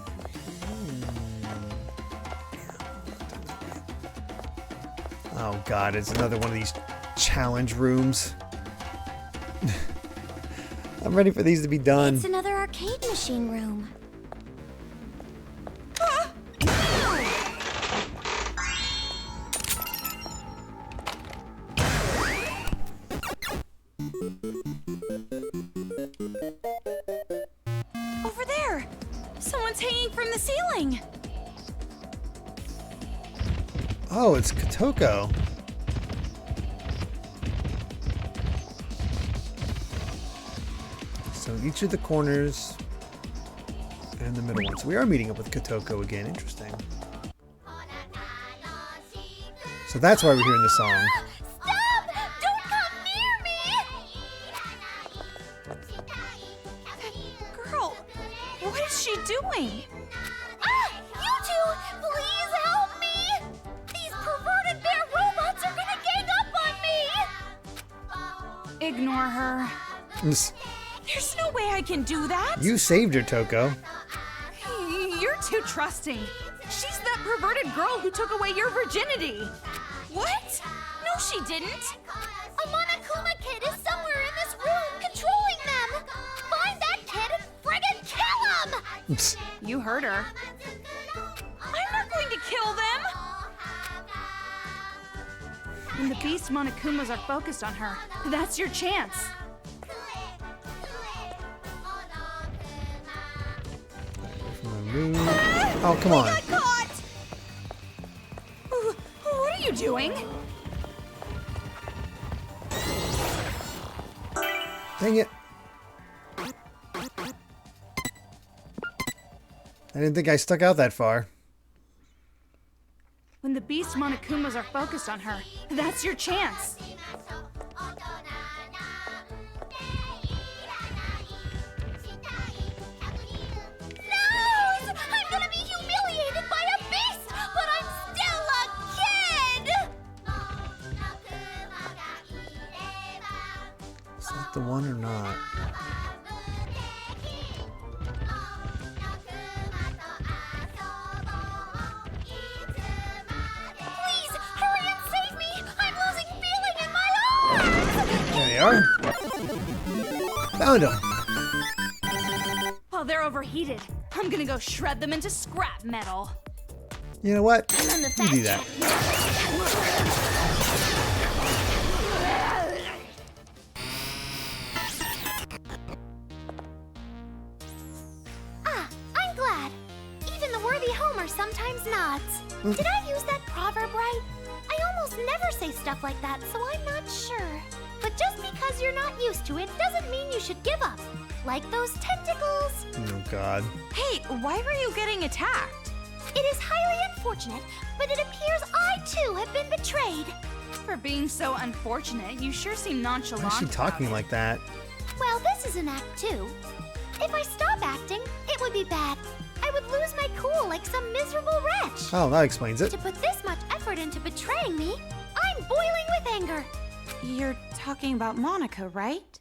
S1: Oh God, it's another one of these challenge rooms. I'm ready for these to be done.
S11: It's another arcade machine room.
S13: Over there! Someone's hanging from the ceiling!
S1: Oh, it's Kotoko. So each of the corners and the middle one. So we are meeting up with Kotoko again. Interesting. So that's why we're hearing the song.
S4: Stop! Don't come near me!
S2: Girl, what is she doing?
S4: Ah! You two! Please help me! These perverted bear robots are gonna gang up on me!
S2: Ignore her. There's no way I can do that.
S1: You saved her, Toko.
S2: You're too trusting. She's that perverted girl who took away your virginity. What? No, she didn't.
S4: A Monokuma kid is somewhere in this room controlling them! Find that kid and friggin' kill him!
S2: You heard her. I'm not going to kill them. When the beast Monokumas are focused on her, that's your chance.
S1: Oh, come on.
S2: I got caught! What are you doing?
S1: Dang it. I didn't think I stuck out that far.
S2: When the beast Monokumas are focused on her, that's your chance.
S4: I'm gonna be humiliated by a beast, but I'm still a kid!
S1: Is that the one or not?
S4: Please, hurry and save me! I'm losing feeling in my arms!
S1: There they are. Found them.
S2: While they're overheated, I'm gonna go shred them into scrap metal.
S1: You know what? You do that.
S11: Ah, I'm glad. Even the worthy Homer sometimes nods. Did I use that proverb right? I almost never say stuff like that, so I'm not sure. But just because you're not used to it doesn't mean you should give up. Like those tentacles.
S1: Oh, God.
S2: Hey, why were you getting attacked?
S11: It is highly unfortunate, but it appears I too have been betrayed.
S2: For being so unfortunate, you sure seem nonchalant.
S1: Why is she talking like that?
S11: Well, this is an act too. If I stop acting, it would be bad. I would lose my cool like some miserable wretch.
S1: Oh, that explains it.
S11: To put this much effort into betraying me, I'm boiling with anger.
S13: You're talking about Monaca, right?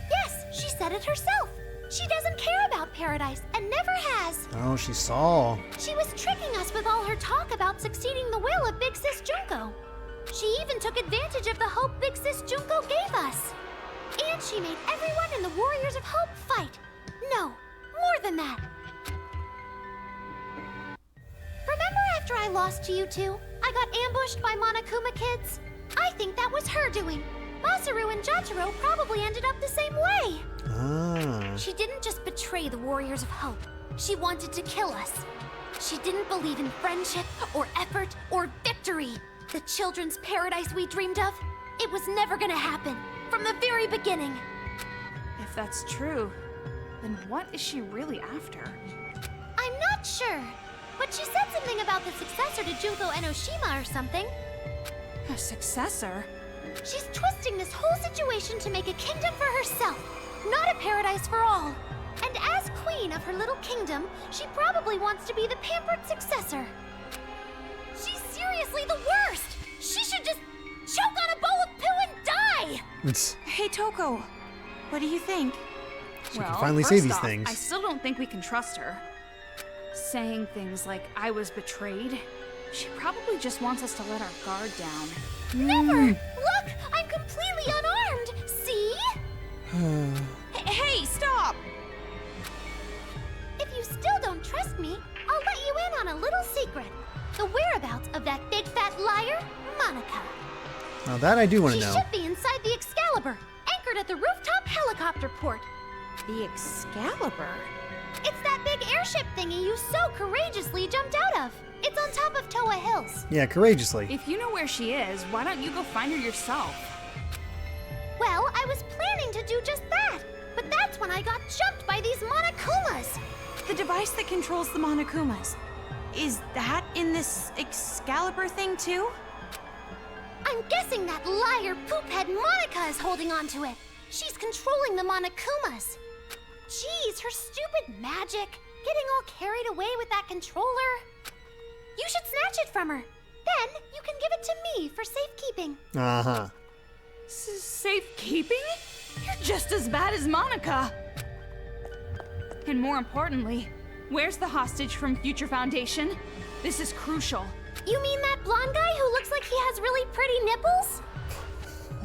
S11: Yes, she said it herself. She doesn't care about paradise and never has.
S1: Oh, she saw.
S11: She was tricking us with all her talk about succeeding the will of Big Sis Junko. She even took advantage of the hope Big Sis Junko gave us. And she made everyone in the Warriors of Hope fight. No, more than that. Remember after I lost to you two, I got ambushed by Monokuma kids? I think that was her doing. Masaru and Jotaro probably ended up the same way.
S1: Ah.
S11: She didn't just betray the Warriors of Hope. She wanted to kill us. She didn't believe in friendship or effort or victory. The children's paradise we dreamed of, it was never gonna happen. From the very beginning.
S2: If that's true, then what is she really after?
S11: I'm not sure. But she said something about the successor to Junko Enoshima or something.
S2: A successor?
S11: She's twisting this whole situation to make a kingdom for herself, not a paradise for all. And as queen of her little kingdom, she probably wants to be the pampered successor. She's seriously the worst! She should just choke on a bowl of poo and die!
S13: Hey, Toko, what do you think?
S1: She can finally say these things.
S2: I still don't think we can trust her. Saying things like, I was betrayed, she probably just wants us to let our guard down.
S11: Never! Look! I'm completely unarmed! See?
S2: Hey, stop!
S11: If you still don't trust me, I'll let you in on a little secret. The whereabouts of that big fat liar, Monaca.
S1: Now that I do want to
S11: She
S1: know.
S11: should be inside the Excalibur, anchored at the rooftop helicopter port.
S13: The Excalibur?
S11: It's that that big airship thingy you so courageously jumped out of. It's on top of Toa Hills.
S1: Yeah, courageously.
S2: If you know where she is, why don't you go find her yourself?
S11: Well, I was planning to do just that, but that's when I got jumped by these Monakumas.
S13: The device that controls the Monakumas. Is that in this Excalibur thing too?
S11: I'm guessing that liar poophead Monaca is holding on to it. She's controlling the Monakumas. Jeez, her stupid magic. Getting all carried away with that controller. You should snatch it from her. Then you can give it to me for safekeeping.
S1: Uh-huh.
S2: Safekeeping? You're just as bad as Monaca. And more importantly, where's the hostage from Future Foundation? This is crucial.
S11: You mean that blonde guy who looks like he has really pretty nipples?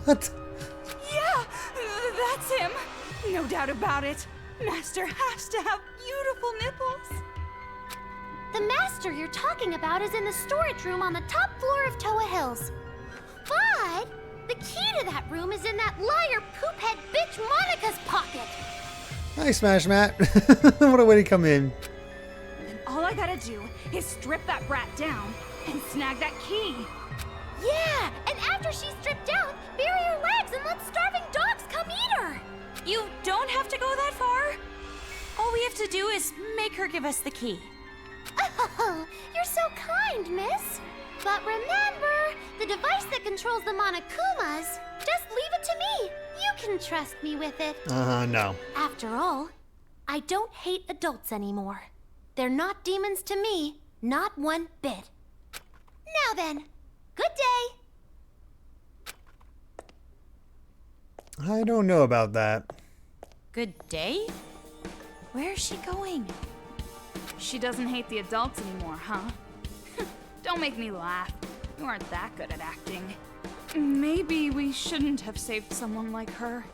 S1: What?
S2: Yeah, that's him. No doubt about it. Master has to have beautiful nipples.
S11: The master you're talking about is in the storage room on the top floor of Toa Hills. But the key to that room is in that liar poophead bitch Monica's pocket.
S1: Hi, Smash Matt. What a way to come in.
S2: And all I gotta do is strip that brat down and snag that key.
S11: Yeah, and after she's stripped down, bury her legs and let starving dogs come eat her.
S13: You don't have to go that far. All we have to do is make her give us the key.
S11: Oh, you're so kind, miss. But remember, the device that controls the Monakumas, just leave it to me. You can trust me with it.
S1: No.
S11: After all, I don't hate adults anymore. They're not demons to me, not one bit. Now then, good day.
S1: I don't know about that.
S13: Good day? Where's she going?
S2: She doesn't hate the adults anymore, huh? Don't make me laugh. You aren't that good at acting. Maybe we shouldn't have saved someone like her.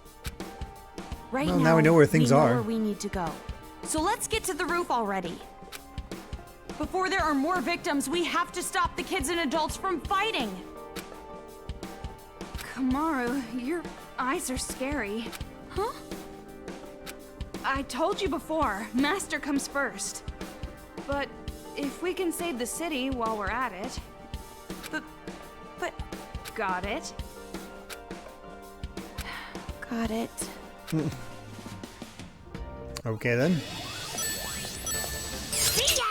S13: Right
S1: Well, now we know where things
S13: we know
S1: are.
S13: where we need to go. So let's get to the roof already. Before there are more victims, we have to stop the kids and adults from fighting.
S2: Komaru, your eyes are scary.
S13: Huh?
S2: I told you before, Master comes first. But if we can save the city while we're at it... But... Got it?
S13: Got it.
S1: Okay, then.
S11: See ya!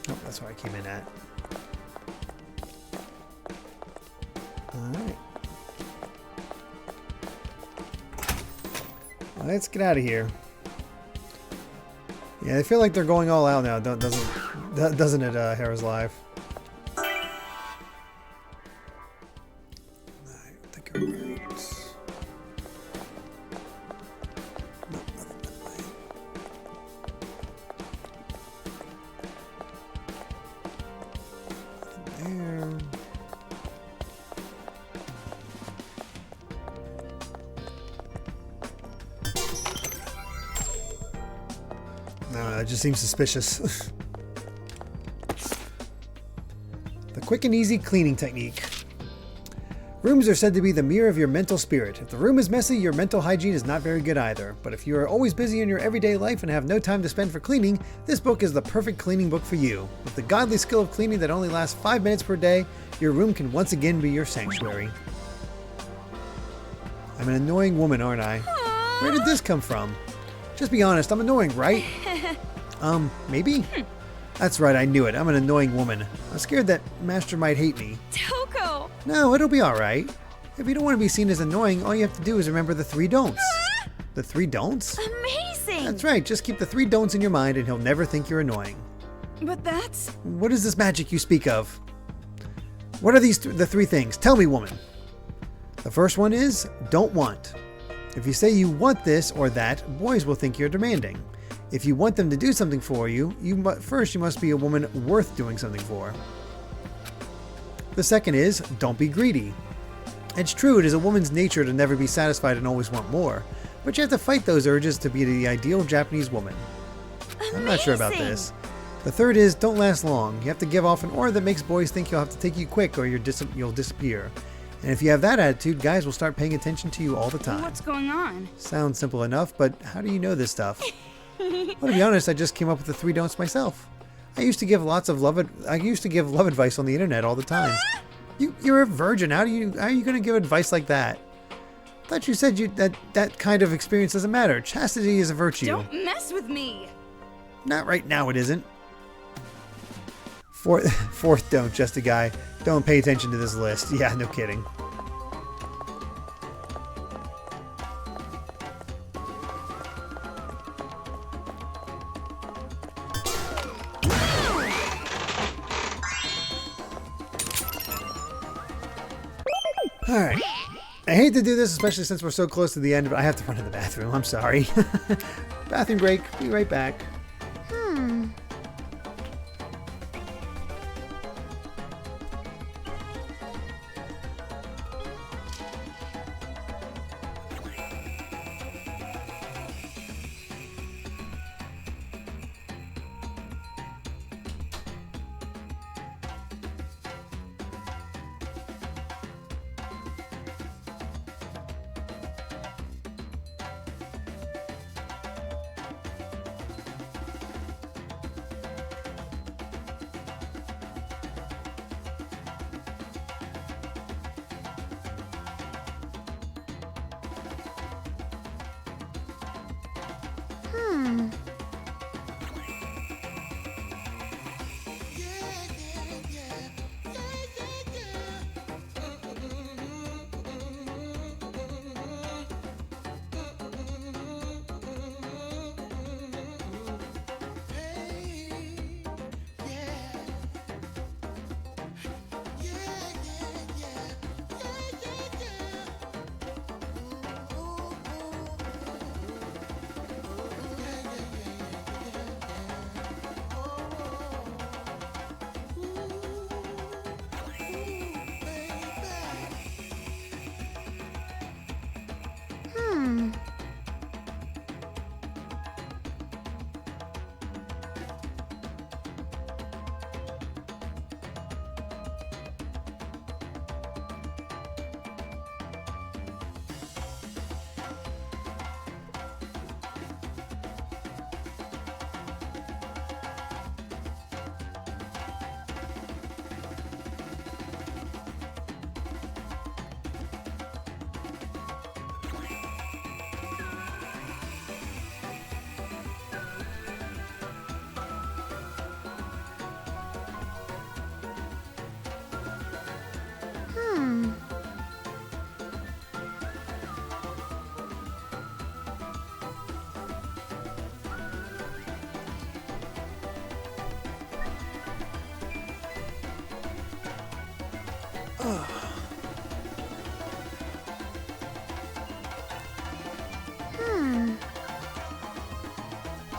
S1: Oh, that's where I came in at. Alright. Let's get out of here. Yeah, I feel like they're going all out now, doesn't it, Hera's Live? I think you're right. Nope, nothing that way. Nothing there. No, that just seems suspicious. The quick and easy cleaning technique. Rooms are said to be the mirror of your mental spirit. If the room is messy, your mental hygiene is not very good either. But if you are always busy in your everyday life and have no time to spend for cleaning, this book is the perfect cleaning book for you. With the godly skill of cleaning that only lasts 5 minutes per day, your room can once again be your sanctuary. I'm an annoying woman, aren't I? Where did this come from? Just be honest, I'm annoying, right? Maybe? That's right, I knew it. I'm an annoying woman. I'm scared that Master might hate me.
S13: Toko!
S1: No, it'll be alright. If you don't want to be seen as annoying, all you have to do is remember the 3 don'ts. The 3 don'ts?
S13: Amazing!
S1: That's right, just keep the 3 don'ts in your mind and he'll never think you're annoying.
S2: But that's...
S1: What is this magic you speak of? What are these the 3 things? Tell me, woman. The first one is, don't want. If you say you want this or that, boys will think you're demanding. If you want them to do something for you, first you must be a woman worth doing something for. The second is, don't be greedy. It's true, it is a woman's nature to never be satisfied and always want more, but you have to fight those urges to be the ideal Japanese woman.
S13: Amazing.
S1: I'm not sure about this. The third is, don't last long. You have to give off an aura that makes boys think you'll have to take you quick or you'll disappear. And if you have that attitude, guys will start paying attention to you all the time.
S2: What's going on?
S1: Sounds simple enough, but how do you know this stuff? Well, to be honest, I just came up with the 3 don'ts myself. I used to give love advice on the internet all the time. You're a virgin. How are you going to give advice like that? I thought you said that kind of experience doesn't matter. Chastity is a virtue.
S2: Don't mess with me.
S1: Not right now, it isn't. Fourth don't, just a guy. Don't pay attention to this list. Yeah, no kidding. Alright. I hate to do this, especially since we're so close to the end, but I have to run to the bathroom. I'm sorry. Bathroom break. Be right back.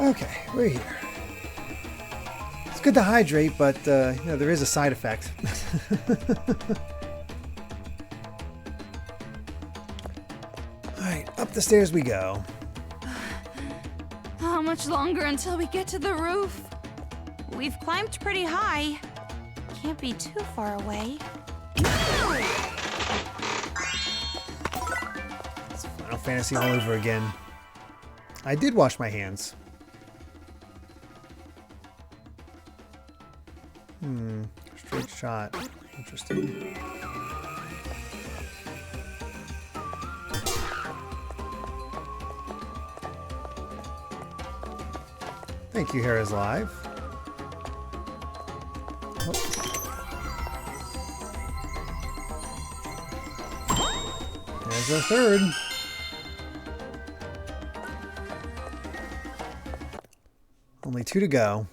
S1: Okay, we're here. It's good to hydrate, but you know, there is a side effect. Alright, up the stairs we go.
S2: How much longer until we get to the roof?
S13: We've climbed pretty high. Can't be too far away.
S1: It's Final Fantasy all over again. I did wash my hands. Straight shot. Interesting. Thank you, Hair is Live. Oh. There's a third. Only 2 to go.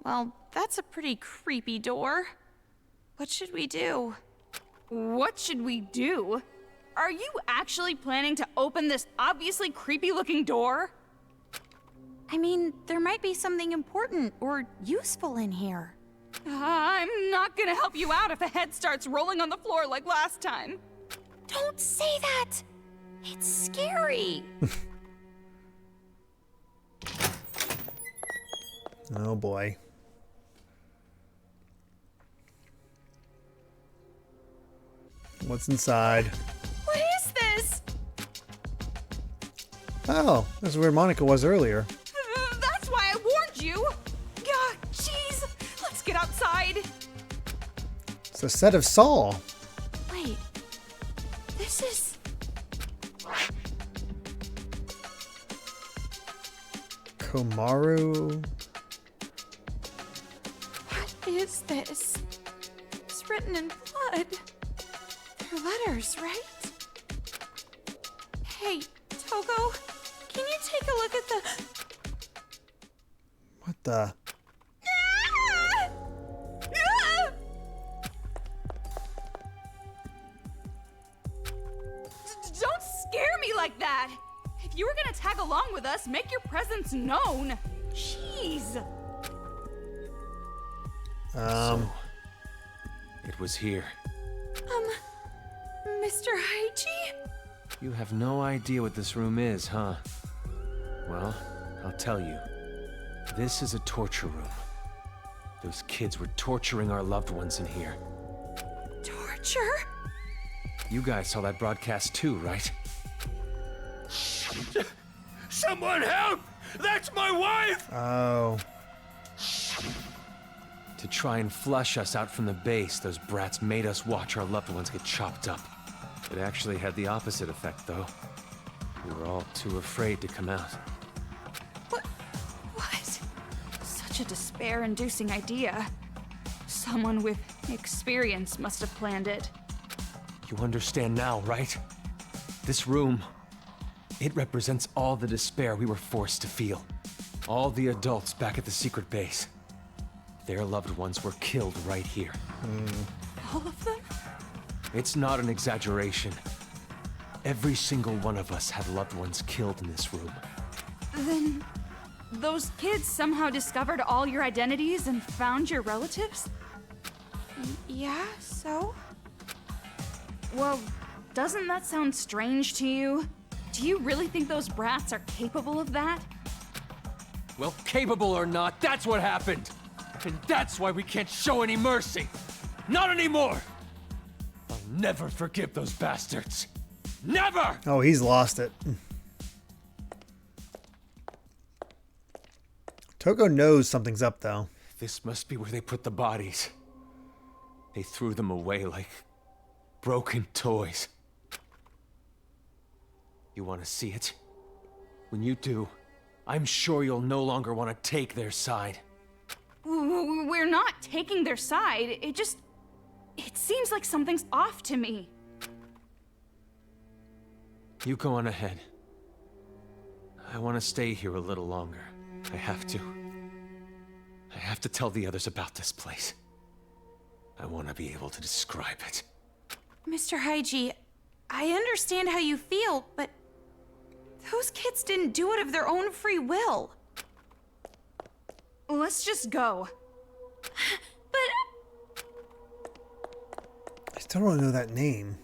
S13: Well, that's a pretty creepy door. What should we do?
S2: What should we do? Are you actually planning to open this obviously creepy-looking door?
S13: I mean, there might be something important or useful in here.
S2: I'm not gonna help you out if a head starts rolling on the floor like last time.
S13: Don't say that! It's scary!
S1: Oh boy. What's inside?
S13: What is this?
S1: Oh, this is where Monaca was earlier.
S2: That's why I warned you. Yeah, jeez. Let's get outside.
S1: It's a set of Saw.
S13: Wait. This is...
S1: Komaru.
S13: What is this? It's written in blood. They're letters, right? Hey, Togo, can you take a look at the...
S1: What the?
S2: Don't scare me like that. If you were gonna tag along with us, make your presence known. Jeez.
S3: So, it was here.
S13: Mr. Haiji?
S3: You have no idea what this room is, huh? Well, I'll tell you. This is a torture room. Those kids were torturing our loved ones in here.
S13: Torture?
S3: You guys saw that broadcast too, right?
S12: Someone help! That's my wife!
S1: Oh.
S3: To try and flush us out from the base, those brats made us watch our loved ones get chopped up. It actually had the opposite effect, though. We were all too afraid to come out.
S2: What? Such a despair-inducing idea. Someone with experience must have planned it.
S3: You understand now, right? This room, it represents all the despair we were forced to feel. All the adults back at the secret base. Their loved ones were killed right here.
S2: All of them?
S3: It's not an exaggeration. Every single one of us had loved ones killed in this room.
S2: Then those kids somehow discovered all your identities and found your relatives?
S13: Yeah, so?
S2: Well, doesn't that sound strange to you? Do you really think those brats are capable of that?
S3: Well, capable or not, that's what happened! And that's why we can't show any mercy! Not anymore! I'll never forgive those bastards! Never!
S1: Oh, he's lost it. Toko knows something's up, though.
S3: This must be where they put the bodies. They threw them away like broken toys. You want to see it? When you do, I'm sure you'll no longer want to take their side.
S2: We're not taking their side. It seems like something's off to me.
S3: You go on ahead. I want to stay here a little longer. I have to. I have to tell the others about this place. I want to be able to describe it.
S13: Mr. Haiji, I understand how you feel, but those kids didn't do it of their own free will.
S2: Let's just go.
S13: But...
S1: I still don't know that name.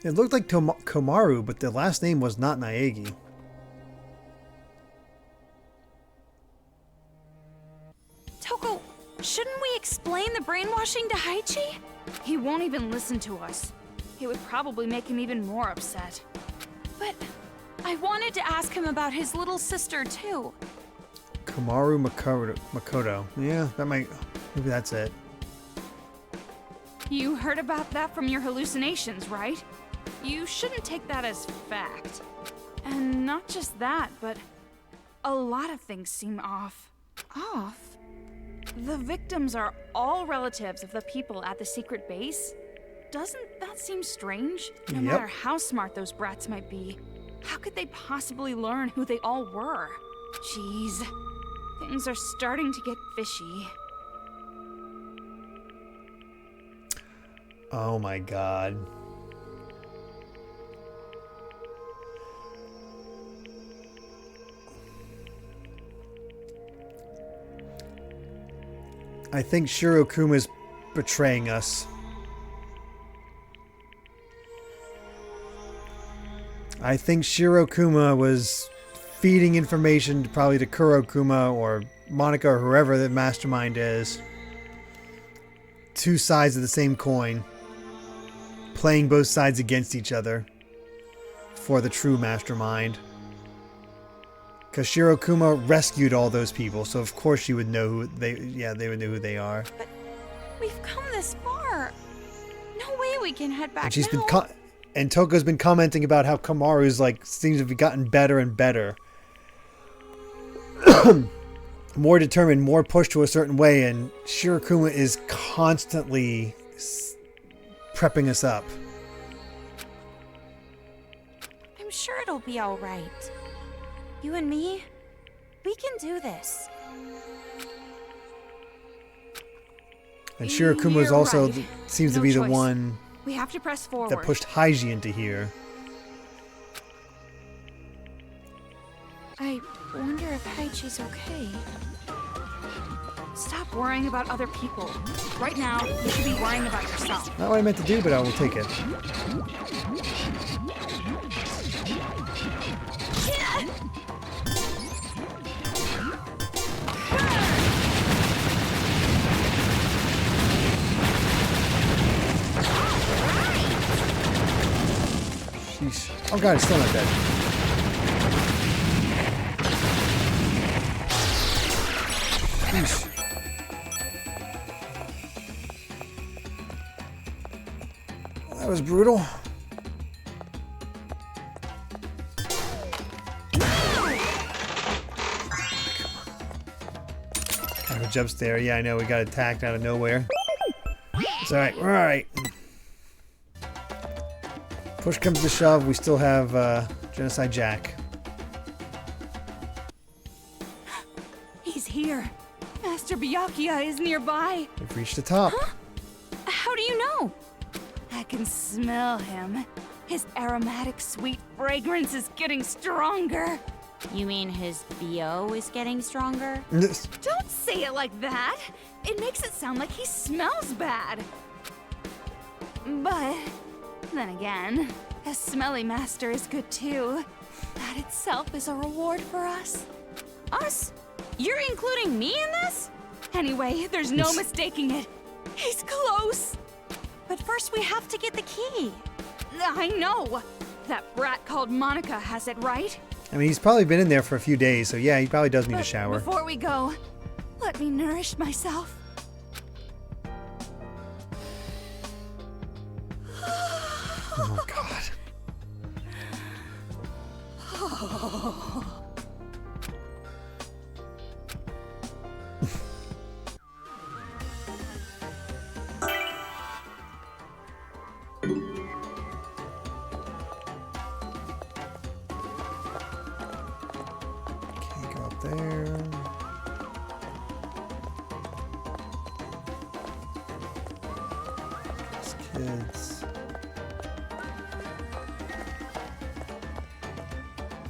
S1: It looked like Komaru, but the last name was not Naegi.
S13: Toko, shouldn't we explain the brainwashing to Haiji?
S2: He won't even listen to us. It would probably make him even more upset.
S13: But I wanted to ask him about his little sister, too.
S1: Komaru Makoto. Yeah, that might... Maybe that's it.
S2: You heard about that from your hallucinations, right? You shouldn't take that as fact. And not just that, but a lot of things seem off.
S13: Off?
S2: The victims are all relatives of the people at the secret base. Doesn't that seem strange? No matter how smart those brats might be, how could they possibly learn who they all were? Jeez, things are starting to get fishy.
S1: Oh my god. I think Shirokuma's betraying us. I think Shirokuma was feeding information probably to Kurokuma or Monaca or whoever the mastermind is. two sides of the same coin, playing both sides against each other for the true mastermind. Because Shirokuma rescued all those people, so of course she would know who they would know who they are.
S13: But we've come this far. No way we can head back
S1: And she's
S13: now.
S1: been and Toko's been commenting about how Komaru's seems to have gotten better and better. More determined, more pushed to a certain way, and Shirokuma is constantly prepping us up.
S13: I'm sure it'll be all right. You and me, we can do this.
S1: And Shirokuma is
S13: You're
S1: also
S13: right.
S1: seems to
S13: No
S1: be
S13: choice.
S1: the one
S13: We have to press forward.
S1: that pushed Haiji into here.
S13: I wonder if Haichi's okay. Stop worrying about other people. Right now, you should be worrying about yourself.
S1: Not what I meant to do, but I will take it. Sheesh. Oh god, it's still not dead. Sheesh. That was brutal. Kind of a jump scare. Yeah, I know. We got attacked out of nowhere. It's alright. We're alright. Push comes to shove. We still have Genocide Jack.
S2: He's here. Master Byakuya is nearby.
S1: We've reached the top.
S2: Huh? How do you know? I can smell him. His aromatic, sweet fragrance is getting stronger.
S10: You mean his BO is getting stronger?
S2: Don't say it like that. It makes it sound like he smells bad. But then again, a smelly master is good too. That itself is a reward for us.
S13: Us? You're including me in this?
S2: Anyway, there's no mistaking it. He's close.
S13: But first we have to get the key.
S2: I know. That brat called Monaca has it, right?
S1: I mean, he's probably been in there for a few days, so yeah, he probably does need a shower.
S2: Before we go, let me nourish myself.
S1: Oh, God. Okay, go up there. These kids.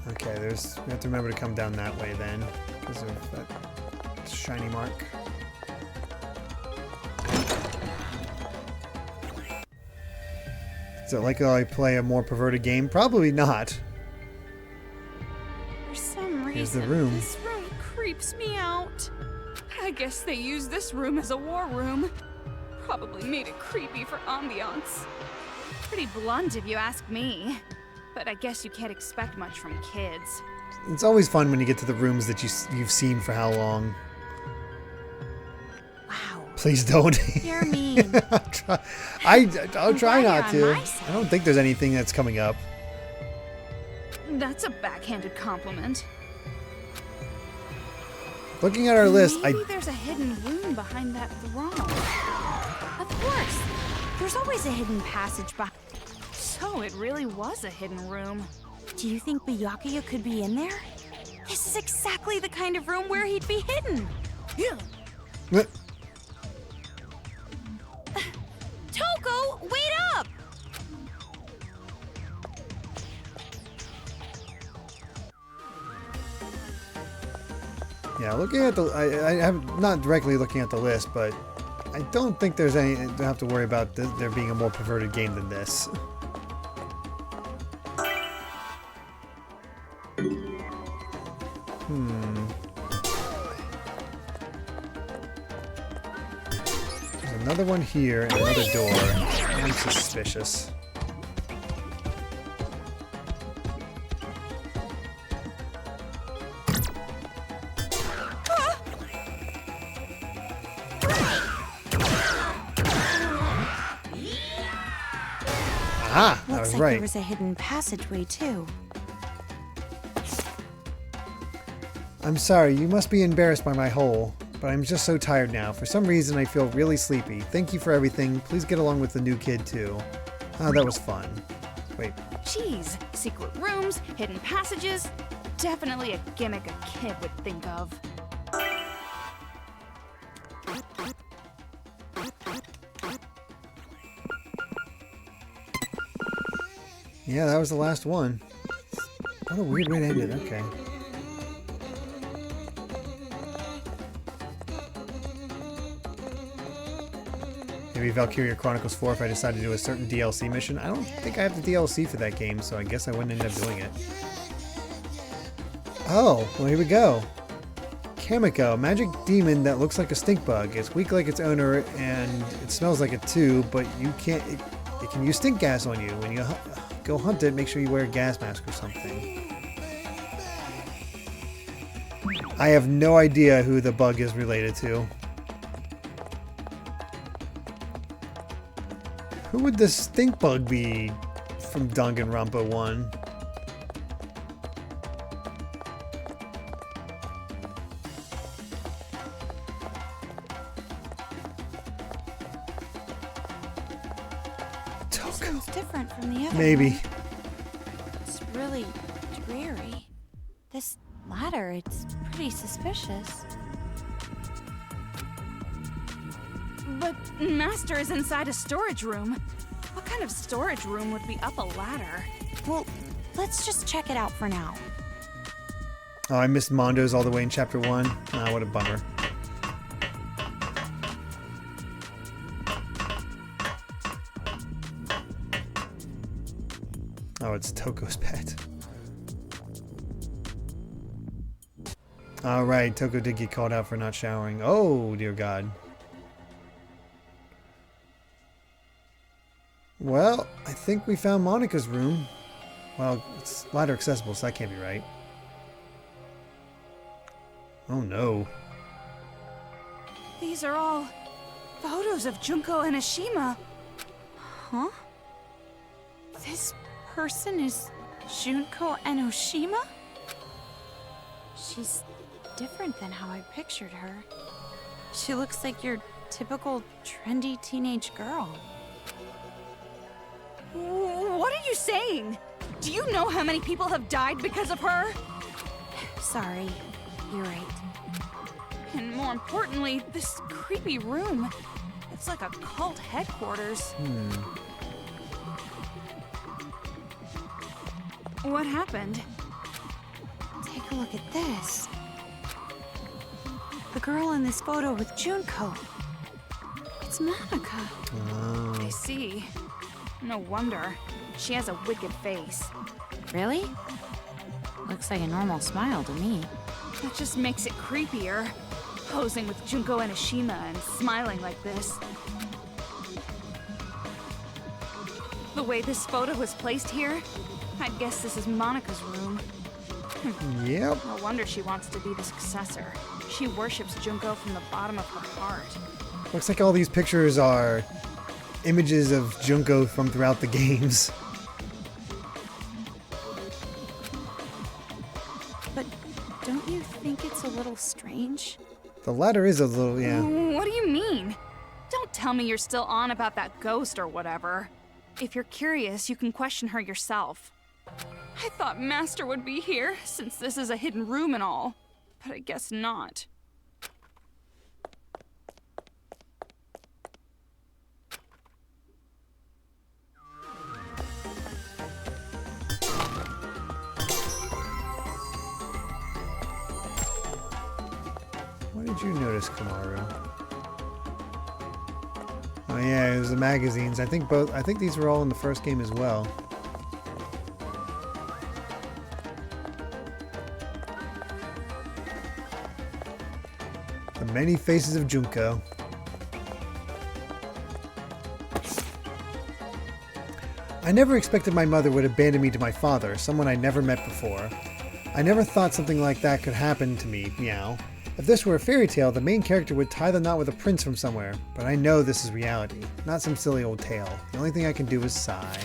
S1: Okay, we have to remember to come down that way then, because of that shiny mark. Is it like I play a more perverted game? Probably not.
S2: For some
S1: Here's the
S2: reason,
S1: room.
S2: this room creeps me out. I guess they used this room as a war room. Probably made it creepy for ambiance. Pretty blunt if you ask me. But I guess you can't expect much from kids.
S1: It's always fun when you get to the rooms that you've seen for how long.
S13: Wow.
S1: Please don't.
S13: You're mean.
S1: I'll try not
S2: on
S1: to.
S2: my side.
S1: I don't think there's anything that's coming up.
S2: That's a backhanded compliment.
S1: Looking at our list,
S2: Maybe there's a hidden room behind that throne.
S13: Of course. There's always a hidden passage behind.
S2: So it really was a hidden room.
S13: Do you think Byakuya could be in there? This is exactly the kind of room where he'd be hidden. Yeah. Toko, wait up!
S1: Yeah, looking at the, I have not directly looking at the list, but I don't think there's any. Don't have to worry about there being a more perverted game than this. There's a another one here and another door. I'm suspicious. Ah, I was
S13: Looks like
S1: right.
S13: there was a hidden passageway too.
S1: I'm sorry, you must be embarrassed by my hole, but I'm just so tired now. For some reason, I feel really sleepy. Thank you for everything. Please get along with the new kid, too. Oh, that was fun. Wait.
S2: Jeez, secret rooms, hidden passages. Definitely a gimmick a kid would think of.
S1: Yeah, that was the last one. What a weird way to end it. Okay. Maybe Valkyria Chronicles 4 if I decide to do a certain DLC mission. I don't think I have the DLC for that game, so I guess I wouldn't end up doing it. Oh, well here we go. Kamiko, a magic demon that looks like a stink bug. It's weak like its owner, and it smells like it too, but you can't... It can use stink gas on you. When you go hunt it, make sure you wear a gas mask or something. I have no idea who the bug is related to. Who would the stink bug be from Danganronpa 1?
S13: This one's different from the other.
S1: Maybe.
S13: One. It's really dreary. This ladder, it's pretty suspicious.
S2: But Master is inside a storage room. What kind of storage room would be up a ladder?
S13: Well, let's just check it out for now.
S1: Oh, I missed Mondo's all the way in Chapter 1. Ah, what a bummer. Oh, it's Toko's pet. Alright, Toko did get called out for not showering. Oh, dear God. Well, I think we found Monica's room. Well, it's ladder accessible, so that can't be right. Oh no.
S2: These are all photos of Junko and Ashima.
S13: Huh? This person is Junko Enoshima? She's different than how I pictured her. She looks like your typical trendy teenage girl.
S2: What are you saying? Do you know how many people have died because of her?
S13: Sorry, you're right.
S2: And more importantly, this creepy room. It's like a cult headquarters. What happened?
S13: Take a look at this. The girl in this photo with Junko. It's Monaca.
S2: I see. No wonder. She has a wicked face.
S13: Really? Looks like a normal smile to me.
S2: That just makes it creepier. Posing with Junko and Ashima and smiling like this. The way this photo was placed here, I'd guess this is Monica's room.
S1: Yep.
S2: No wonder she wants to be the successor. She worships Junko from the bottom of her heart.
S1: Looks like all these pictures are images of Junko from throughout the games.
S13: But don't you think it's a little strange?
S1: The ladder is a little, yeah.
S2: What do you mean? Don't tell me you're still on about that ghost or whatever. If you're curious, you can question her yourself. I thought Master would be here, since this is a hidden room and all. But I guess not.
S1: What did you notice, Komaru? Oh yeah, it was the magazines. I think these were all in the first game as well. The many faces of Junko. I never expected my mother would abandon me to my father, someone I never met before. I never thought something like that could happen to me, meow. If this were a fairy tale, the main character would tie the knot with a prince from somewhere, but I know this is reality, not some silly old tale. The only thing I can do is sigh.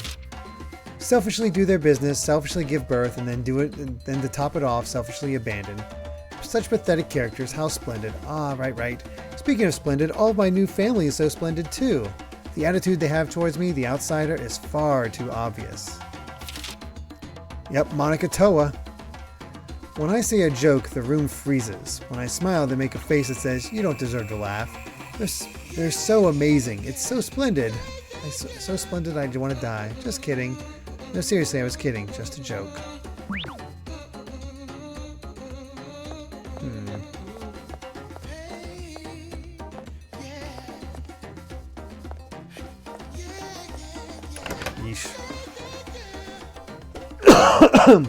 S1: Selfishly do their business, selfishly give birth, and then to top it off, selfishly abandon. Such pathetic characters, how splendid. Ah, right. Speaking of splendid, all of my new family is so splendid too. The attitude they have towards me, the outsider, is far too obvious. Yep, Monaca Toa. When I say a joke, the room freezes. When I smile, they make a face that says, you don't deserve to laugh. They're so amazing. It's so splendid. So splendid I want to die. Just kidding. No, seriously, I was kidding. Just a joke. Yeesh. Here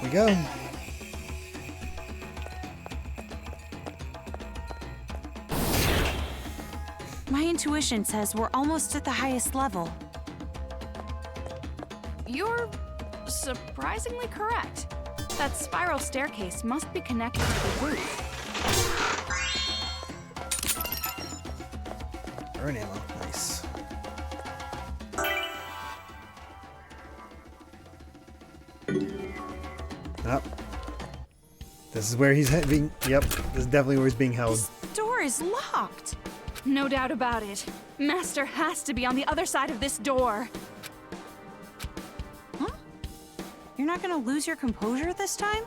S1: we go.
S13: My intuition says we're almost at the highest level.
S2: You're surprisingly correct. That spiral staircase must be connected to the roof.
S1: Burn ammo. Nice. Oh. This is where he's being... Yep, this is definitely where he's being held.
S13: This door is locked.
S2: No doubt about it. Master has to be on the other side of this door.
S13: Huh? You're not gonna lose your composure this time?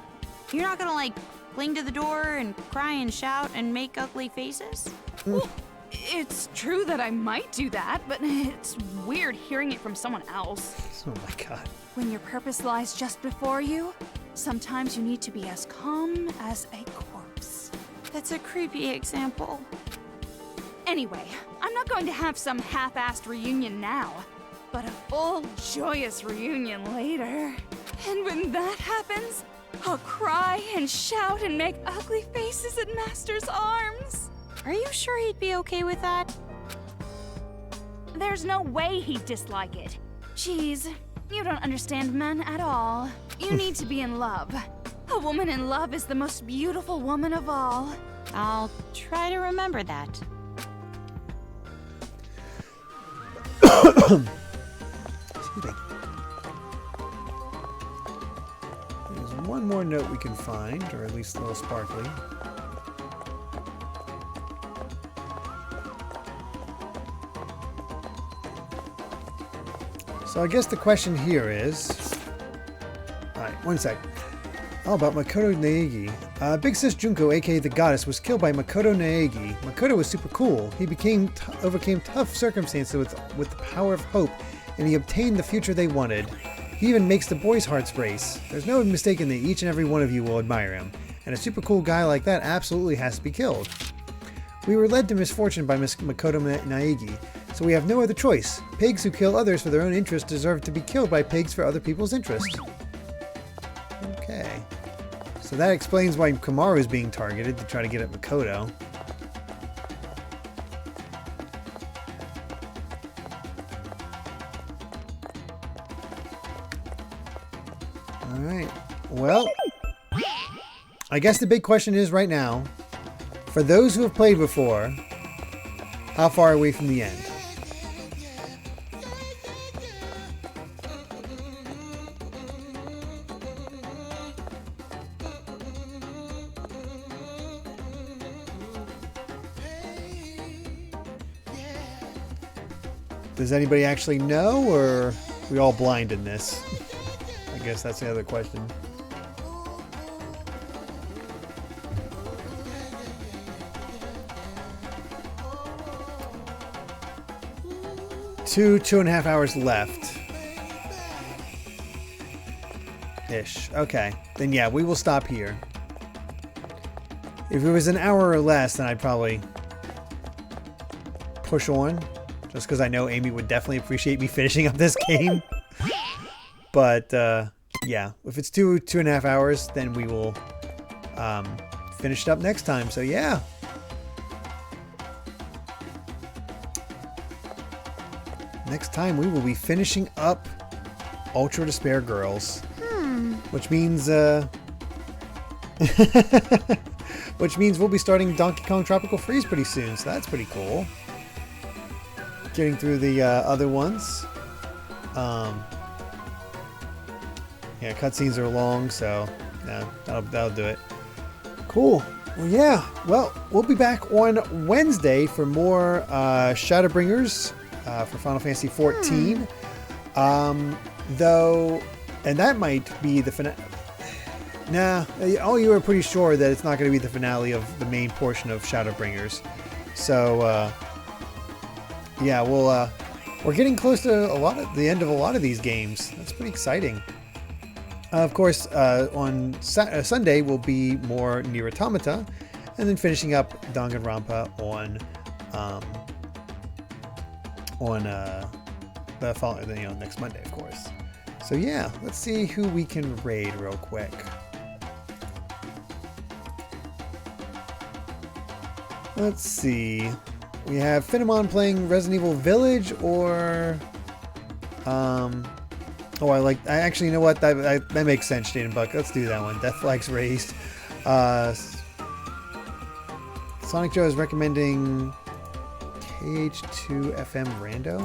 S13: You're not gonna, like, cling to the door and cry and shout and make ugly faces?
S2: Well, it's true that I might do that, but it's weird hearing it from someone else.
S1: Oh my god.
S2: When your purpose lies just before you, sometimes you need to be as calm as a corpse.
S13: That's a creepy example.
S2: Anyway, I'm not going to have some half-assed reunion now, but a full, joyous reunion later. And when that happens, I'll cry and shout and make ugly faces at Master's arms.
S13: Are you sure he'd be okay with that?
S2: There's no way he'd dislike it. Jeez, you don't understand men at all. You need to be in love. A woman in love is the most beautiful woman of all.
S13: I'll try to remember that.
S1: Excuse me. There's one more note we can find, or at least a little sparkly. So I guess the question here is... Alright, one sec. Oh, about Makoto Naegi. Big Sis Junko, aka the goddess, was killed by Makoto Naegi. Makoto was super cool. He overcame tough circumstances with the power of hope, and he obtained the future they wanted. He even makes the boys' hearts race. There's no mistaking that each and every one of you will admire him, and a super cool guy like that absolutely has to be killed. We were led to misfortune by Makoto Naegi, so we have no other choice. Pigs who kill others for their own interest deserve to be killed by pigs for other people's interest. Okay. So that explains why Komaru is being targeted to try to get at Makoto. Alright. Well, I guess the big question is right now, for those who have played before, how far are we from the end? Does anybody actually know, or are we all blind in this? I guess that's the other question. Two and a half hours left. Ish. Okay. Then yeah, we will stop here. If it was an hour or less, then I'd probably push on. Just because I know Amy would definitely appreciate me finishing up this game. But yeah, if it's 2.5 hours, then we will finish it up next time. So yeah. Next time we will be finishing up Ultra Despair Girls. Which means which means we'll be starting Donkey Kong Tropical Freeze pretty soon, so that's pretty cool. Getting through the other ones. Yeah, cutscenes are long, so yeah, that'll do it. Cool. Well, yeah. Well, we'll be back on Wednesday for more Shadowbringers for Final Fantasy XIV. Though, and that might be the finale. Nah, you were pretty sure that it's not going to be the finale of the main portion of Shadowbringers. So, yeah, we're getting close to the end of a lot of these games. That's pretty exciting. Of course, on Sunday will be more Nier Automata, and then finishing up Danganronpa on the following, next Monday, of course. So yeah, let's see who we can raid real quick. Let's see. We have Phenomon playing Resident Evil Village, or I actually, you know what? That makes sense, Jaden Buck. Let's do that one. Death Flags Raised. Sonic Joe is recommending KH2 FM Rando.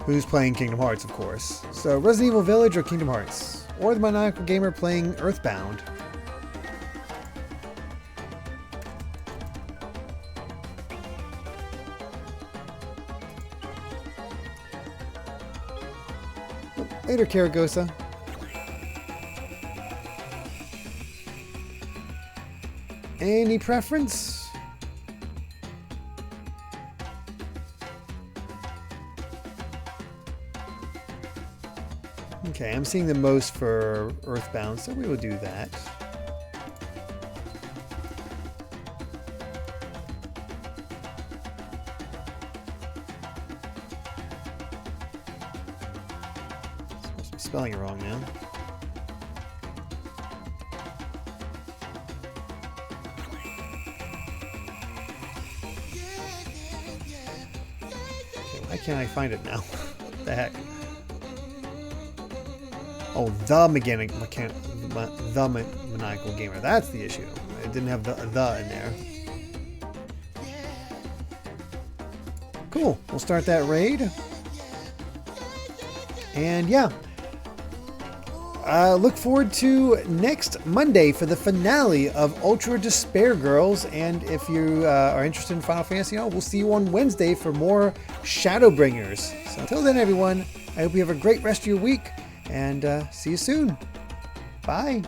S1: Who's playing Kingdom Hearts, of course. So Resident Evil Village or Kingdom Hearts? Or the Monaca Gamer playing Earthbound. Later, Karagosa. Any preference? Okay, I'm seeing the most for Earthbound, so we will do that. Supposed to be spelling it wrong now. Okay, why can't I find it now? What the heck? Oh, the maniacal gamer. That's the issue. It didn't have the in there. Cool. We'll start that raid. And yeah. Look forward to next Monday for the finale of Ultra Despair Girls. And if you are interested in Final Fantasy, we'll see you on Wednesday for more Shadowbringers. So until then, everyone, I hope you have a great rest of your week. And see you soon. Bye.